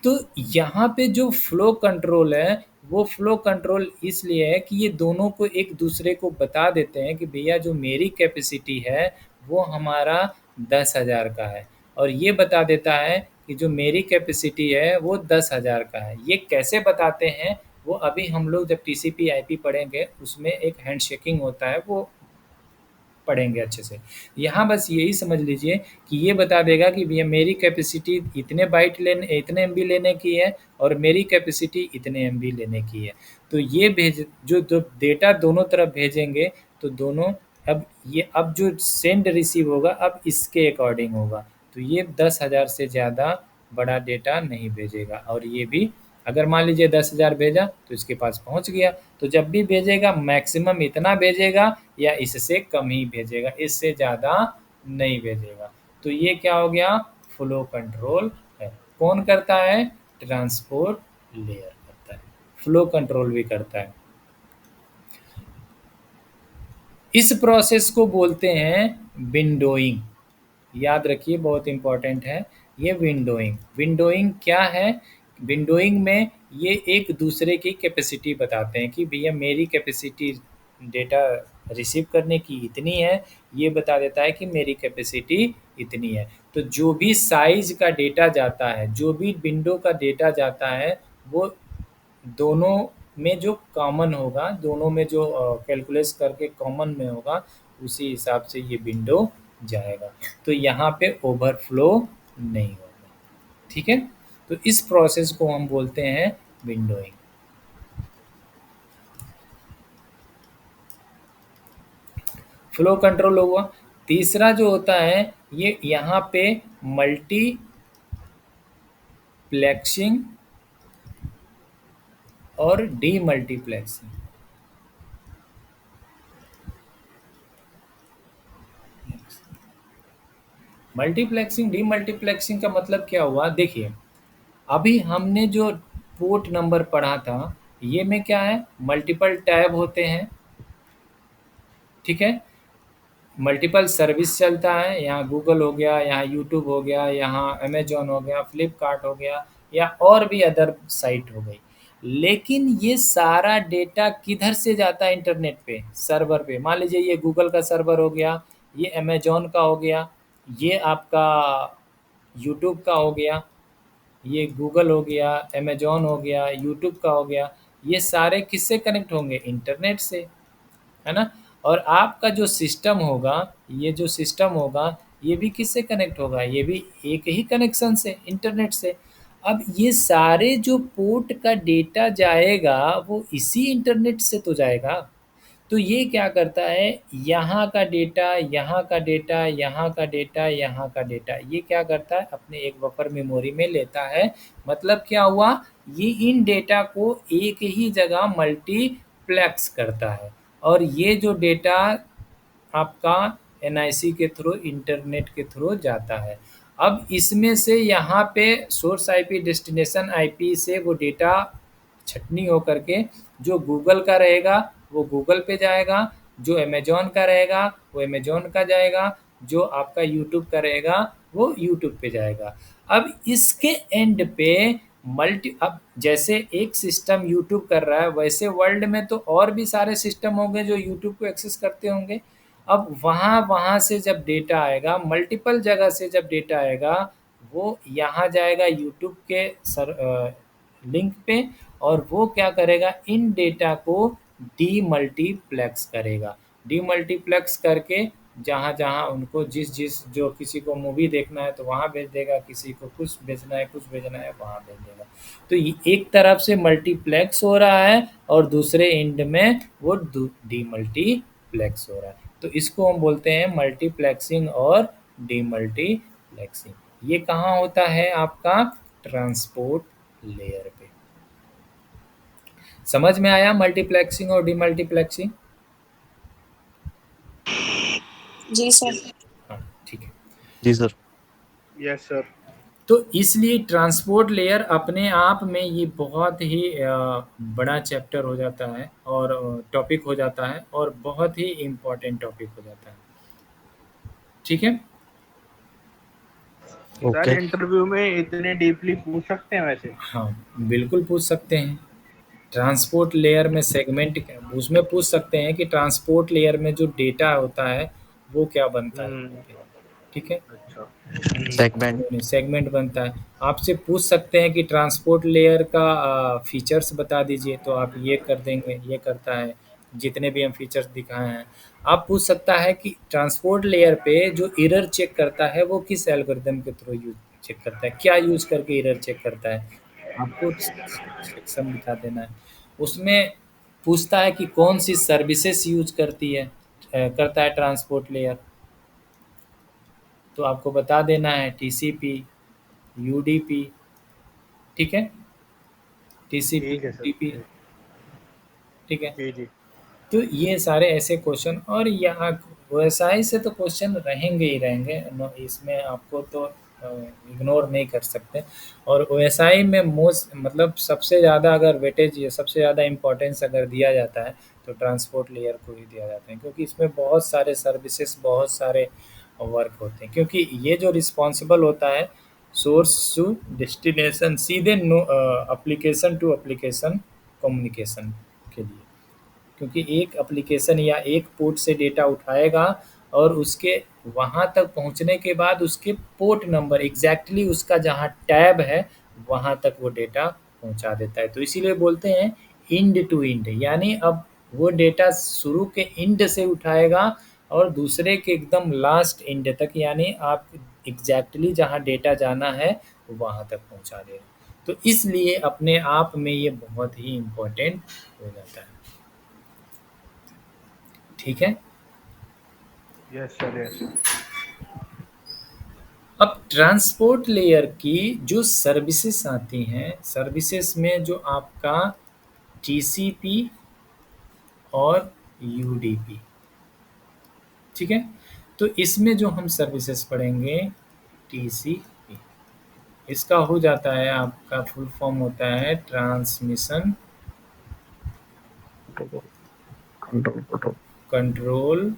तो यहाँ पे जो फ्लो कंट्रोल है, वो फ्लो कंट्रोल इसलिए है कि ये दोनों को एक दूसरे को बता देते हैं कि भैया जो मेरी कैपेसिटी है वो हमारा 10,000 का है, और ये बता देता है कि जो मेरी कैपेसिटी है वो 10,000 का है। ये कैसे बताते हैं वो अभी हम लोग जब TCP/IP पढ़ेंगे उसमें एक हैंडशेकिंग होता है, वो पढ़ेंगे अच्छे से। यहाँ बस यही समझ लीजिए कि ये बता देगा कि भैया मेरी कैपेसिटी इतने बाइट लेने, इतने MB लेने की है और मेरी कैपेसिटी इतने MB लेने की है। तो ये जो डेटा दोनों तरफ भेजेंगे, तो दोनों अब जो सेंड रिसीव होगा अब इसके अकॉर्डिंग होगा, तो ये 10,000 से ज़्यादा बड़ा डेटा नहीं भेजेगा। और ये भी अगर मान लीजिए 10,000 भेजा तो इसके पास पहुंच गया, तो जब भी भेजेगा मैक्सिमम इतना भेजेगा या इससे कम ही भेजेगा, इससे ज़्यादा नहीं भेजेगा। तो ये क्या हो गया, फ्लो कंट्रोल है। कौन करता है, ट्रांसपोर्ट लेयर करता है, फ्लो कंट्रोल भी करता है। इस प्रोसेस को बोलते हैं विंडोइंग। याद रखिए, बहुत इंपॉर्टेंट है ये विंडोइंग। विंडोइंग क्या है, विंडोइंग में ये एक दूसरे की कैपेसिटी बताते हैं कि भैया मेरी कैपेसिटी डेटा रिसीव करने की इतनी है, ये बता देता है कि मेरी कैपेसिटी इतनी है। तो जो भी साइज का डेटा जाता है, जो भी विंडो का डेटा जाता है, वो दोनों में जो कॉमन होगा, दोनों में जो कैलकुलेट करके कॉमन में होगा, उसी हिसाब से ये विंडो जाएगा। तो यहाँ पे ओवरफ्लो नहीं होगा। ठीक है, तो इस प्रोसेस को हम बोलते हैं विंडोइंग। फ्लो कंट्रोल हुआ। तीसरा जो होता है, ये यहाँ पे मल्टीप्लेक्सिंग और डीमल्टीप्लेक्सिंग। मल्टीप्लेक्सिंग डीमल्टीप्लेक्सिंग का मतलब क्या हुआ, देखिए अभी हमने जो पोर्ट नंबर पढ़ा था, ये में क्या है, मल्टीपल टैब होते हैं। ठीक है, मल्टीपल सर्विस चलता है, यहाँ गूगल हो गया, यहाँ यूट्यूब हो गया, यहाँ अमेजोन हो गया, फ्लिपकार्ट हो गया, या और भी अदर साइट हो गई। लेकिन ये सारा डेटा किधर से जाता है, इंटरनेट पे, सर्वर पे। मान लीजिए ये गूगल का सर्वर हो गया, ये अमेजोन का हो गया, ये आपका यूट्यूब का हो गया, ये गूगल हो गया, अमेजोन हो गया, यूट्यूब का हो गया। ये सारे किससे कनेक्ट होंगे, इंटरनेट से, है ना। और आपका जो सिस्टम होगा, ये जो सिस्टम होगा, ये भी किससे कनेक्ट होगा, ये भी एक ही कनेक्शन से, इंटरनेट से। अब ये सारे जो पोर्ट का डेटा जाएगा वो इसी इंटरनेट से तो जाएगा। तो ये क्या करता है, यहाँ का डेटा, यहाँ का डेटा, यहाँ का डेटा, यहाँ का डेटा, ये क्या करता है अपने एक बफर मेमोरी में लेता है। मतलब क्या हुआ, ये इन डेटा को एक ही जगह मल्टीप्लेक्स करता है और ये जो डेटा आपका एनआईसी के थ्रू, इंटरनेट के थ्रू जाता है। अब इसमें से यहाँ पे सोर्स आईपी, डेस्टिनेशन आईपी से वो डेटा छटनी हो करके जो गूगल का रहेगा वो गूगल पे जाएगा, जो अमेजोन का रहेगा वो अमेजोन का जाएगा, जो आपका यूट्यूब का रहेगा वो यूट्यूब पे जाएगा। अब इसके एंड पे अब जैसे एक सिस्टम यूट्यूब कर रहा है, वैसे वर्ल्ड में तो और भी सारे सिस्टम होंगे जो यूट्यूब को एक्सेस करते होंगे। अब वहाँ से जब डेटा आएगा, मल्टीपल जगह से जब डेटा आएगा, वो यहाँ जाएगा यूट्यूब के लिंक पे और वो क्या करेगा, इन डेटा को डीमल्टीप्लेक्स करेगा। डीमल्टीप्लेक्स करके जहाँ उनको जिस जो किसी को मूवी देखना है तो वहाँ भेज देगा, किसी को कुछ भेजना है वहाँ भेज देगा। तो एक तरफ से मल्टीप्लेक्स हो रहा है और दूसरे एंड में वो डीमल्टीप्लेक्स हो रहा है। तो इसको हम बोलते हैं मल्टीप्लेक्सिंग और डीमल्टीप्लेक्सिंग। ये कहाँ होता है, आपका ट्रांसपोर्ट लेयर पे। समझ में आया मल्टीप्लेक्सिंग और डीमल्टीप्लेक्सिंग? जी सर। हाँ ठीक है। जी सर। Yes sir. तो इसलिए ट्रांसपोर्ट लेयर अपने आप में ये बहुत ही बड़ा चैप्टर हो जाता है और टॉपिक हो जाता है और बहुत ही इम्पोर्टेंट टॉपिक हो जाता है। ठीक है। सर इंटरव्यू में इतने डीपली पूछ सकते हैं वैसे? हाँ बिल्कुल पूछ सकते हैं। ट्रांसपोर्ट लेयर में सेगमेंट, उसमें पूछ सकते हैं कि ट्रांसपोर्ट लेयर में जो डेटा होता है वो क्या बनता है। ठीक है। सेगमेंट सेगमेंट बनता है। आपसे पूछ सकते हैं कि ट्रांसपोर्ट लेयर का फीचर्स बता दीजिए, तो आप ये कर देंगे, ये करता है जितने भी हम फीचर्स दिखाए हैं। आप पूछ सकता है कि ट्रांसपोर्ट लेयर पे जो एरर चेक करता है वो किस एल्गोरिथम के थ्रू यूज चेक करता है, क्या यूज करके एरर चेक करता है, आपको सेक्शन बता देना है। उसमें पूछता है कि कौन सी सर्विसेज यूज करता है ट्रांसपोर्ट लेयर, तो आपको बता देना है टीसीपी, यूडीपी। ठीक है, टीसीपी, यूडीपी। ठीक है जी जी। तो ये सारे ऐसे क्वेश्चन, और यहाँ व्यवसाय से तो क्वेश्चन रहेंगे ही रहेंगे, इसमें आपको तो इग्नोर नहीं कर सकते। और व्यवसाय में मोस्ट मतलब सबसे ज़्यादा अगर वेटेज या सबसे ज़्यादा इम्पोर्टेंस अगर दिया जाता है तो ट्रांसपोर्ट लेयर को ही दिया जाता है, क्योंकि इसमें बहुत सारे सर्विसेज, बहुत सारे वर्क होते हैं। क्योंकि ये जो रिस्पॉन्सिबल होता है सोर्स टू डेस्टिनेशन, सीधे एप्लीकेशन टू एप्लीकेशन कम्युनिकेशन के लिए। क्योंकि एक एप्लीकेशन या एक पोर्ट से डेटा उठाएगा और उसके वहाँ तक पहुँचने के बाद उसके पोर्ट नंबर एग्जैक्टली उसका जहाँ टैब है वहाँ तक वो डेटा पहुँचा देता है। तो इसीलिए बोलते हैं इंड टू इंड, यानी अब वो डेटा शुरू के इंड से उठाएगा और दूसरे के एकदम लास्ट इंड तक, यानी आप एग्जैक्टली जहाँ डेटा जाना है वहाँ तक पहुँचा देगा। तो इसलिए अपने आप में ये बहुत ही इम्पोर्टेंट हो जाता है। ठीक है। Yes sir, yes. अब ट्रांसपोर्ट लेयर की जो सर्विसेज आती हैं, सर्विसेज में जो आपका टीसीपी और यूडीपी, ठीक है। तो इसमें जो हम सर्विसेज पढ़ेंगे टीसीपी, इसका हो जाता है, आपका फुल फॉर्म होता है ट्रांसमिशन कंट्रोल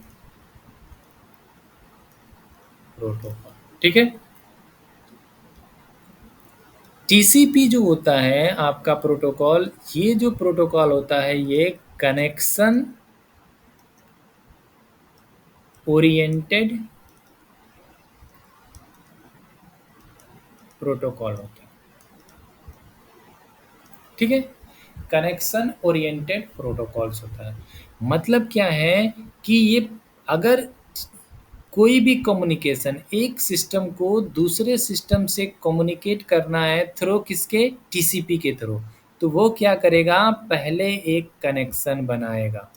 प्रोटोकॉल। ठीक है। टीसीपी जो होता है आपका प्रोटोकॉल, ये जो प्रोटोकॉल होता है ये कनेक्शन ओरिएंटेड प्रोटोकॉल होता है। ठीक है, कनेक्शन ओरिएंटेड प्रोटोकॉल्स होता है। मतलब क्या है कि ये अगर कोई भी कम्युनिकेशन, एक सिस्टम को दूसरे सिस्टम से कम्युनिकेट करना है थ्रू किसके, टीसीपी के थ्रू, तो वो क्या करेगा, पहले एक कनेक्शन बनाएगा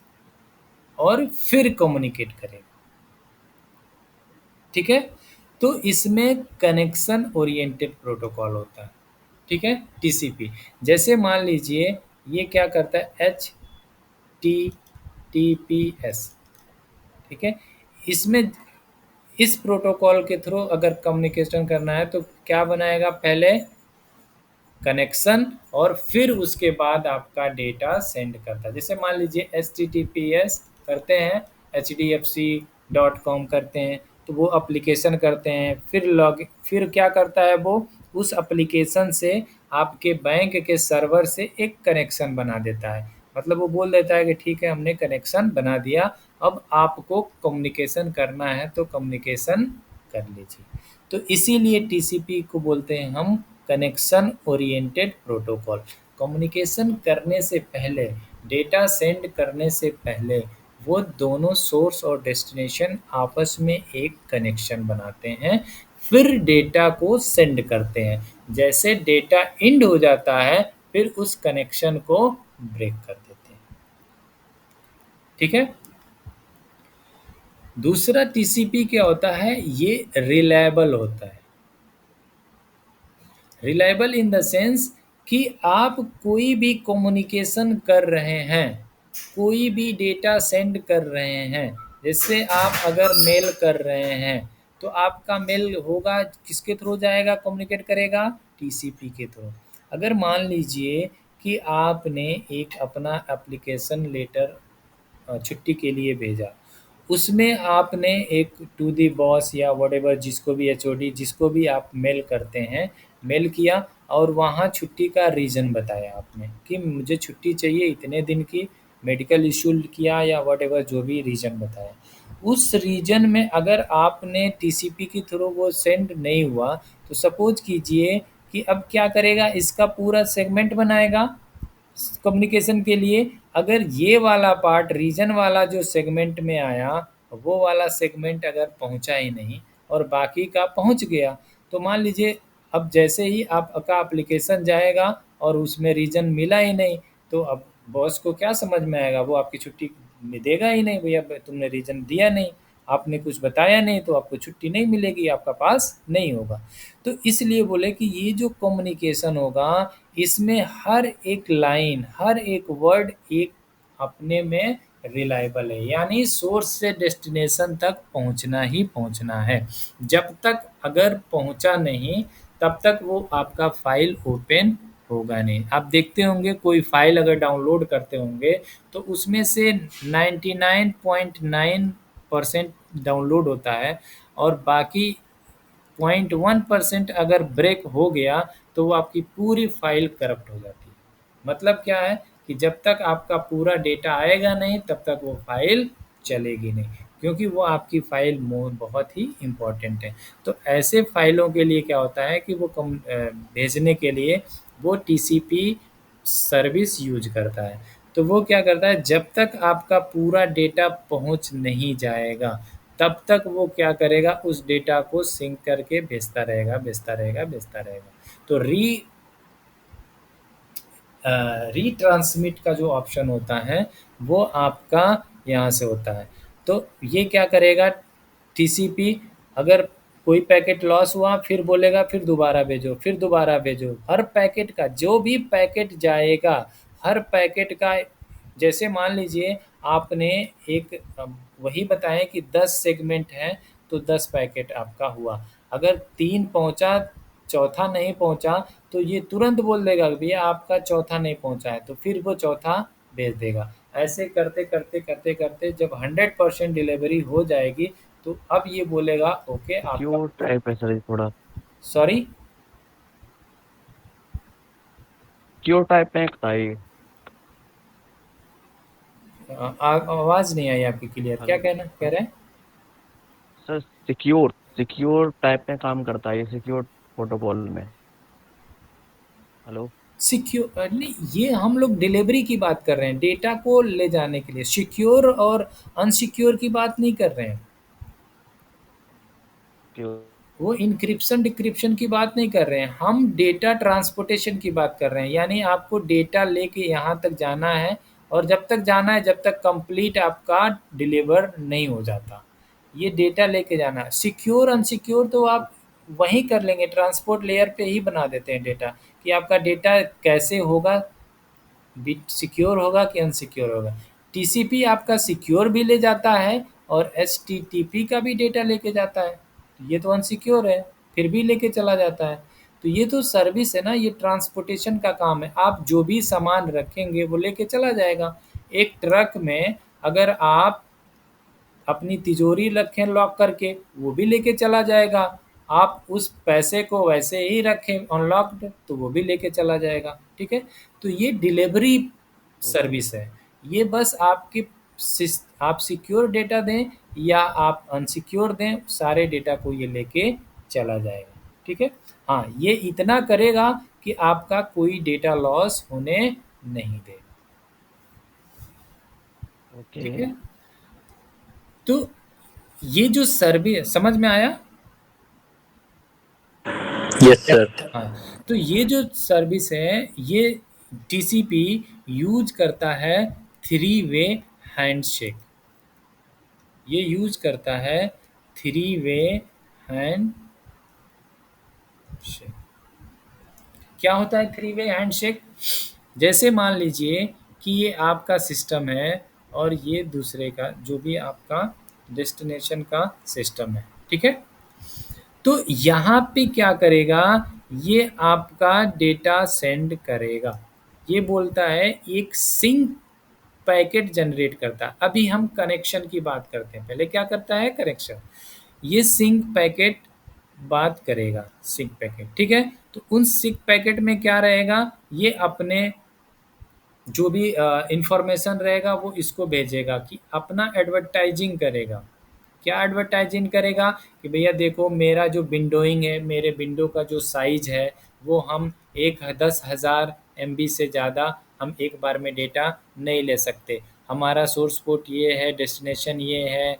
और फिर कम्युनिकेट करेगा। ठीक है, तो इसमें कनेक्शन ओरिएंटेड प्रोटोकॉल होता है। ठीक है, टीसीपी। जैसे मान लीजिए ये क्या करता है, H T T P S. ठीक है, इसमें इस प्रोटोकॉल के थ्रू अगर कम्युनिकेशन करना है तो क्या बनाएगा, पहले कनेक्शन और फिर उसके बाद आपका डेटा सेंड करता है। जैसे मान लीजिए HTTPS करते हैं, HDFC.com करते हैं, तो वो एप्लीकेशन करते हैं, फिर क्या करता है, वो उस एप्लीकेशन से आपके बैंक के सर्वर से एक कनेक्शन बना देता है। मतलब वो बोल देता है कि ठीक है, हमने कनेक्शन बना दिया, अब आपको कम्युनिकेशन करना है तो कम्युनिकेशन कर लीजिए। तो इसीलिए टीसीपी को बोलते हैं हम कनेक्शन ओरिएंटेड प्रोटोकॉल। कम्युनिकेशन करने से पहले, डेटा सेंड करने से पहले वो दोनों सोर्स और डेस्टिनेशन आपस में एक कनेक्शन बनाते हैं, फिर डेटा को सेंड करते हैं। जैसे डेटा एंड हो जाता है, फिर उस कनेक्शन को ब्रेक कर देते हैं। ठीक है, दूसरा टीसीपी क्या होता है, ये रिलायबल होता है। रिलायबल इन द सेंस कि आप कोई भी कम्युनिकेशन कर रहे हैं, कोई भी डेटा सेंड कर रहे हैं, जैसे आप अगर मेल कर रहे हैं तो आपका मेल होगा किसके थ्रू जाएगा, कम्युनिकेट करेगा, टीसीपी के थ्रू। अगर मान लीजिए कि आपने एक अपना एप्लीकेशन लेटर छुट्टी के लिए भेजा, उसमें आपने एक टू दी बॉस या व्हाटएवर, जिसको भी एचओडी, जिसको भी आप मेल करते हैं, मेल किया और वहाँ छुट्टी का रीज़न बताया आपने कि मुझे छुट्टी चाहिए इतने दिन की, मेडिकल इशू किया या व्हाटएवर जो भी रीज़न बताया। उस रीजन में अगर आपने टीसीपी के थ्रू वो सेंड नहीं हुआ, तो सपोज कीजिए कि अब क्या करेगा, इसका पूरा सेगमेंट बनाएगा कम्युनिकेशन के लिए। अगर ये वाला पार्ट, रीजन वाला जो सेगमेंट में आया, वो वाला सेगमेंट अगर पहुंचा ही नहीं और बाकी का पहुंच गया, तो मान लीजिए अब जैसे ही आपका एप्लीकेशन जाएगा और उसमें रीजन मिला ही नहीं, तो अब बॉस को क्या समझ में आएगा, वो आपकी छुट्टी देगा ही नहीं, भैया तुमने रीजन दिया नहीं, आपने कुछ बताया नहीं, तो आपको छुट्टी नहीं मिलेगी, आपका पास नहीं होगा। तो इसलिए बोले कि ये जो कम्युनिकेशन होगा, इसमें हर एक लाइन, हर एक वर्ड एक अपने में रिलायबल है, यानी सोर्स से डेस्टिनेशन तक पहुंचना ही पहुंचना है। जब तक अगर पहुंचा नहीं, तब तक वो आपका फाइल ओपन होगा नहीं। आप देखते होंगे कोई फाइल अगर डाउनलोड करते होंगे तो उसमें से 99.9% डाउनलोड होता है और बाकी 0.1% अगर ब्रेक हो गया तो वो आपकी पूरी फाइल करप्ट हो जाती है। मतलब क्या है कि जब तक आपका पूरा डेटा आएगा नहीं, तब तक वो फाइल चलेगी नहीं, क्योंकि वो आपकी फाइल बहुत ही इम्पोर्टेंट है। तो ऐसे फाइलों के लिए क्या होता है कि वो भेजने के लिए वो टीसीपी सर्विस यूज करता है। तो वो क्या करता है, जब तक आपका पूरा डेटा पहुंच नहीं जाएगा, तब तक वो क्या करेगा, उस डेटा को सिंक करके भेजता रहेगा, भेजता रहेगा, भेजता रहेगा। तो रीट्रांसमिट का जो ऑप्शन होता है वो आपका यहाँ से होता है। तो ये क्या करेगा, टीसीपी अगर कोई पैकेट लॉस हुआ, फिर बोलेगा फिर दोबारा भेजो, फिर दोबारा भेजो। हर पैकेट का, जो भी पैकेट जाएगा, हर पैकेट का, जैसे मान लीजिए आपने एक वही बताएं कि 10 सेगमेंट हैं, तो 10 पैकेट आपका हुआ। अगर 3 पहुंचा, चौथा नहीं पहुंचा, तो ये तुरंत बोल देगा कि भैया आपका चौथा नहीं पहुंचा है, तो फिर वो चौथा भेज देगा। ऐसे करते करते करते करते जब 100% डिलीवरी हो जाएगी, तो अब ये बोलेगा ओके आपका। क्यों टाइप है सर थोड़ा, सॉरी, क्यों टाइप में बताइए आवाज नहीं आई आपकी क्लियर, क्या कहना कह रहे हैं सर। सिक्योर सिक्योर टाइप में काम करता है ये, सिक्योर प्रोटोकॉल में। हेलो, सिक्योर नहीं, ये हम लोग डिलीवरी की बात कर रहे हैं, डेटा को ले जाने के लिए। सिक्योर और अनसिक्योर की बात नहीं कर रहे हैं। ओके वो इंक्रिप्शन डिक्रिप्शन की बात नहीं कर रहे हैं, हम डेटा ट्रांसपोर्टेशन की बात कर रहे हैं। यानी आपको डेटा लेके यहाँ तक जाना है और जब तक जाना है जब तक कंप्लीट आपका डिलीवर नहीं हो जाता, ये डेटा लेके जाना है। सिक्योर अनसिक्योर तो आप वहीं कर लेंगे, ट्रांसपोर्ट लेयर पे ही बना देते हैं डेटा कि आपका डेटा कैसे होगा, बिट सिक्योर होगा कि अनसिक्योर होगा। टीसीपी आपका सिक्योर भी ले जाता है और एचटीटीपी का भी डेटा लेके जाता है, तो ये तो अनसिक्योर है फिर भी लेके चला जाता है। तो ये तो सर्विस है ना, ये ट्रांसपोर्टेशन का काम है। आप जो भी सामान रखेंगे वो लेके चला जाएगा। एक ट्रक में अगर आप अपनी तिजोरी रखें लॉक करके, वो भी लेके चला जाएगा। आप उस पैसे को वैसे ही रखें अनलॉक्ड, तो वो भी लेके चला जाएगा। ठीक है, तो ये डिलीवरी सर्विस है। ये बस आप सिक्योर डेटा दें या आप अनसिक्योर दें, सारे डेटा को ये लेके चला जाएगा। ठीक है, हाँ, ये इतना करेगा कि आपका कोई डेटा लॉस होने नहीं देगा। ठीक ओके। है, तो ये जो सर्विस समझ में आया? Yes sir. हाँ, तो ये जो सर्विस है ये टीसीपी यूज करता है 3 वे हैंडशेक। ये यूज करता है 3 वे हैंडशेक। क्या होता है 3 वे हैंडशेक? जैसे मान लीजिए कि ये आपका सिस्टम है और ये दूसरे का जो भी आपका डेस्टिनेशन का सिस्टम है। ठीक है, तो यहाँ पे क्या करेगा, ये आपका डेटा सेंड करेगा। ये बोलता है एक सिंक पैकेट जनरेट करता है। अभी हम कनेक्शन की बात करते हैं, पहले क्या करता है कनेक्शन। ये सिंक पैकेट बात करेगा, सिंक पैकेट। ठीक है, तो उन सिंक पैकेट में क्या रहेगा, ये अपने जो भी इंफॉर्मेशन रहेगा वो इसको भेजेगा कि अपना एडवर्टाइजिंग करेगा। क्या एडवर्टाइजिंग करेगा कि भैया देखो मेरा जो विंडोइंग है, मेरे विंडो का जो साइज है वो हम 10,000 MB से ज़्यादा हम एक बार में डेटा नहीं ले सकते। हमारा सोर्स पोर्ट ये है, डेस्टिनेशन ये है।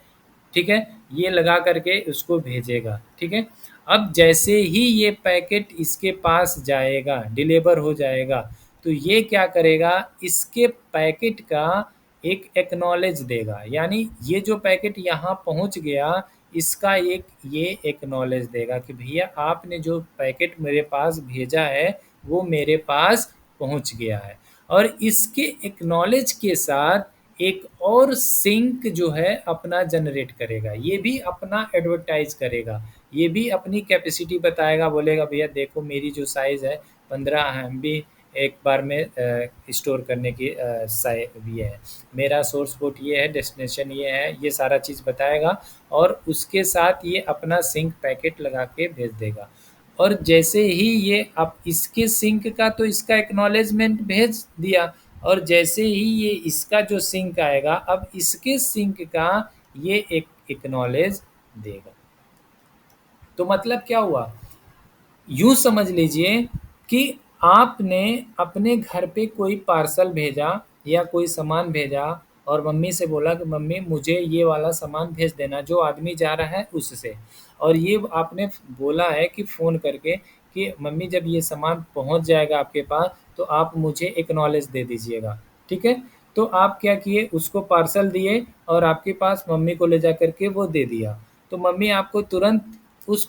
ठीक है, ये लगा करके उसको भेजेगा। ठीक है, अब जैसे ही ये पैकेट इसके पास जाएगा, डिलीवर हो जाएगा, तो ये क्या करेगा, इसके पैकेट का एक एक्नॉलेज देगा। यानी ये जो पैकेट यहाँ पहुँच गया, इसका एक ये एक्नॉलेज देगा कि भैया आपने जो पैकेट मेरे पास भेजा है वो मेरे पास पहुँच गया है। और इसके एक्नॉलेज के साथ एक और सिंक जो है अपना जनरेट करेगा, ये भी अपना एडवर्टाइज करेगा, ये भी अपनी कैपेसिटी बताएगा, बोलेगा भैया देखो मेरी जो साइज़ है 15 MB एक बार में स्टोर करने की ये है, मेरा सोर्स पोर्ट ये है, डेस्टिनेशन ये है, ये सारा चीज़ बताएगा। और उसके साथ ये अपना सिंक पैकेट लगा के भेज देगा। और जैसे ही ये अब इसके सिंक का तो इसका एक्नॉलेजमेंट भेज दिया, और जैसे ही ये इसका जो सिंक आएगा अब इसके सिंक का ये एक एक्नॉलेज देगा। तो मतलब क्या हुआ, यूँ समझ लीजिए कि आपने अपने घर पे कोई पार्सल भेजा या कोई सामान भेजा और मम्मी से बोला कि मम्मी मुझे ये वाला सामान भेज देना, जो आदमी जा रहा है उससे। और ये आपने बोला है कि फ़ोन करके कि मम्मी जब ये सामान पहुंच जाएगा आपके पास तो आप मुझे एक्नॉलेज दे दीजिएगा। ठीक है, तो आप क्या किए, उसको पार्सल दिए और आपके पास मम्मी को ले जा कर के वो दे दिया। तो मम्मी आपको तुरंत उस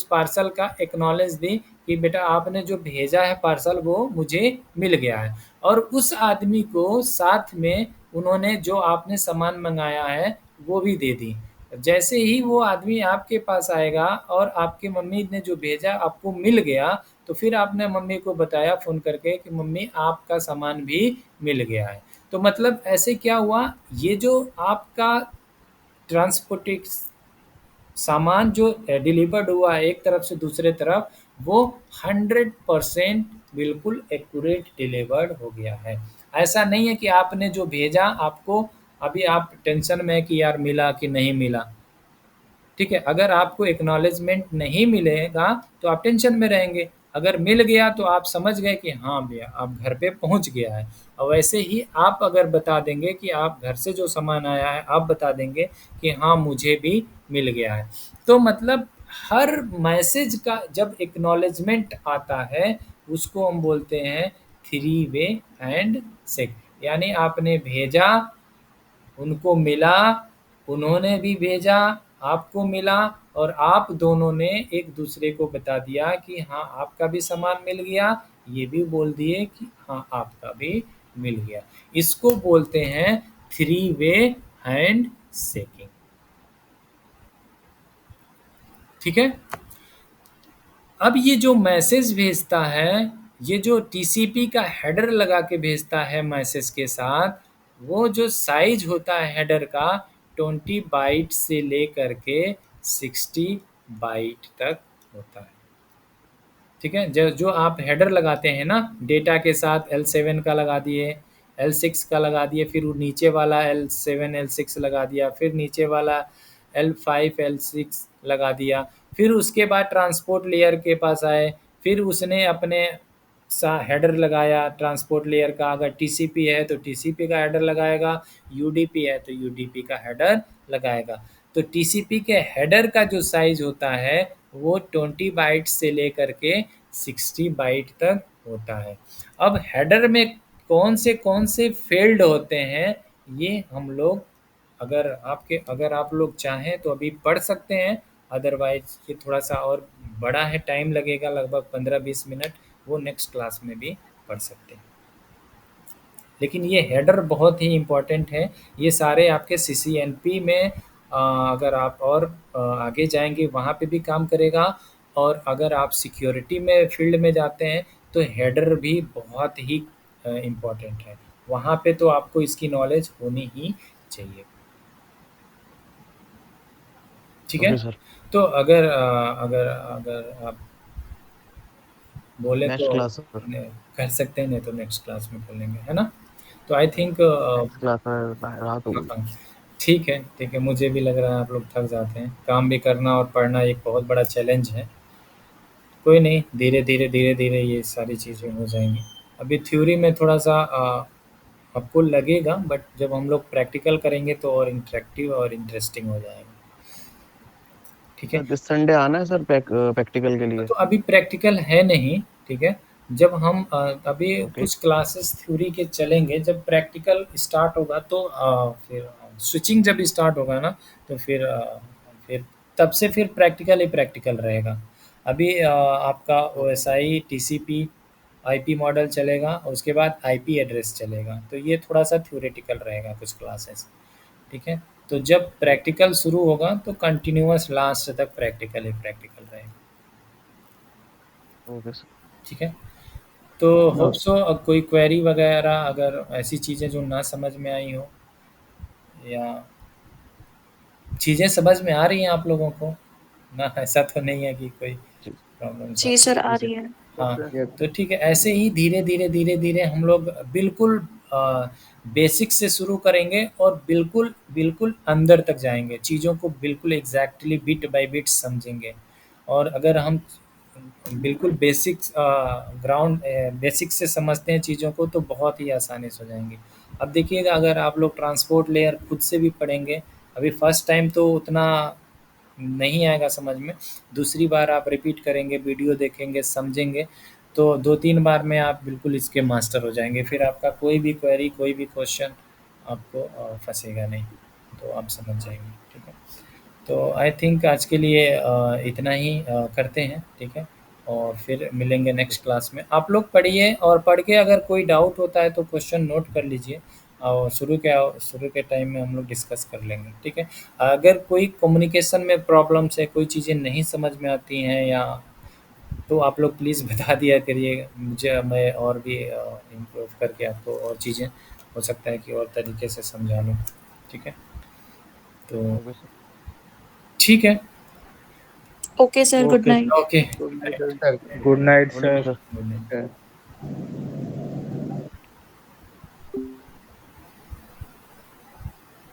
पार्सल का एक्नॉलेज दी कि बेटा आपने जो भेजा है पार्सल वो मुझे मिल गया है। और उस आदमी को साथ में उन्होंने जो आपने सामान मंगाया है वो भी दे दी। जैसे ही वो आदमी आपके पास आएगा और आपकी मम्मी ने जो भेजा आपको मिल गया, तो फिर आपने मम्मी को बताया फ़ोन करके कि मम्मी आपका सामान भी मिल गया है। तो मतलब ऐसे क्या हुआ, ये जो आपका ट्रांसपोर्टेट सामान जो डिलीवर्ड हुआ है एक तरफ से दूसरे तरफ, वो 100% बिल्कुल एक्यूरेट डिलीवर्ड हो गया है। ऐसा नहीं है कि आपने जो भेजा आपको अभी आप टेंशन में है कि यार मिला कि नहीं मिला। ठीक है, अगर आपको एक्नॉलेजमेंट नहीं मिलेगा तो आप टेंशन में रहेंगे। अगर मिल गया तो आप समझ गए कि हाँ भैया आप घर पे पहुंच गया है। और वैसे ही आप अगर बता देंगे कि आप घर से जो सामान आया है आप बता देंगे कि हाँ मुझे भी मिल गया है। तो मतलब हर मैसेज का जब एक्नॉलेजमेंट आता है उसको हम बोलते हैं थ्री वे हैंड शेक। यानी आपने भेजा, उनको मिला, उन्होंने भी भेजा, आपको मिला और आप दोनों ने एक दूसरे को बता दिया कि हाँ आपका भी सामान मिल गया, ये भी बोल दिए कि हाँ आपका भी मिल गया। इसको बोलते हैं थ्री वे हैंड शेकिंग। ठीक है। अब ये जो मैसेज भेजता है, ये जो टीसीपी का हेडर लगा के भेजता है मैसेज के साथ, वो जो साइज होता है हेडर का 20 बाइट से लेकर के 60 बाइट तक होता है। ठीक है। जो आप हेडर लगाते हैं ना डेटा के साथ, L7 का लगा दिए, L6 का लगा दिए, फिर वो नीचे वाला L7 L6 लगा दिया, फिर नीचे वाला L5 L6 लगा दिया, फिर उसके बाद ट्रांसपोर्ट लेयर के पास आए, फिर उसने अपने हेडर लगाया ट्रांसपोर्ट लेयर का। अगर टीसीपी है तो टीसीपी का हेडर लगाएगा, यूडीपी है तो यूडीपी का हेडर लगाएगा। तो टीसीपी के हेडर का जो साइज होता है वो 20 बाइट से लेकर के 60 बाइट तक होता है। अब हेडर में कौन से फील्ड होते हैं ये हम लोग अगर आप लोग चाहें तो अभी पढ़ सकते हैं, अदरवाइज ये थोड़ा सा और बड़ा है, टाइम लगेगा लगभग 15-20 मिनट, वो नेक्स्ट क्लास में भी पढ़ सकते हैं। लेकिन ये हेडर बहुत ही इम्पोर्टेंट है। ये सारे आपके सीसीएनपी में अगर आप और आगे जाएंगे वहाँ पे भी काम करेगा। और अगर आप सिक्योरिटी में फील्ड में जाते हैं तो हेडर भी बहुत ही इम्पोर्टेंट है। वहाँ पे तो आपको इसकी नॉलेज होनी ही चाहिए। ठीक है। Okay sir. तो अगर आप बोले नेक्स्ट तो क्लास सर। कर सकते हैं, नहीं तो नेक्स्ट क्लास में कर लेंगे, है ना। तो आई थिंक नेक्स्ट क्लास में रात हो गई। ठीक है। ठीक है, मुझे भी लग रहा है आप लोग थक जाते हैं। काम भी करना और पढ़ना एक बहुत बड़ा चैलेंज है। कोई नहीं, धीरे धीरे ये सारी चीज़ें हो जाएंगी। अभी थ्योरी में थोड़ा सा आपको लगेगा, बट जब हम लोग प्रैक्टिकल करेंगे तो और इंटरेक्टिव और इंटरेस्टिंग हो जाएगा। ठीक है। दिस संडे आना है सर प्रैक्टिकल के लिए। तो अभी प्रैक्टिकल है नहीं। ठीक है। जब हम अभी ओके। कुछ क्लासेस थ्योरी के चलेंगे, जब प्रैक्टिकल स्टार्ट होगा तो फिर स्विचिंग जब स्टार्ट होगा ना तो फिर तब से फिर प्रैक्टिकल ही प्रैक्टिकल रहेगा। अभी आपका OSI TCP IP मॉडल चलेगा और उसके बाद IP एड्रेस चलेगा, तो ये थोड़ा सा थ्योरेटिकल रहेगा कुछ क्लासेस। ठीक है। तो जब प्रैक्टिकल शुरू होगा तो कंटिन्यूअस लास्ट तक प्रैक्टिकल ही प्रैक्टिकल रहेगा। Okay sir. ठीक है। तो होप सो कोई क्वेरी वगैरह अगर ऐसी चीज़ें जो ना समझ में आई हो, या चीज़ें समझ में आ रही हैं आप लोगों को ना, ऐसा तो नहीं है कि कोई प्रॉब्लम। जी सर आ रही है। हाँ, तो ठीक है। ऐसे ही धीरे धीरे हम लोग बिल्कुल बेसिक से शुरू करेंगे और बिल्कुल बिल्कुल अंदर तक जाएंगे, चीज़ों को बिल्कुल एग्जैक्टली बिट बाय बिट समझेंगे। और अगर हम बिल्कुल ग्राउंड बेसिक से समझते हैं चीज़ों को तो बहुत ही आसानी से हो जाएंगी। अब देखिएगा, अगर आप लोग ट्रांसपोर्ट लेयर खुद से भी पढ़ेंगे, अभी फर्स्ट टाइम तो उतना नहीं आएगा समझ में, दूसरी बार आप रिपीट करेंगे, वीडियो देखेंगे, समझेंगे, तो 2-3 बार में आप बिल्कुल इसके मास्टर हो जाएंगे। फिर आपका कोई भी क्वेरी, कोई भी क्वेश्चन आपको फंसेगा नहीं, तो आप समझ जाएंगे। ठीक है। तो आई थिंक आज के लिए इतना ही करते हैं। ठीक है। और फिर मिलेंगे नेक्स्ट क्लास में। आप लोग पढ़िए और पढ़ के अगर कोई डाउट होता है तो क्वेश्चन नोट कर लीजिए, और शुरू के टाइम में हम लोग डिस्कस कर लेंगे। ठीक है। अगर कोई कम्युनिकेशन में प्रॉब्लम्स है, कोई चीज़ें नहीं समझ में आती हैं या, तो आप लोग प्लीज़ बता दिया करिए मुझे, मैं और भी इम्प्रूव करके आपको और चीज़ें हो सकता है कि और तरीके से समझा लूँ। ठीक है। तो ओके सर। ठीक है। Okay sir, good okay night. Okay. Good night sir. Good night sir. Good night.